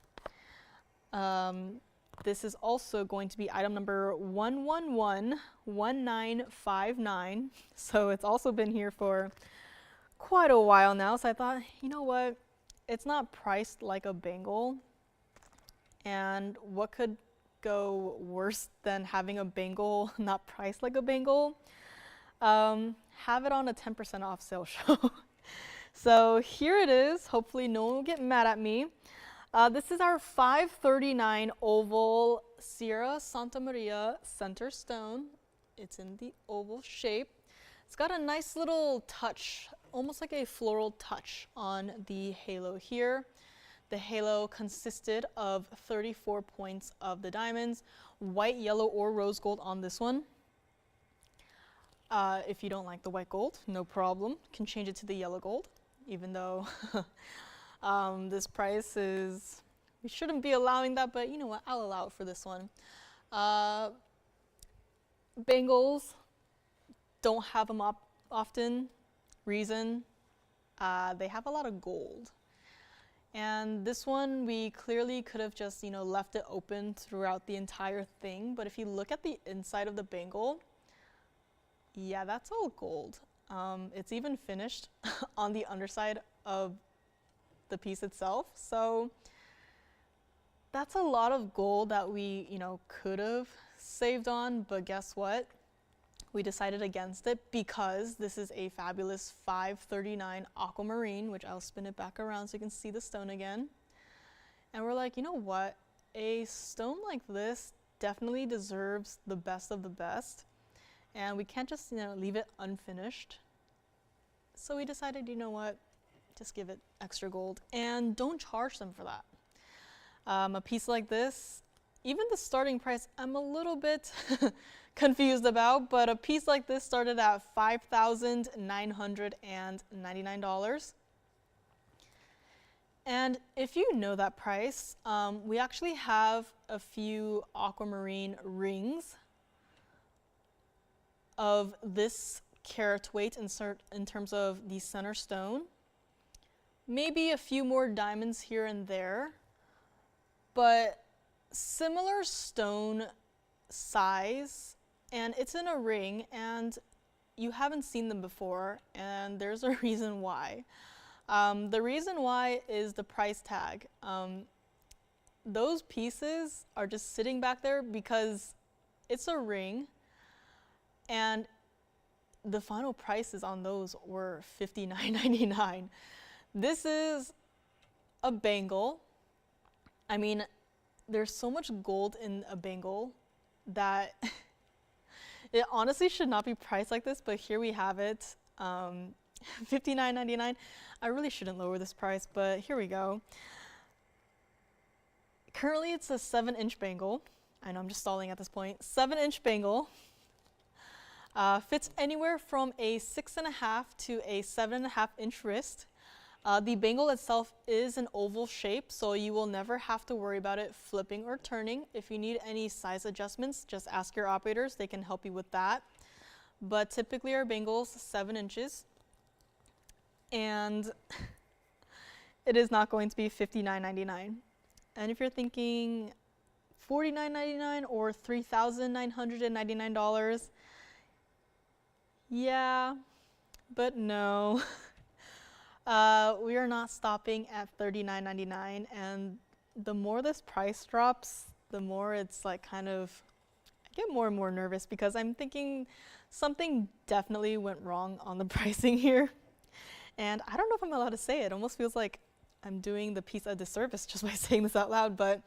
S3: This is also going to be item number 1111959. So it's also been here for quite a while now. So I thought, you know what? It's not priced like a bangle. And what could go worse than having a bangle not priced like a bangle? Have it on a 10% off sale show. So here it is. Hopefully no one will get mad at me. This is our $539 oval Sierra Santa Maria center stone. It's in the oval shape. It's got a nice little touch, almost like a floral touch on the halo here. The halo consisted of 34 points of the diamonds, white, yellow, or rose gold on this one. If you don't like the white gold, no problem. Can change it to the yellow gold, even though this price is, we shouldn't be allowing that, but you know what, I'll allow it for this one. Bangles, don't have them up often. Reason, they have a lot of gold. And this one, we clearly could have just, you know, left it open throughout the entire thing. But if you look at the inside of the bangle, yeah, that's all gold. It's even finished on the underside of the piece itself. So that's a lot of gold that we, you know, could have saved on, but guess what? We decided against it because this is a fabulous $539 aquamarine, which I'll spin it back around so you can see the stone again. And we're like, you know what? A stone like this definitely deserves the best of the best. And we can't just, you know, leave it unfinished. So we decided, you know what? Just give it extra gold and don't charge them for that. A piece like this, even the starting price, I'm a little bit confused about, but a piece like this started at $5,999. And if you know that price, we actually have a few aquamarine rings of this carat weight in terms of the center stone. Maybe a few more diamonds here and there, but similar stone size, and it's in a ring, and you haven't seen them before, and there's a reason why. The reason why is the price tag. Those pieces are just sitting back there because it's a ring, and the final prices on those were $59.99. This is a bangle. I mean, there's so much gold in a bangle that it honestly should not be priced like this, but here we have it. $59.99. I really shouldn't lower this price, but here we go. Currently, it's a 7-inch bangle. I know I'm just stalling at this point. 7-inch bangle. Fits anywhere from a 6.5 to a 7.5-inch wrist. The bangle itself is an oval shape, so you will never have to worry about it flipping or turning. If you need any size adjustments, just ask your operators. They can help you with that. But typically our bangle's 7 inches. And it is not going to be $59.99. And if you're thinking $49.99 or $3,999, yeah, but no. We are not stopping at $39.99, and the more this price drops, the more it's like kind of, I get more and more nervous because I'm thinking something definitely went wrong on the pricing here. And I don't know if I'm allowed to say it. It almost feels like I'm doing the piece a disservice just by saying this out loud, but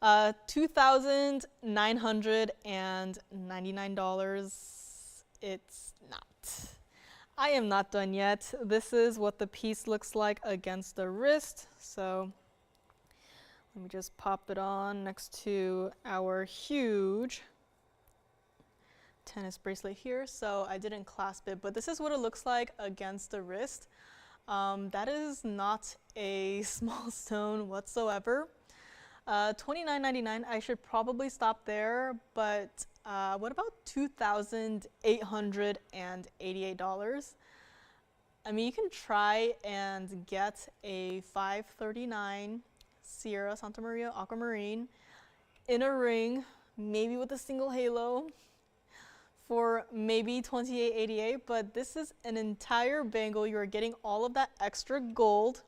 S3: $2,999, it's not. I am not done yet. This is what the piece looks like against the wrist. So let me just pop it on next to our huge tennis bracelet here. So I didn't clasp it, but this is what it looks like against the wrist. That is not a small stone whatsoever. $29.99, I should probably stop there, but what about $2,888? I mean, you can try and get a 539 Sierra Santa Maria Aquamarine in a ring, maybe with a single halo, for maybe $28.88, but this is an entire bangle. You are getting all of that extra gold,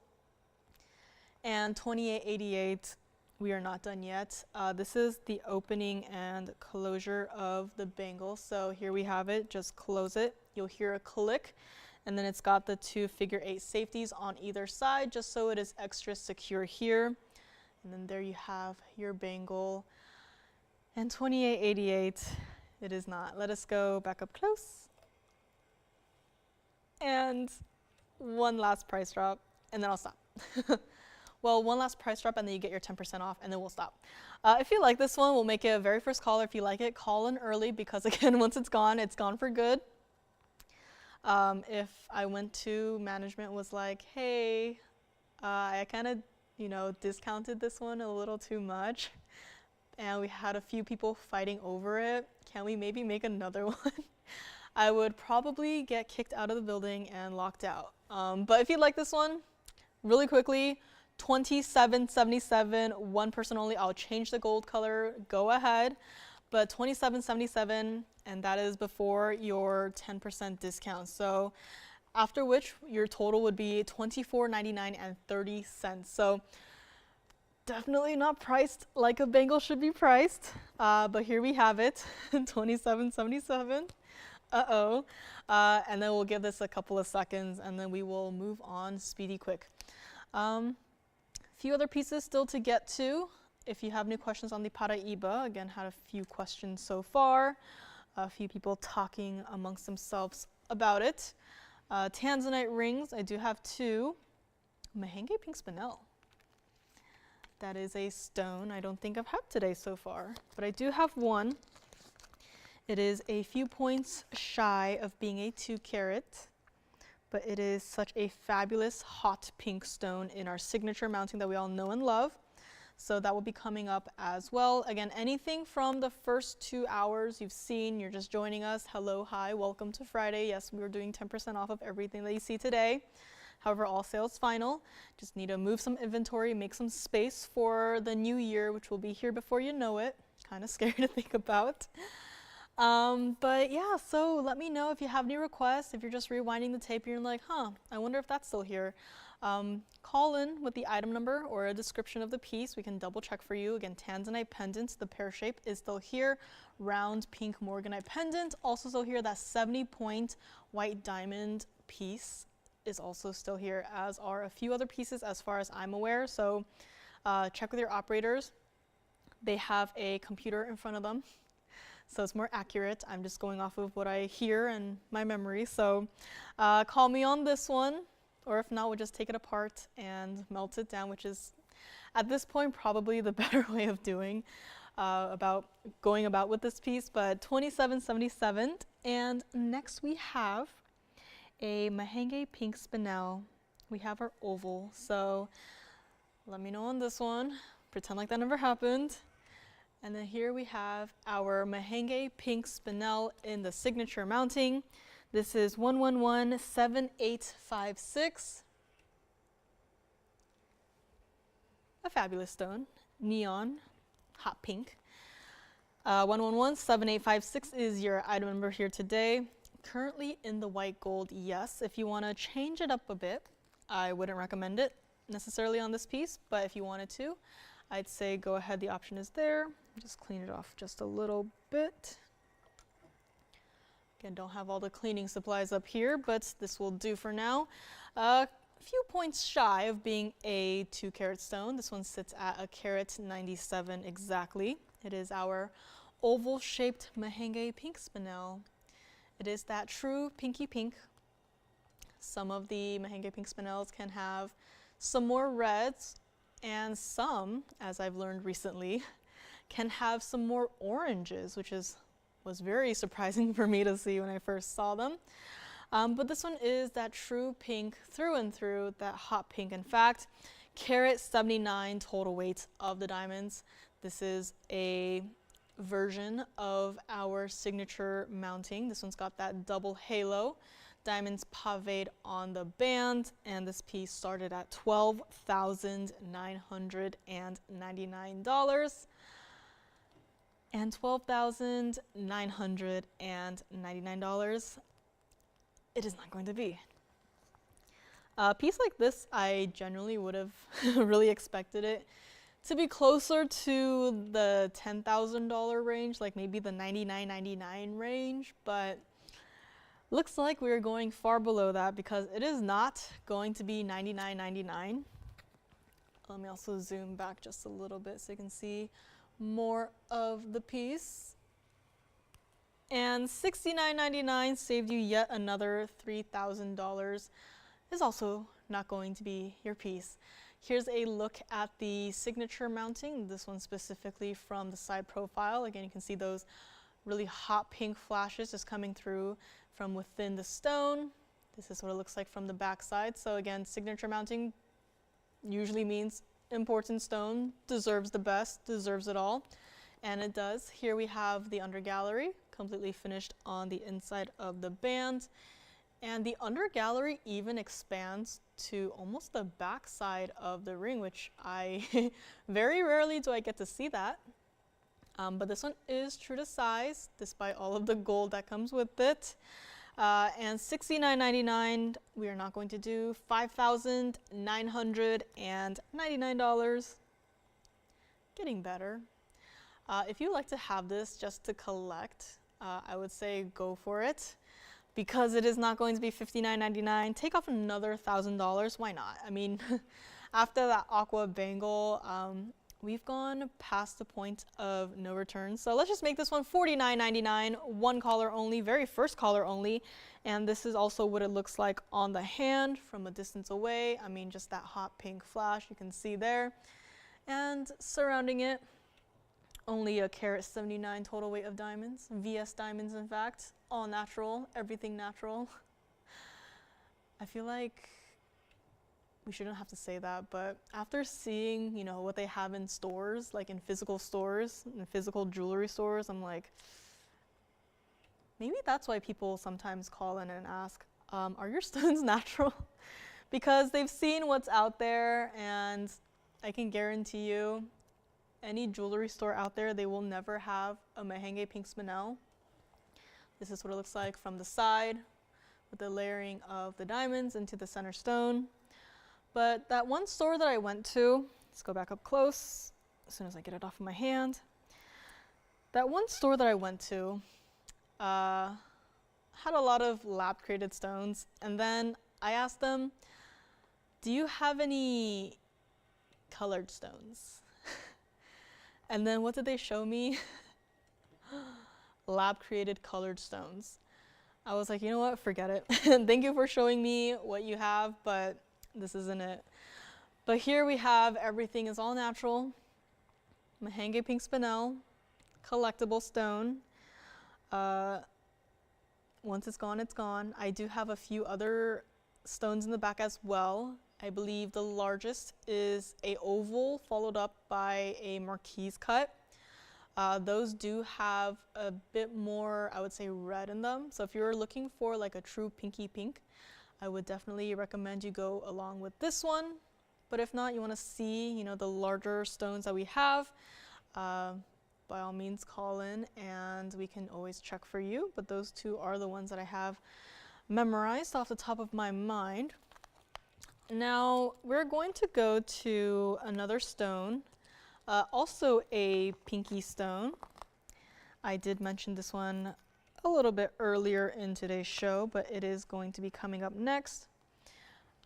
S3: and $28.88. We are not done yet. This is the opening and closure of the bangle. So here we have it. Just close it. You'll hear a click, and then it's got the 2 figure-8 safeties on either side, just so it is extra secure here. And then there you have your bangle. And $28.88. It is not. Let us go back up close. And one last price drop, and then I'll stop. Well, one last price drop, and then you get your 10% off, and then we'll stop. If you like this one, we'll make it a very first caller. If you like it, call in early, because again, once it's gone for good. If I went to management, was like, hey, I kind of, discounted this one a little too much, and we had a few people fighting over it. Can we maybe make another one? I would probably get kicked out of the building and locked out. But if you like this one, really quickly, $27.77, one person only. I'll change the gold color, go ahead. But $27.77, and that is before your 10% discount. So after which your total would be $24.99.30. So definitely not priced like a bangle should be priced. But here we have it, $27.77. Uh-oh. And then we'll give this a couple of seconds, and then we will move on speedy quick. Few other pieces still to get to. If you have any questions on the Paraiba, again, had a few questions so far. A few people talking amongst themselves about it. Tanzanite rings, I do have 2. Mahenge Pink Spinel. That is a stone I don't think I've had today so far, but I do have one. It is a few points shy of being a 2 carat, but it is such a fabulous hot pink stone in our signature mounting that we all know and love. So that will be coming up as well. Again, anything from the first 2 hours you've seen, you're just joining us. Hello, hi, welcome to Friday. Yes, we're doing 10% off of everything that you see today. However, all sales final. Just need to move some inventory, make some space for the new year, which will be here before you know it. Kind of scary to think about. But yeah, so let me know if you have any requests. If you're just rewinding the tape, you're like, I wonder if that's still here. Call in with the item number or a description of the piece. We can double check for you. Again, tanzanite pendant, the pear shape is still here. Round pink morganite pendant, also still here. That 70-point white diamond piece is also still here, as are a few other pieces as far as I'm aware. So check with your operators. They have a computer in front of them, so it's more accurate. I'm just going off of what I hear and my memory. So call me on this one, or if not, we'll just take it apart and melt it down, which is at this point probably the better way of going about with this piece. But $27.77. And next we have a Mahenge Pink Spinel. We have our oval, so let me know on this one. Pretend like that never happened. And then here we have our Mahenge Pink Spinel in the signature mounting. This is 1117856. A fabulous stone, neon, hot pink. 1117856 is your item number here today. Currently in the white gold, yes. If you want to change it up a bit, I wouldn't recommend it necessarily on this piece, but if you wanted to, I'd say go ahead. The option is there. Just clean it off just a little bit. Again, don't have all the cleaning supplies up here, but this will do for now. A few points shy of being a 2 carat stone. This one sits at 1.97 carat exactly. It is our oval shaped Mahenge Pink Spinel. It is that true pinky pink. Some of the Mahenge Pink Spinels can have some more reds, and some, as I've learned recently, can have some more oranges, which was very surprising for me to see when I first saw them. But this one is that true pink through and through, that hot pink. In fact, 1.79 carat total weight of the diamonds. This is a version of our signature mounting. This one's got that double halo, diamonds paved on the band, and this piece started at $12,999. And $12,999, it is not going to be. A piece like this, I generally would have really expected it to be closer to the $10,000 range, like maybe the $99.99 range, but looks like we're going far below that because it is not going to be $99.99. Let me also zoom back just a little bit so you can see more of the piece. And $69.99 saved you yet another $3,000. Is also not going to be your piece. Here's a look at the signature mounting, this one specifically from the side profile. Again, you can see those really hot pink flashes just coming through from within the stone. This is what it looks like from the back side. So again, signature mounting usually means important stone, deserves the best, deserves it all. And it does. Here we have the under gallery, completely finished on the inside of the band. And the under gallery even expands to almost the back side of the ring, which I very rarely do I get to see that. But this one is true to size, despite all of the gold that comes with it. And $69.99, we are not going to do. $5,999. Getting better. If you like to have this just to collect, I would say go for it. Because it is not going to be $59.99, take off another $1,000. Why not? I mean, after that aqua bangle, we've gone past the point of no return. So let's just make this one $49.99, one collar only, very first collar only. And this is also what it looks like on the hand from a distance away. I mean, just that hot pink flash you can see there. And surrounding it, only a carat 79 total weight of diamonds, VS diamonds in fact, all natural, everything natural. I feel like we shouldn't have to say that, but after seeing, what they have in stores, like in physical stores, in physical jewelry stores, I'm like, maybe that's why people sometimes call in and ask, are your stones natural? Because they've seen what's out there, and I can guarantee you, any jewelry store out there, they will never have a Mahenge pink spinel. This is what it looks like from the side, with the layering of the diamonds into the center stone. But that one store that I went to, let's go back up close as soon as I get it off of my hand. That one store that I went to had a lot of lab created stones, and then I asked them, do you have any colored stones? And then what did they show me? Lab created colored stones. I was like, you know what, forget it. Thank you for showing me what you have, but this isn't it. But here we have everything is all natural. Mahenge pink spinel, collectible stone. Once it's gone, it's gone. I do have a few other stones in the back as well. I believe the largest is a oval followed up by a marquise cut. Those do have a bit more, I would say, red in them. So if you're looking for like a true pinky pink, I would definitely recommend you go along with this one. But if not, you want to see, the larger stones that we have, by all means call in and we can always check for you. But those two are the ones that I have memorized off the top of my mind. Now we're going to go to another stone, also a pinky stone. I did mention this one a little bit earlier in today's show, but it is going to be coming up next.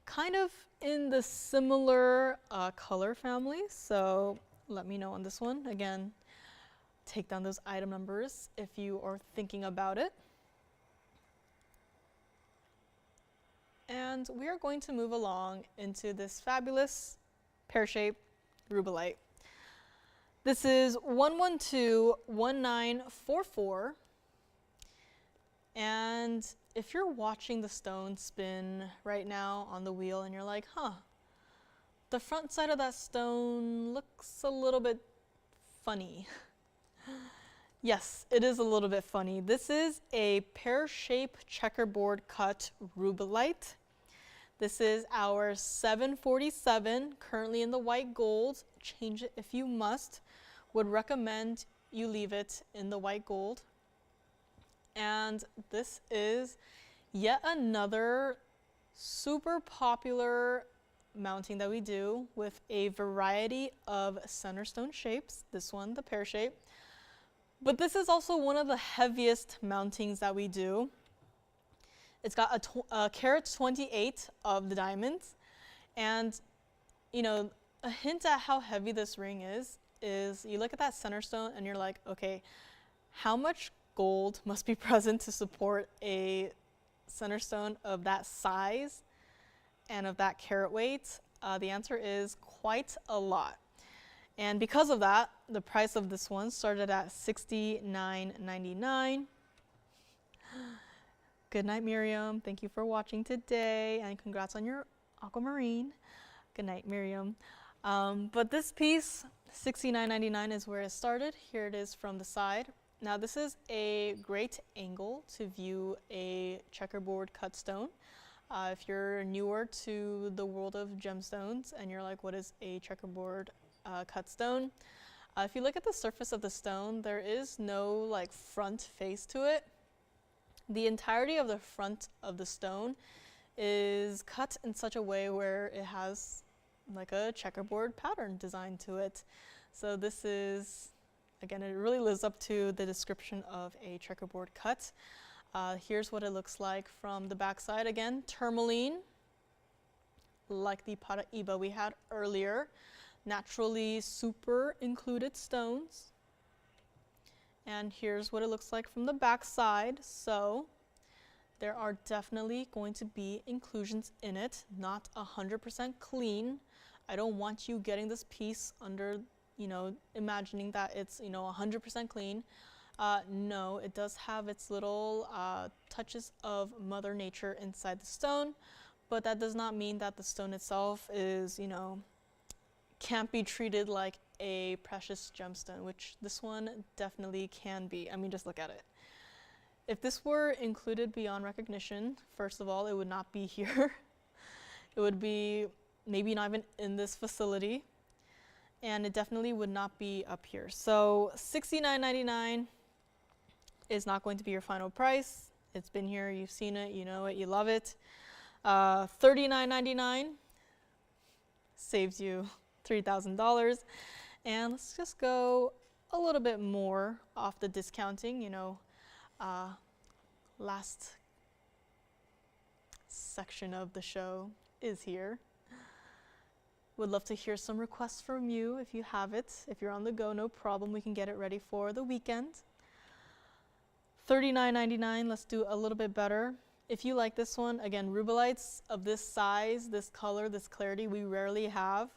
S3: Kind of in the similar color family, so let me know on this one. Again, take down those item numbers if you are thinking about it. And we are going to move along into this fabulous pear-shaped rubellite. This is 1121944. And if you're watching the stone spin right now on the wheel and you're like, the front side of that stone looks a little bit funny. Yes, it is a little bit funny. This is a pear-shaped checkerboard cut rubellite. This is our 747, currently in the white gold. Change it if you must. Would recommend you leave it in the white gold. And this is yet another super popular mounting that we do with a variety of center stone shapes. This one, the pear shape. But this is also one of the heaviest mountings that we do. It's got a carat 28 of the diamonds. And, a hint at how heavy this ring is you look at that center stone and you're like, okay, how much gold must be present to support a center stone of that size and of that carat weight? The answer is quite a lot. And because of that, the price of this one started at $69.99. Good night, Miriam. Thank you for watching today, and congrats on your aquamarine. Good night, Miriam. But this piece, $69.99 is where it started. Here it is from the side. Now this is a great angle to view a checkerboard cut stone. If you're newer to the world of gemstones and you're like, what is a checkerboard cut stone? If you look at the surface of the stone, there is no front face to it. The entirety of the front of the stone is cut in such a way where it has like a checkerboard pattern designed to it. So this is, again, it really lives up to the description of a checkerboard cut. Here's what it looks like from the backside. Again, tourmaline, like the Paraiba we had earlier. naturally super included stones. And here's what it looks like from the back side. So there are definitely going to be inclusions in it, not 100% clean. I don't want you getting this piece under, imagining that it's, 100% clean. No, it does have its little touches of Mother Nature inside the stone, but that does not mean that the stone itself is, can't be treated like a precious gemstone, which this one definitely can be. I mean, just look at it. If this were included beyond recognition, first of all, it would not be here. It would be maybe not even in this facility, and it definitely would not be up here. So $69.99 is not going to be your final price. It's been here, you've seen it, you know it, you love it. $39.99 saves you $3,000. And let's just go a little bit more off the discounting, last section of the show is here. Would love to hear some requests from you if you have it. If you're on the go, no problem. We can get it ready for the weekend. $39.99. Let's do a little bit better. If you like this one, again, rubelites of this size, this color, this clarity, we rarely have.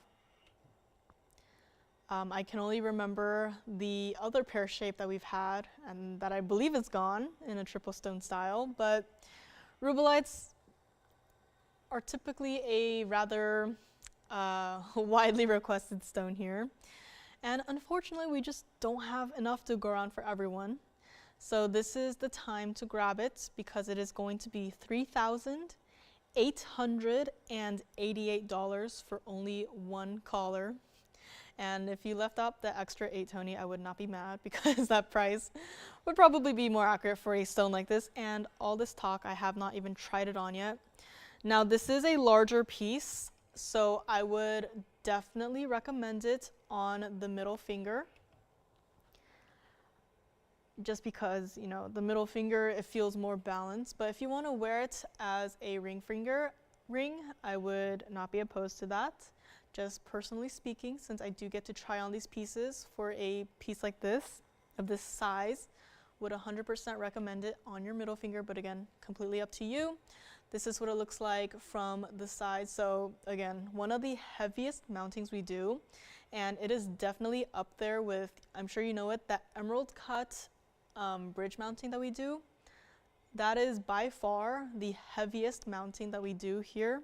S3: I can only remember the other pear shape that we've had, and that I believe is gone in a triple stone style, but rubelites are typically a rather widely requested stone here. And unfortunately, we just don't have enough to go around for everyone. So this is the time to grab it because it is going to be $3,888 for only one collar. And if you left out the extra 8 Tony, I would not be mad because that price would probably be more accurate for a stone like this. And all this talk, I have not even tried it on yet. Now this is a larger piece, so I would definitely recommend it on the middle finger. Just because, the middle finger, it feels more balanced. But if you want to wear it as a ring, I would not be opposed to that. Just personally speaking, since I do get to try on these pieces for a piece like this, of this size, would 100% recommend it on your middle finger, but again, completely up to you. This is what it looks like from the side. So again, one of the heaviest mountings we do, and it is definitely up there with, I'm sure you know it, that emerald cut bridge mounting that we do. That is by far the heaviest mounting that we do here.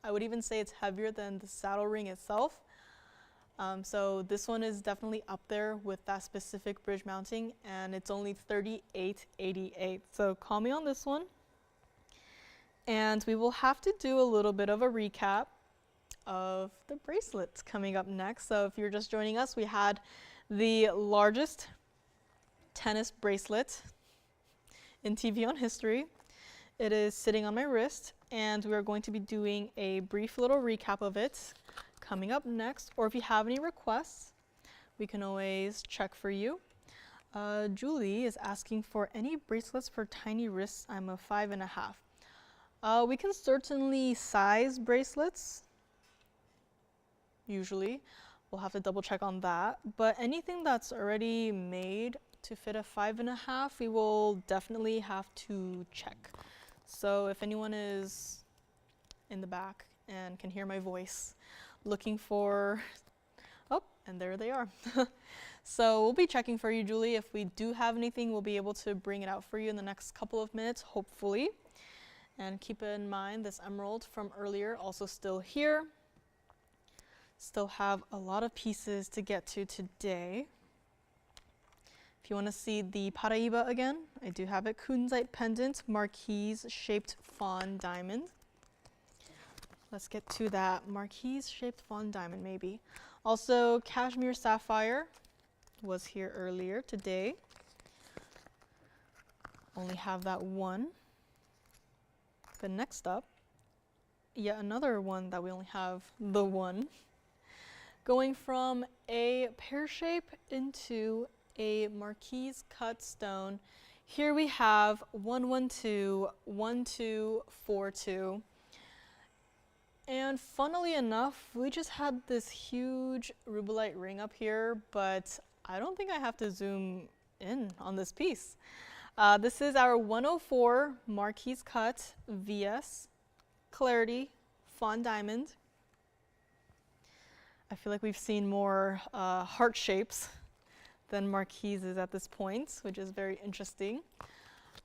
S3: I would even say it's heavier than the saddle ring itself. So this one is definitely up there with that specific bridge mounting, and it's only $38.88. So call me on this one. And we will have to do a little bit of a recap of the bracelets coming up next. So if you're just joining us, we had the largest tennis bracelet in TVON history. It is sitting on my wrist, and we are going to be doing a brief little recap of it coming up next. Or if you have any requests, we can always check for you. Julie is asking for any bracelets for tiny wrists. I'm a 5.5. We can certainly size bracelets, usually. We'll have to double check on that. But anything that's already made to fit a 5.5, we will definitely have to check. So if anyone is in the back and can hear my voice looking for, oh, and there they are. So we'll be checking for you, Julie. If we do have anything, we'll be able to bring it out for you in the next couple of minutes, hopefully. And keep in mind this emerald from earlier, also still here. Still have a lot of pieces to get to today. If you want to see the Paraiba again, I do have it. Kunzite pendant, marquise shaped fawn diamond. Let's get to that marquise shaped fawn diamond maybe. Also, cashmere sapphire was here earlier today. Only have that one. But next up, yet another one that we only have the one. Going from a pear shape into a marquise cut stone. Here we have 112, 1242. And funnily enough, we just had this huge rubellite ring up here, but I don't think I have to zoom in on this piece. This is our 104 Marquise Cut VS Clarity Fawn Diamond. I feel like we've seen more heart shapes than Marquises at this point, which is very interesting.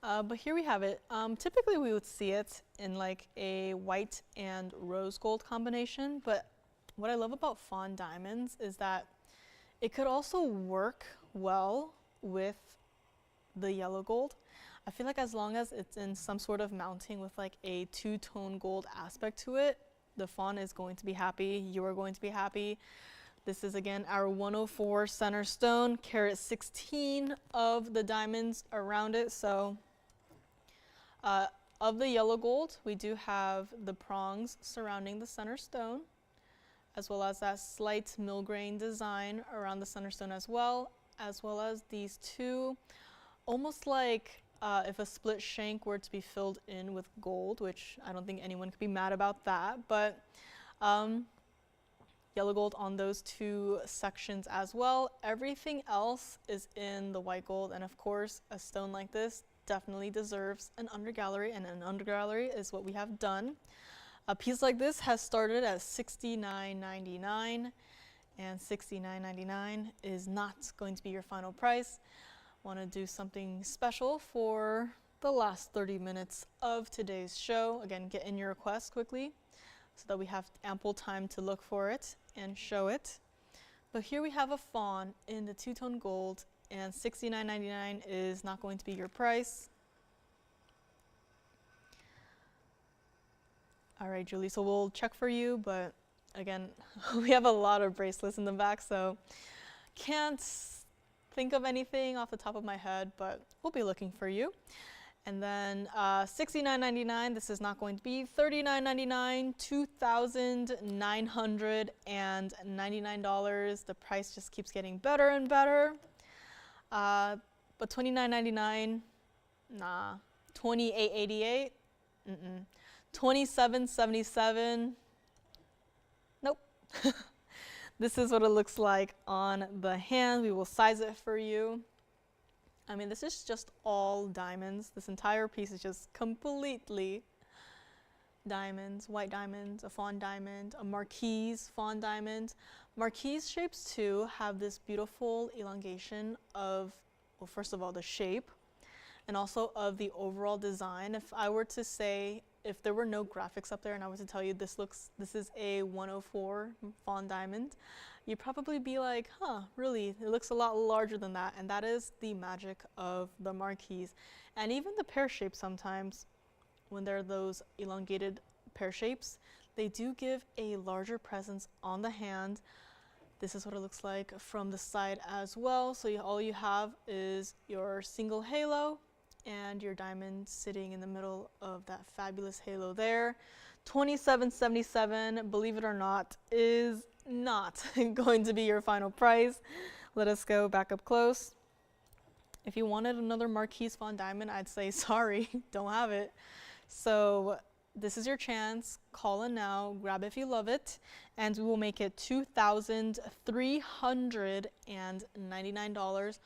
S3: But here we have it. Typically we would see it in like a white and rose gold combination, but what I love about fawn diamonds is that it could also work well with the yellow gold. I feel like as long as it's in some sort of mounting with like a two-tone gold aspect to it, the fawn is going to be happy, you are going to be happy. This is again our 104 center stone, carat 16 of the diamonds around it. So of the yellow gold, we do have the prongs surrounding the center stone, as well as that slight mill grain design around the center stone as well as these two, almost like if a split shank were to be filled in with gold, which I don't think anyone could be mad about that, but yellow gold on those two sections as well. Everything else is in the white gold, and of course a stone like this definitely deserves an undergallery, and an undergallery is what we have done. A piece like this has started at $69.99, and $69.99 is not going to be your final price. Want to do something special for the last 30 minutes of today's show. Again, get in your request quickly so that we have ample time to look for it and show it. But here we have a fawn in the two-tone gold, and $69.99 is not going to be your price. All right, Julie, so we'll check for you, but again, we have a lot of bracelets in the back, so can't think of anything off the top of my head, but we'll be looking for you. And then $69.99, this is not going to be $39.99, $2,999. The price just keeps getting better and better. But $29.99, nah. $28.88, $27.77, nope. This is what it looks like on the hand. We will size it for you. I mean, this is just all diamonds. This entire piece is just completely diamonds, white diamonds, a fawn diamond, a marquise fawn diamond. Marquise shapes too have this beautiful elongation of, well, first of all, the shape, and also of the overall design. If I were to say, if there were no graphics up there and I were to tell you this is a 104 fawn diamond, you'd probably be like, huh, really? It looks a lot larger than that. And that is the magic of the marquise. And even the pear shapes sometimes, when they're those elongated pear shapes, they do give a larger presence on the hand. This is what it looks like from the side as well. So all you have is your single halo and your diamond sitting in the middle of that fabulous halo there. $27.77, believe it or not, is not going to be your final price. Let us go back up close. If you wanted another Marquise Fawn Diamond, I'd say sorry, don't have it. So this is your chance. Call in now, grab it if you love it, and we will make it $2,399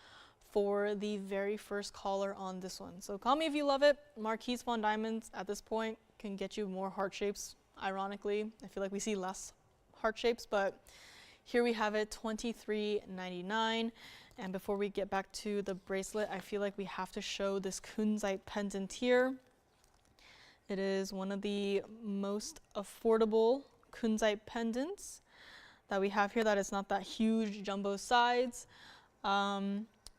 S3: for the very first caller on this one. So call me if you love it. Marquise Fawn Diamonds at this point can get you more heart shapes. Ironically, I feel like we see less heart shapes, but here we have it, $23.99. And before we get back to the bracelet, I feel like we have to show this kunzite pendant here. It is one of the most affordable kunzite pendants that we have here, that is not that huge jumbo size.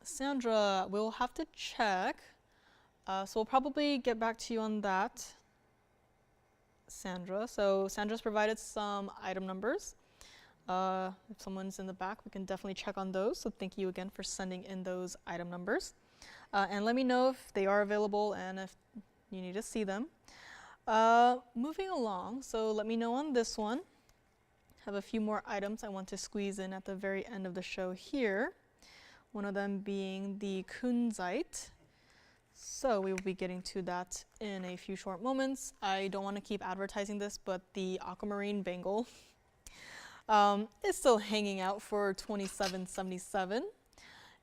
S3: Sandra, we'll have to check. So we'll probably get back to you on that, Sandra. So Sandra's provided some item numbers. If someone's in the back, we can definitely check on those. So thank you again for sending in those item numbers. And let me know if they are available and if you need to see them. Moving along, so let me know on this one. Have a few more items I want to squeeze in at the very end of the show here. One of them being the kunzite. So we will be getting to that in a few short moments. I don't want to keep advertising this, but the aquamarine bangle is still hanging out for $27.77.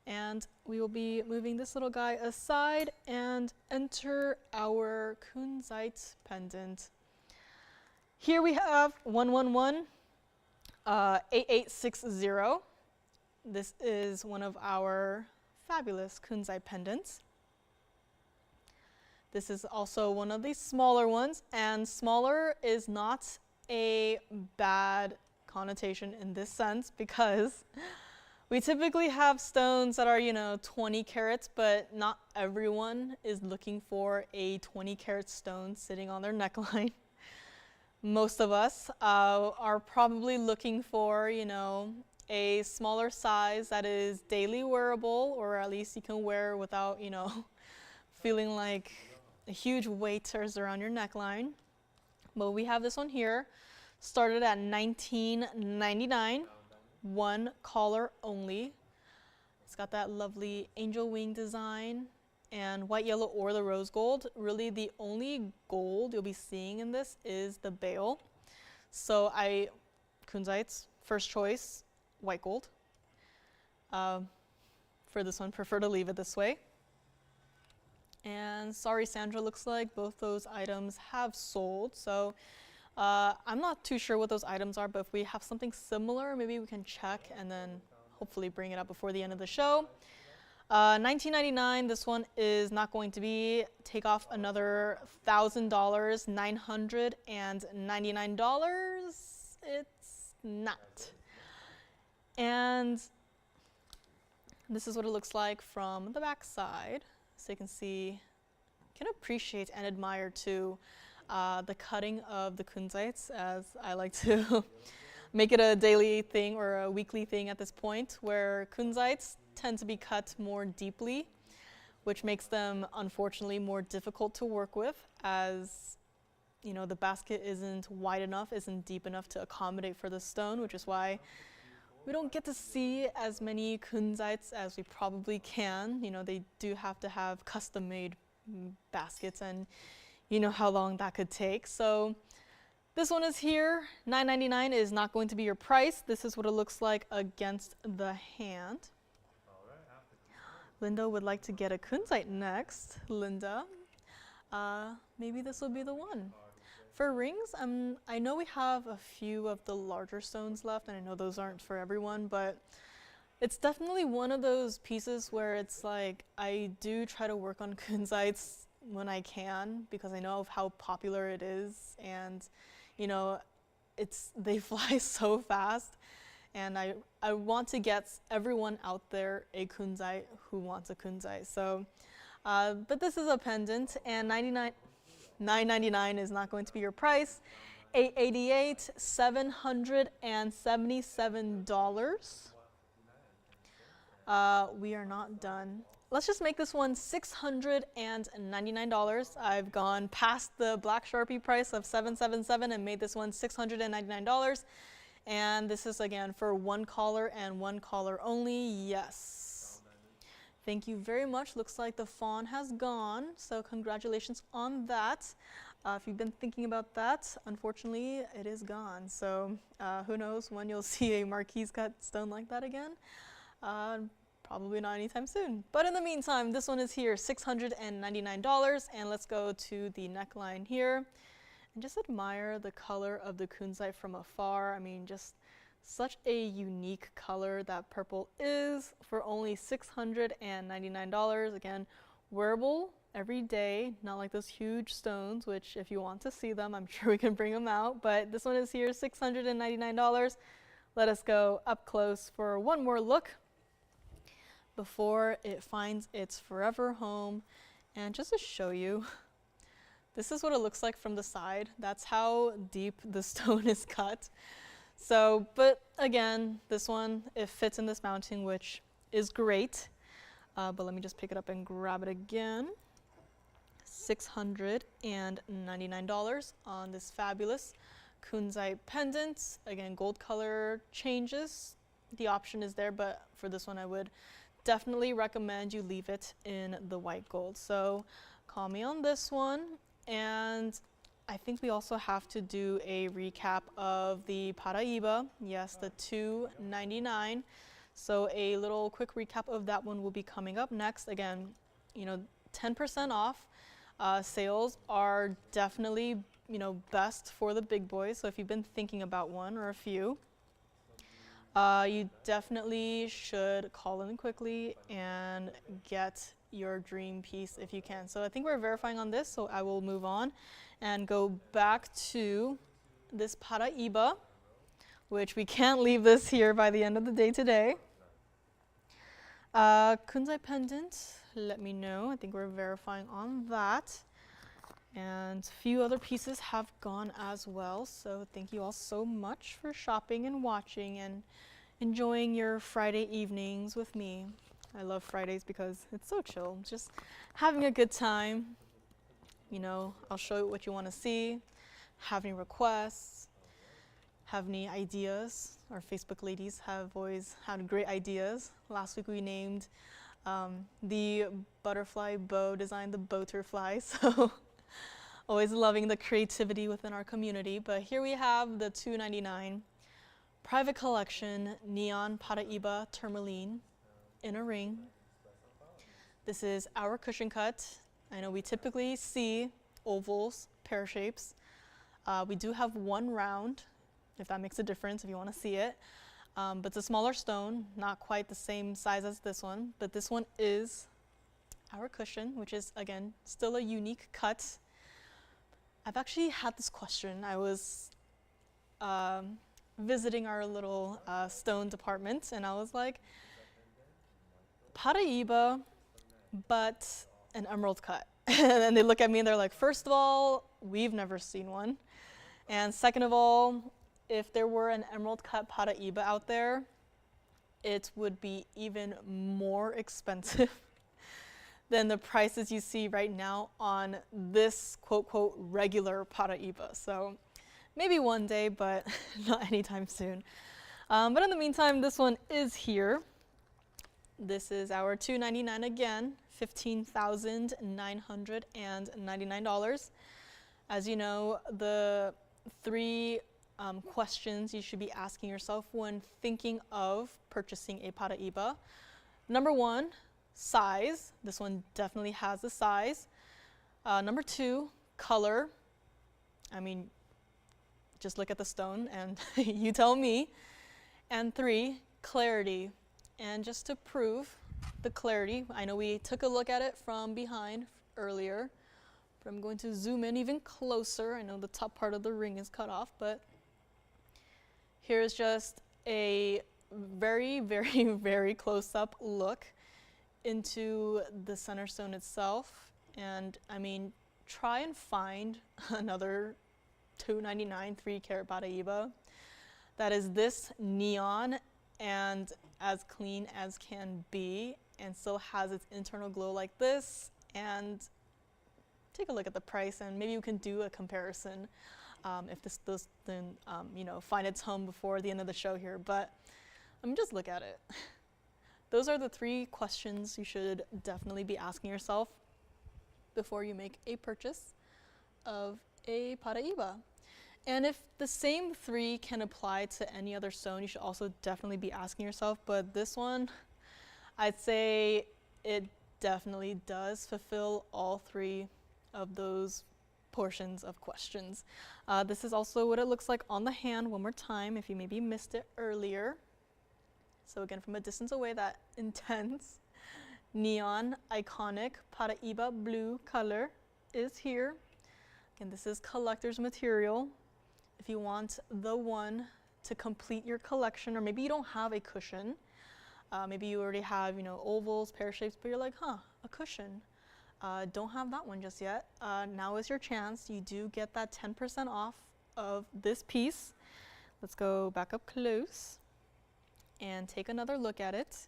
S3: And we will be moving this little guy aside and enter our kunzite pendant. Here we have 111 8860. This is one of our fabulous kunzite pendants. This is also one of the smaller ones, and smaller is not a bad connotation in this sense because we typically have stones that are, 20 carats, but not everyone is looking for a 20 carat stone sitting on their neckline. Most of us are probably looking for, a smaller size that is daily wearable, or at least you can wear without, feeling like a huge weight is around your neckline. But we have this one here, started at $19.99, one collar only. It's got that lovely angel wing design and white, yellow, or the rose gold. Really the only gold you'll be seeing in this is the bail. So kunzites, first choice, white gold. For this one, prefer to leave it this way. And sorry, Sandra, looks like both those items have sold. So I'm not too sure what those items are, but if we have something similar, maybe we can check and then hopefully bring it up before the end of the show. $19.99, this one is not going to be. Take off another $1,000, $999. It's not. And this is what it looks like from the back side. So you can see, can appreciate and admire too the cutting of the kunzites, as I like to make it a daily thing or a weekly thing at this point, where kunzites tend to be cut more deeply, which makes them unfortunately more difficult to work with, as the basket isn't wide enough, isn't deep enough to accommodate for the stone, which is why we don't get to see as many kunzites as we probably can. They do have to have custom-made baskets, and you know how long that could take. So this one is here. $9.99 is not going to be your price. This is what it looks like against the hand. Linda would like to get a kunzite next. Linda, maybe this will be the one. For rings, I know we have a few of the larger stones left, and I know those aren't for everyone, but it's definitely one of those pieces where it's like I do try to work on kunzites when I can, because I know of how popular it is, and they fly so fast, and I want to get everyone out there a kunzite who wants a kunzite. So, but this is a pendant, and $9.99 is not going to be your price. $888, $777. We are not done. Let's just make this one $699. I've gone past the black Sharpie price of $777 and made this one $699. And this is again for one collar and one collar only. Yes. Thank you very much. Looks like the fawn has gone, so congratulations on that. If you've been thinking about that, unfortunately, it is gone. So who knows when you'll see a marquise cut stone like that again. Probably not anytime soon. But in the meantime, this one is here, $699. And let's go to the neckline here and just admire the color of the kunzite from afar. I mean, just such a unique color that purple is, for only $699. Again, wearable every day, not like those huge stones, which if you want to see them, I'm sure we can bring them out. But this one is here, $699. Let us go up close for one more look before it finds its forever home. And just to show you, this is what it looks like from the side. That's how deep the stone is cut. So, but again, this one, it fits in this mounting, which is great. But let me just pick it up and grab it again. $699 on this fabulous kunzite pendant. Again, gold color changes. The option is there, but for this one, I would definitely recommend you leave it in the white gold. So call me on this one. And I think we also have to do a recap of the Paraiba. Yes, the $2.99. So a little quick recap of that one will be coming up next. Again, 10% off. Sales are definitely, best for the big boys. So if you've been thinking about one or a few, you definitely should call in quickly and get your dream piece if you can. So I think we're verifying on this, so I will move on and go back to this Paraiba, which we can't leave this here by the end of the day today. Kunzai pendant, let me know. I think we're verifying on that. And a few other pieces have gone as well. So thank you all so much for shopping and watching and enjoying your Friday evenings with me. I love Fridays because it's so chill. Just having a good time. I'll show you what you want to see. Have any requests? Have any ideas? Our Facebook ladies have always had great ideas. Last week we named the butterfly bow design the Bowterfly. So always loving the creativity within our community. But here we have the $2.99 private collection neon Paraiba tourmaline in a ring. This is our cushion cut. I know we typically see ovals, pear shapes. We do have one round, if that makes a difference, if you want to see it. But it's a smaller stone, not quite the same size as this one. But this one is our cushion, which is, again, still a unique cut. I've actually had this question. I was visiting our little stone department, and I was like, Paraiba, but an emerald cut. And then they look at me and they're like, first of all, we've never seen one. And second of all, if there were an emerald cut Paraiba out there, it would be even more expensive than the prices you see right now on this quote, quote, regular Paraiba. So maybe one day, but not anytime soon. But in the meantime, this one is here. This is our $2.99 again, $15,999. As you know, the three questions you should be asking yourself when thinking of purchasing a Paraiba. Number one, size. This one definitely has the size. Number two, color. I mean, just look at the stone and you tell me. And three, clarity. And just to prove the clarity, I know we took a look at it from behind earlier, but I'm going to zoom in even closer. I know the top part of the ring is cut off, but here's just a very, very, very close-up look into the center stone itself. And I mean, try and find another $2.99 3-carat Paraiba that is this neon and as clean as can be and still has its internal glow like this. And take a look at the price and maybe you can do a comparison if this doesn't find its home before the end of the show here. But just look at it. Those are the three questions you should definitely be asking yourself before you make a purchase of a Paraiba. And if the same three can apply to any other stone, you should also definitely be asking yourself. But this one, I'd say it definitely does fulfill all three of those portions of questions. This is also what it looks like on the hand one more time, if you maybe missed it earlier. So again, from a distance away, that intense neon iconic Paraiba blue color is here. Again, this is collector's material. If you want the one to complete your collection, or maybe you don't have a cushion, maybe you already have, ovals, pear shapes, but you're like, a cushion. Don't have that one just yet. Now is your chance. You do get that 10% off of this piece. Let's go back up close and take another look at it.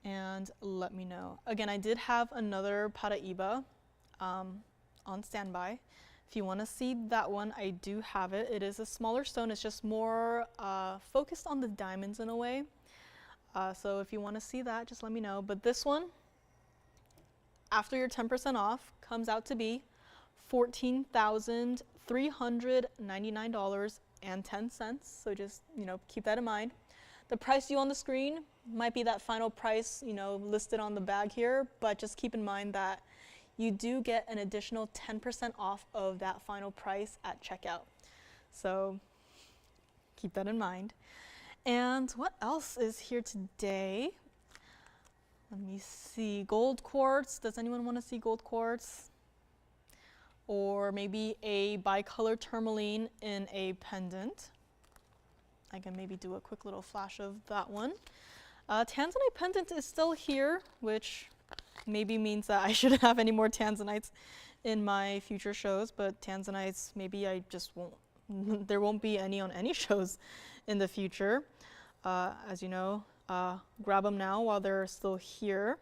S3: And let me know. Again, I did have another Paraiba on standby. If you want to see that one, I do have it. It is a smaller stone. It's just more focused on the diamonds in a way. So if you want to see that, just let me know. But this one, after your 10% off, comes out to be $14,399.10. So just, keep that in mind. The price due on the screen might be that final price, listed on the bag here, but just keep in mind that you do get an additional 10% off of that final price at checkout. So keep that in mind. And what else is here today? Let me see. Gold quartz. Does anyone want to see gold quartz? Or maybe a bicolor tourmaline in a pendant. I can maybe do a quick little flash of that one. Tanzanite pendant is still here, which maybe means that I shouldn't have any more tanzanites in my future shows, but tanzanites, maybe I just won't. There won't be any on any shows in the future. As you know, grab them now while they're still here.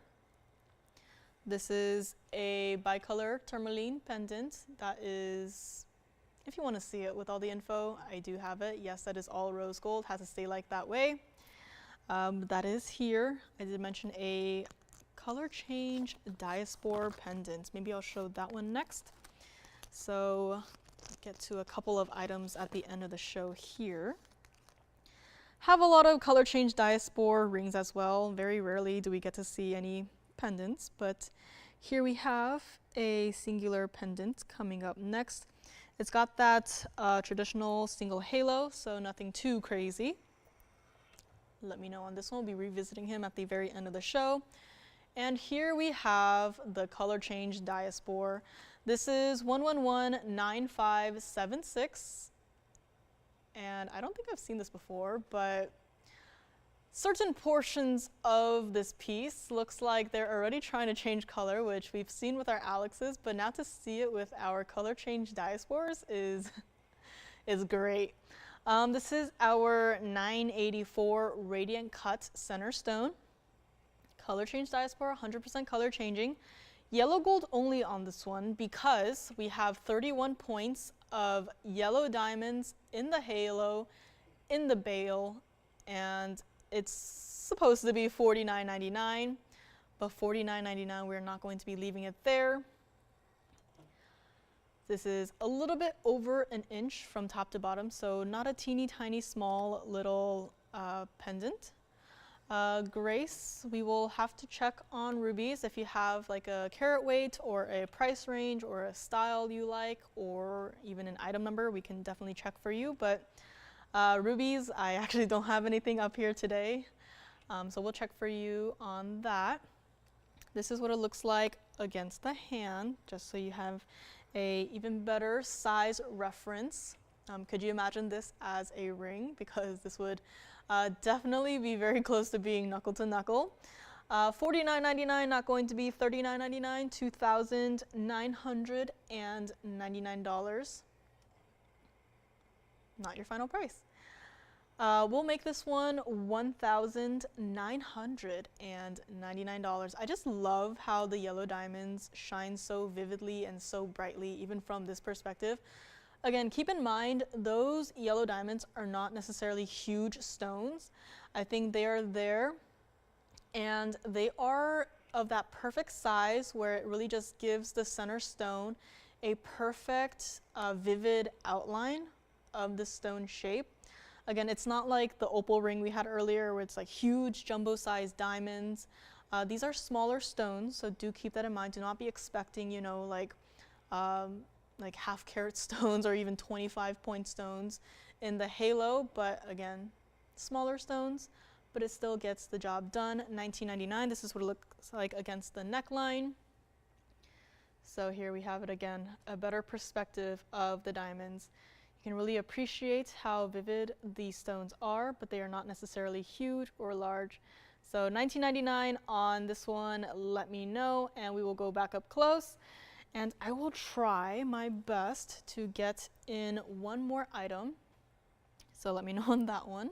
S3: This is a bicolor tourmaline pendant. That is, if you want to see it with all the info, I do have it. Yes, that is all rose gold. Has to stay like that way. That is here. I did mention a color change diaspora pendant. Maybe I'll show that one next. So get to a couple of items at the end of the show here. Have a lot of color change diaspora rings as well. Very rarely do we get to see any pendants, but here we have a singular pendant coming up next. It's got that traditional single halo, so nothing too crazy. Let me know on this one. We'll be revisiting him at the very end of the show. And here we have the color change diaspora. This is 1119576. And I don't think I've seen this before, but certain portions of this piece looks like they're already trying to change color, which we've seen with our Alexes, but now to see it with our color change diasporas is great. This is our 984 Radiant Cut Center Stone. Color change diaspora, 100% color changing. Yellow gold only on this one because we have 31 points of yellow diamonds in the halo, in the bail, and it's supposed to be $49.99, but $49.99 we're not going to be leaving it there. This is a little bit over an inch from top to bottom, so not a teeny tiny small little pendant. Grace, we will have to check on rubies if you have like a carat weight or a price range or a style you like or even an item number. We can definitely check for you, but rubies, I actually don't have anything up here today, so we'll check for you on that. This is what it looks like against the hand, just so you have a even better size reference. Could you imagine this as a ring? Because this would definitely be very close to being knuckle to knuckle. $49.99, not going to be $39.99, $2,999. Not your final price. We'll make this one $1,999. I just love how the yellow diamonds shine so vividly and so brightly, even from this perspective. Again, keep in mind, those yellow diamonds are not necessarily huge stones. I think they are there, and they are of that perfect size where it really just gives the center stone a perfect, vivid outline of the stone shape. Again, it's not like the opal ring we had earlier where it's like huge jumbo-sized diamonds. These are smaller stones, so do keep that in mind. Do not be expecting, like half carat stones or even 25-point stones in the halo, but again, smaller stones, but it still gets the job done. $19.99, this is what it looks like against the neckline. So here we have it again, a better perspective of the diamonds. You can really appreciate how vivid these stones are, but they are not necessarily huge or large. So $19.99 on this one, let me know, and we will go back up close. And I will try my best to get in one more item. So let me know on that one.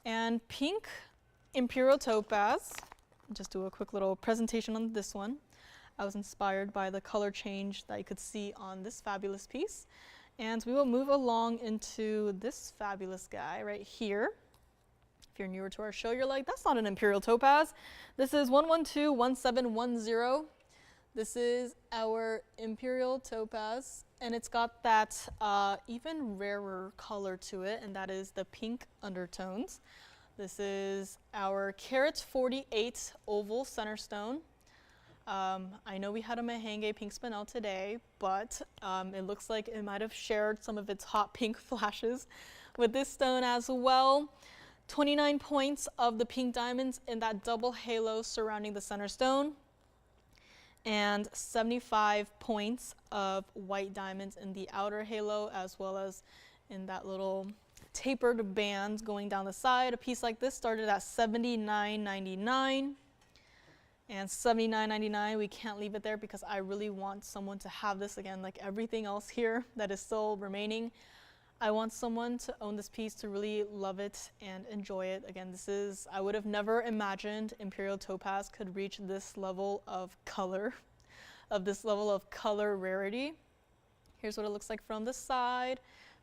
S3: And pink Imperial Topaz. Just do a quick little presentation on this one. I was inspired by the color change that you could see on this fabulous piece. And we will move along into this fabulous guy right here. If you're newer to our show, you're like, that's not an imperial topaz. This is 1121710. This is our imperial topaz, and it's got that even rarer color to it, and that is the pink undertones. This is our carat 48 oval center stone. I know we had a Mahenge pink spinel today, but it looks like it might have shared some of its hot pink flashes with this stone as well. 29 points of the pink diamonds in that double halo surrounding the center stone, and 75 points of white diamonds in the outer halo, as well as in that little tapered band going down the side. A piece like this started at $79.99. And $79.99, we can't leave it there because I really want someone to have this again, like everything else here that is still remaining. I want someone to own this piece, to really love it and enjoy it. Again, I would have never imagined Imperial Topaz could reach this level of color, rarity. Here's what it looks like from the side,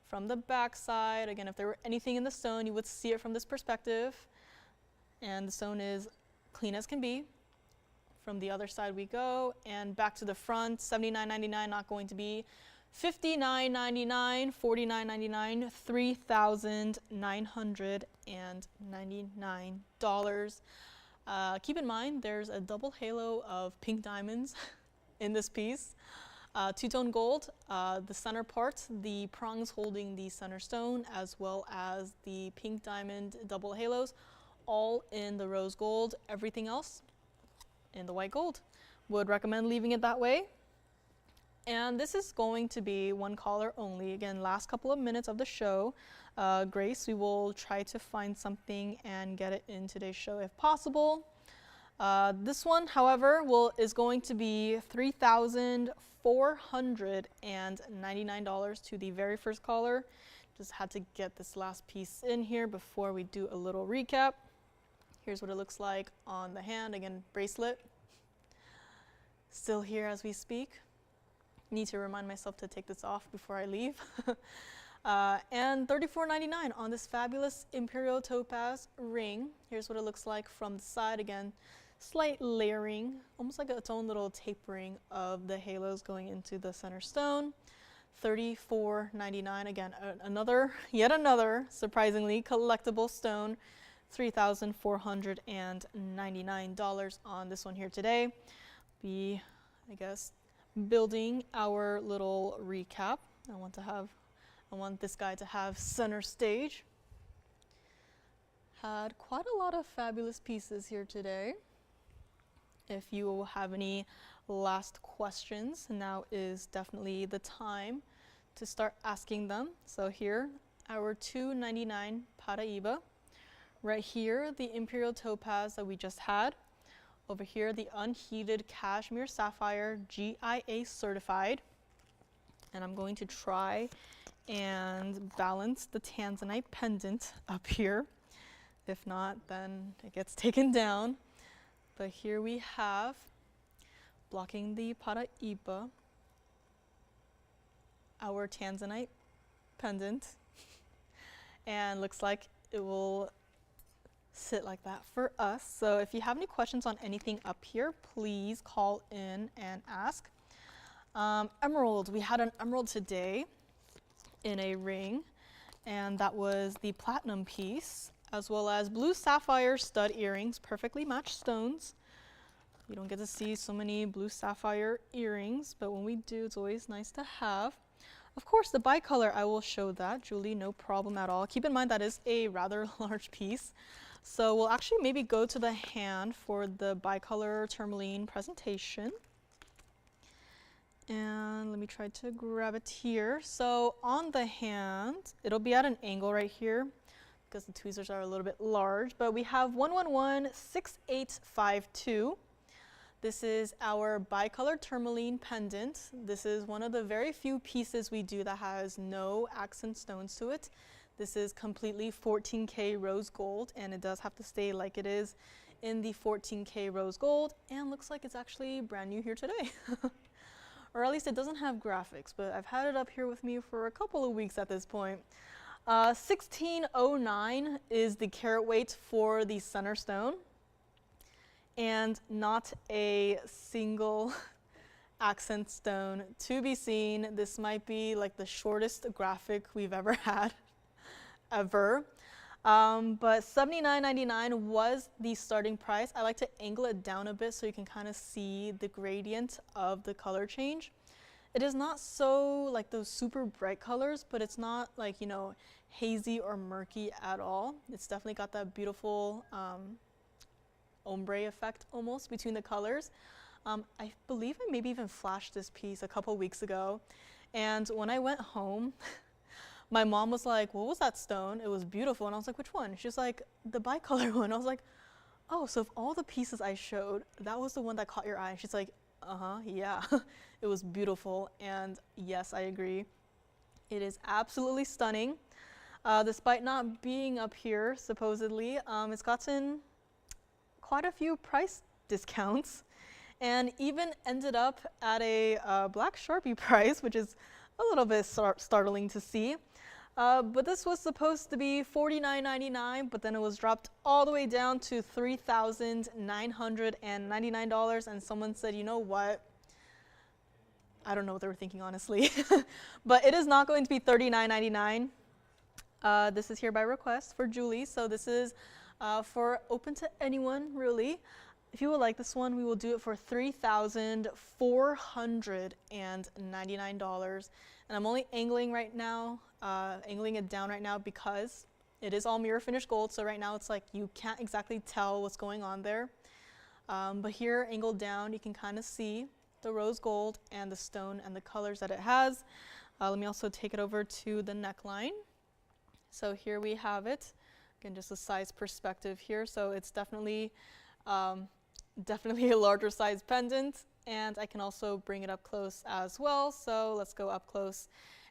S3: from the back side. Again, if there were anything in the stone, you would see it from this perspective. And the stone is clean as can be. From the other side we go, and back to the front, $79.99, not going to be $59.99, $49.99, $3,999. Keep in mind, there's a double halo of pink diamonds in this piece. Two-tone gold, the center part, the prongs holding the center stone, as well as the pink diamond double halos, all in the rose gold. Everything else in the white gold. Would recommend leaving it that way. And this is going to be one caller only. Again, last couple of minutes of the show. Grace, we will try to find something and get it in today's show if possible. This one, however, is going to be $3,499 to the very first caller. Just had to get this last piece in here before we do a little recap. Here's what it looks like on the hand. Again, bracelet. Still here as we speak. Need to remind myself to take this off before I leave. And $34.99 on this fabulous Imperial Topaz ring. Here's what it looks like from the side. Again, slight layering, almost like its own little tapering of the halos going into the center stone. $34.99. Again, yet another surprisingly collectible stone. $3,499 on this one here today. I guess, building our little recap. I want this guy to have center stage. Had quite a lot of fabulous pieces here today. If you have any last questions, now is definitely the time to start asking them. So here, our $299 Paraiba. Right here, the Imperial Topaz that we just had. Over here, the unheated Cashmere Sapphire GIA certified. And I'm going to try and balance the Tanzanite pendant up here. If not, then it gets taken down. But here we have, blocking the Paraiba, our Tanzanite pendant. And looks like it will sit like that for us. So if you have any questions on anything up here, please call in and ask. Emerald, we had an emerald today in a ring, and that was the platinum piece, as well as blue sapphire stud earrings, perfectly matched stones. You don't get to see so many blue sapphire earrings, but when we do, it's always nice to have. Of course, the bicolor, I will show that, Julie, no problem at all. Keep in mind that is a rather large piece. So we'll actually maybe go to the hand for the bicolor tourmaline presentation. And let me try to grab it here. So on the hand, it'll be at an angle right here because the tweezers are a little bit large, but we have 1116852. This is our bicolor tourmaline pendant. This is one of the very few pieces we do that has no accent stones to it. This is completely 14K rose gold, and it does have to stay like it is in the 14K rose gold, and looks like it's actually brand new here today. Or at least it doesn't have graphics, but I've had it up here with me for a couple of weeks at this point. $16.09 is the carat weight for the center stone, and not a single accent stone to be seen. This might be like the shortest graphic we've ever had, ever. But $79.99 was the starting price. I like to angle it down a bit so you can kind of see the gradient of the color change. It is not so like those super bright colors, but it's not like, you know, hazy or murky at all. It's definitely got that beautiful ombre effect almost between the colors. I believe I maybe even flashed this piece a couple weeks ago. And when I went home, my mom was like, what was that stone? It was beautiful. And I was like, which one? She's like, the bicolor one. I was like, oh, so of all the pieces I showed, that was the one that caught your eye. And she's like, yeah, it was beautiful. And yes, I agree. It is absolutely stunning. Despite not being up here, supposedly, it's gotten quite a few price discounts and even ended up at a black Sharpie price, which is a little bit startling to see. But this was supposed to be $49.99, but then it was dropped all the way down to $3,999. And someone said, you know what? I don't know what they were thinking, honestly. But it is not going to be $39.99. This is here by request for Julie. So this is for open to anyone, really. If you would like this one, we will do it for $3,499. And I'm only angling right now, angling it down right now because it is all mirror finished gold. So right now it's like you can't exactly tell what's going on there. But here, angled down, you can kind of see the rose gold and the stone and the colors that it has. Let me also take it over to the neckline. So here we have it. Again, just a size perspective here. So it's definitely definitely a larger size pendant, and I can also bring it up close as well. So let's go up close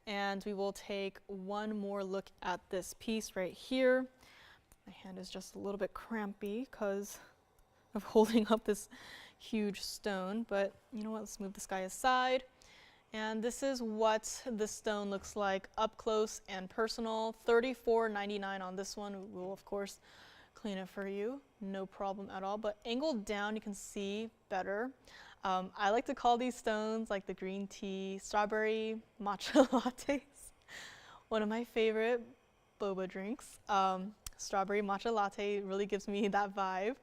S3: and we will take one more look at this piece right here. My hand is just a little bit crampy because of holding up this huge stone, but you know what, let's move this guy aside. And this is what the stone looks like up close and personal. $34.99 on this one. We will of course clean it for you, no problem at all. But angled down, you can see better. I like to call these stones like the green tea, strawberry matcha lattes. One of my favorite boba drinks. Strawberry matcha latte really gives me that vibe.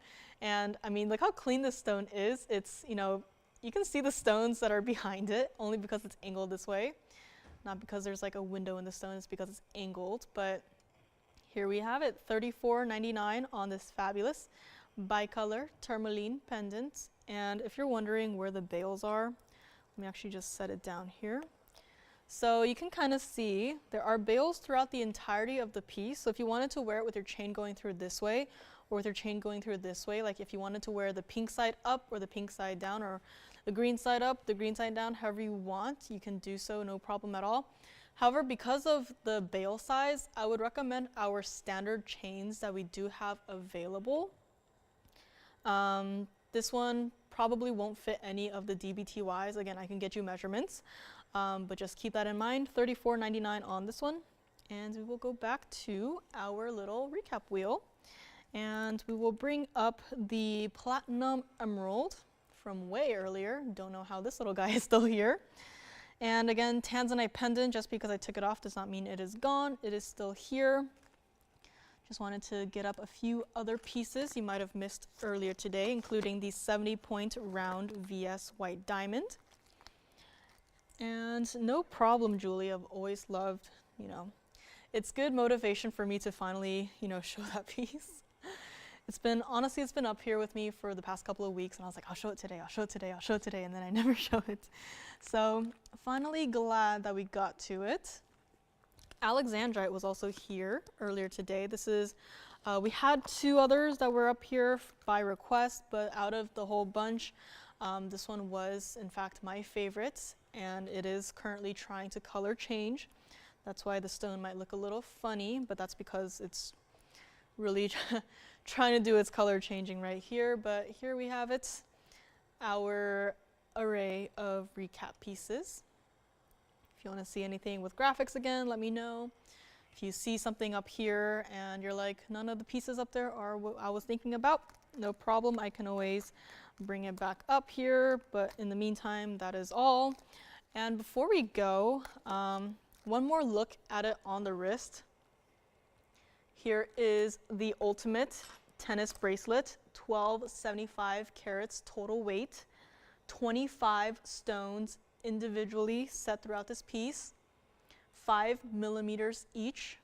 S3: And I mean, look how clean this stone is. It's, you know, you can see the stones that are behind it only because it's angled this way. Not because there's like a window in the stone, it's because it's angled. But here we have it, $34.99 on this fabulous bicolor tourmaline pendant. And if you're wondering where the bails are, let me actually just set it down here. So you can kind of see there are bails throughout the entirety of the piece. So if you wanted to wear it with your chain going through this way, or with your chain going through this way, like if you wanted to wear the pink side up or the pink side down, or the green side up, the green side down, however you want, you can do so, no problem at all. However, because of the bail size, I would recommend our standard chains that we do have available. This one probably won't fit any of the DBTYs. Again, I can get you measurements, but just keep that in mind. $34.99 on this one. And we will go back to our little recap wheel. And we will bring up the platinum emerald from way earlier. Don't know how this little guy is still here. And again, tanzanite pendant, just because I took it off does not mean it is gone. It is still here. Just wanted to get up a few other pieces you might have missed earlier today, including the 70-point round VS white diamond. And no problem, Julie. I've always loved, you know, it's good motivation for me to finally, you know, show that piece. It's been, honestly, it's been up here with me for the past couple of weeks, and I was like, I'll show it today, I'll show it today, I'll show it today, and then I never show it. So finally glad that we got to it. Alexandrite was also here earlier today. This is, we had two others that were up here by request, but out of the whole bunch, this one was in fact my favorite, and it is currently trying to color change. That's why the stone might look a little funny, but that's because it's really trying to do its color changing right here. But here we have it, our array of recap pieces. If you want to see anything with graphics again, let me know. If you see something up here and you're like, none of the pieces up there are what I was thinking about, no problem. I can always bring it back up here. But in the meantime, that is all. And before we go, one more look at it on the wrist. Here is the ultimate tennis bracelet, 1275 carats total weight, 25 stones individually set throughout this piece, 5 millimeters each,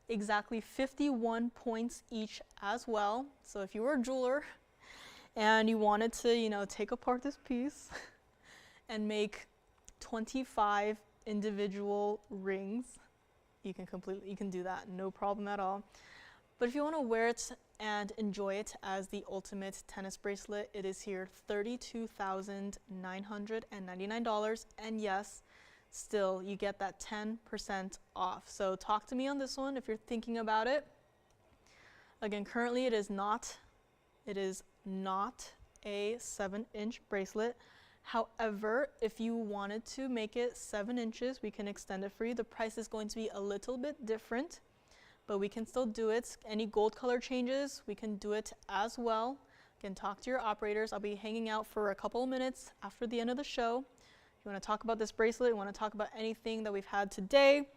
S3: exactly 51 points each as well. So if you were a jeweler and you wanted to, you know, take apart this piece and make 25 individual rings, you can do that, no problem at all. But if you want to wear it and enjoy it as the ultimate tennis bracelet, it is here $32,999. And yes, still you get that 10% off. So talk to me on this one if you're thinking about it. Again, currently it is not a 7-inch bracelet. However, if you wanted to make it 7 inches, we can extend it for you. The price is going to be a little bit different, but we can still do it. Any gold color changes, we can do it as well. Again, talk to your operators. I'll be hanging out for a couple of minutes after the end of the show. If you want to talk about this bracelet, you want to talk about anything that we've had today,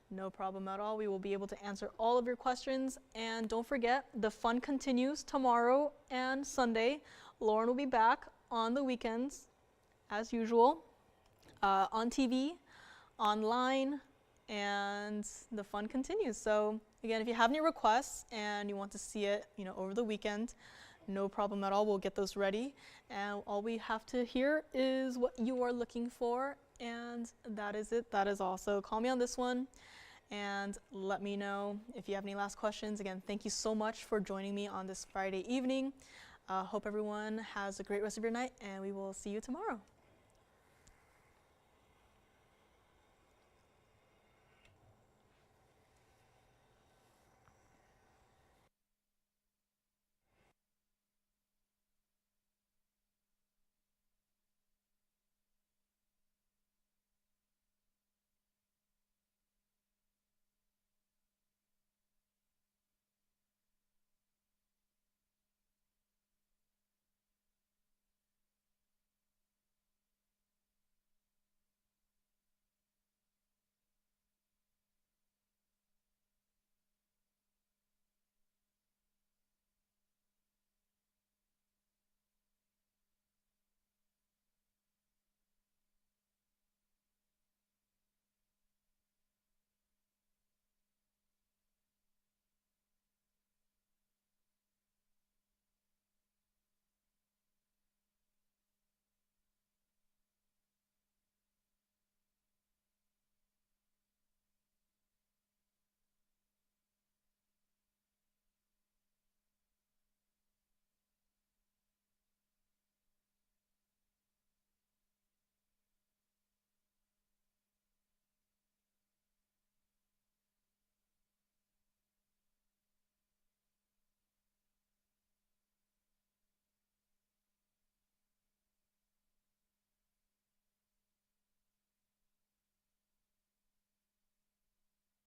S3: no problem at all. We will be able to answer all of your questions. And don't forget, the fun continues tomorrow and Sunday. Lauren will be back on the weekends, as usual, on TV, online, and the fun continues. So again, if you have any requests and you want to see it, you know, over the weekend, no problem at all. We'll get those ready. And all we have to hear is what you are looking for. And that is it. That is all. So call me on this one and let me know if you have any last questions. Again, thank you so much for joining me on this Friday evening. Hope everyone has a great rest of your night, and we will see you tomorrow.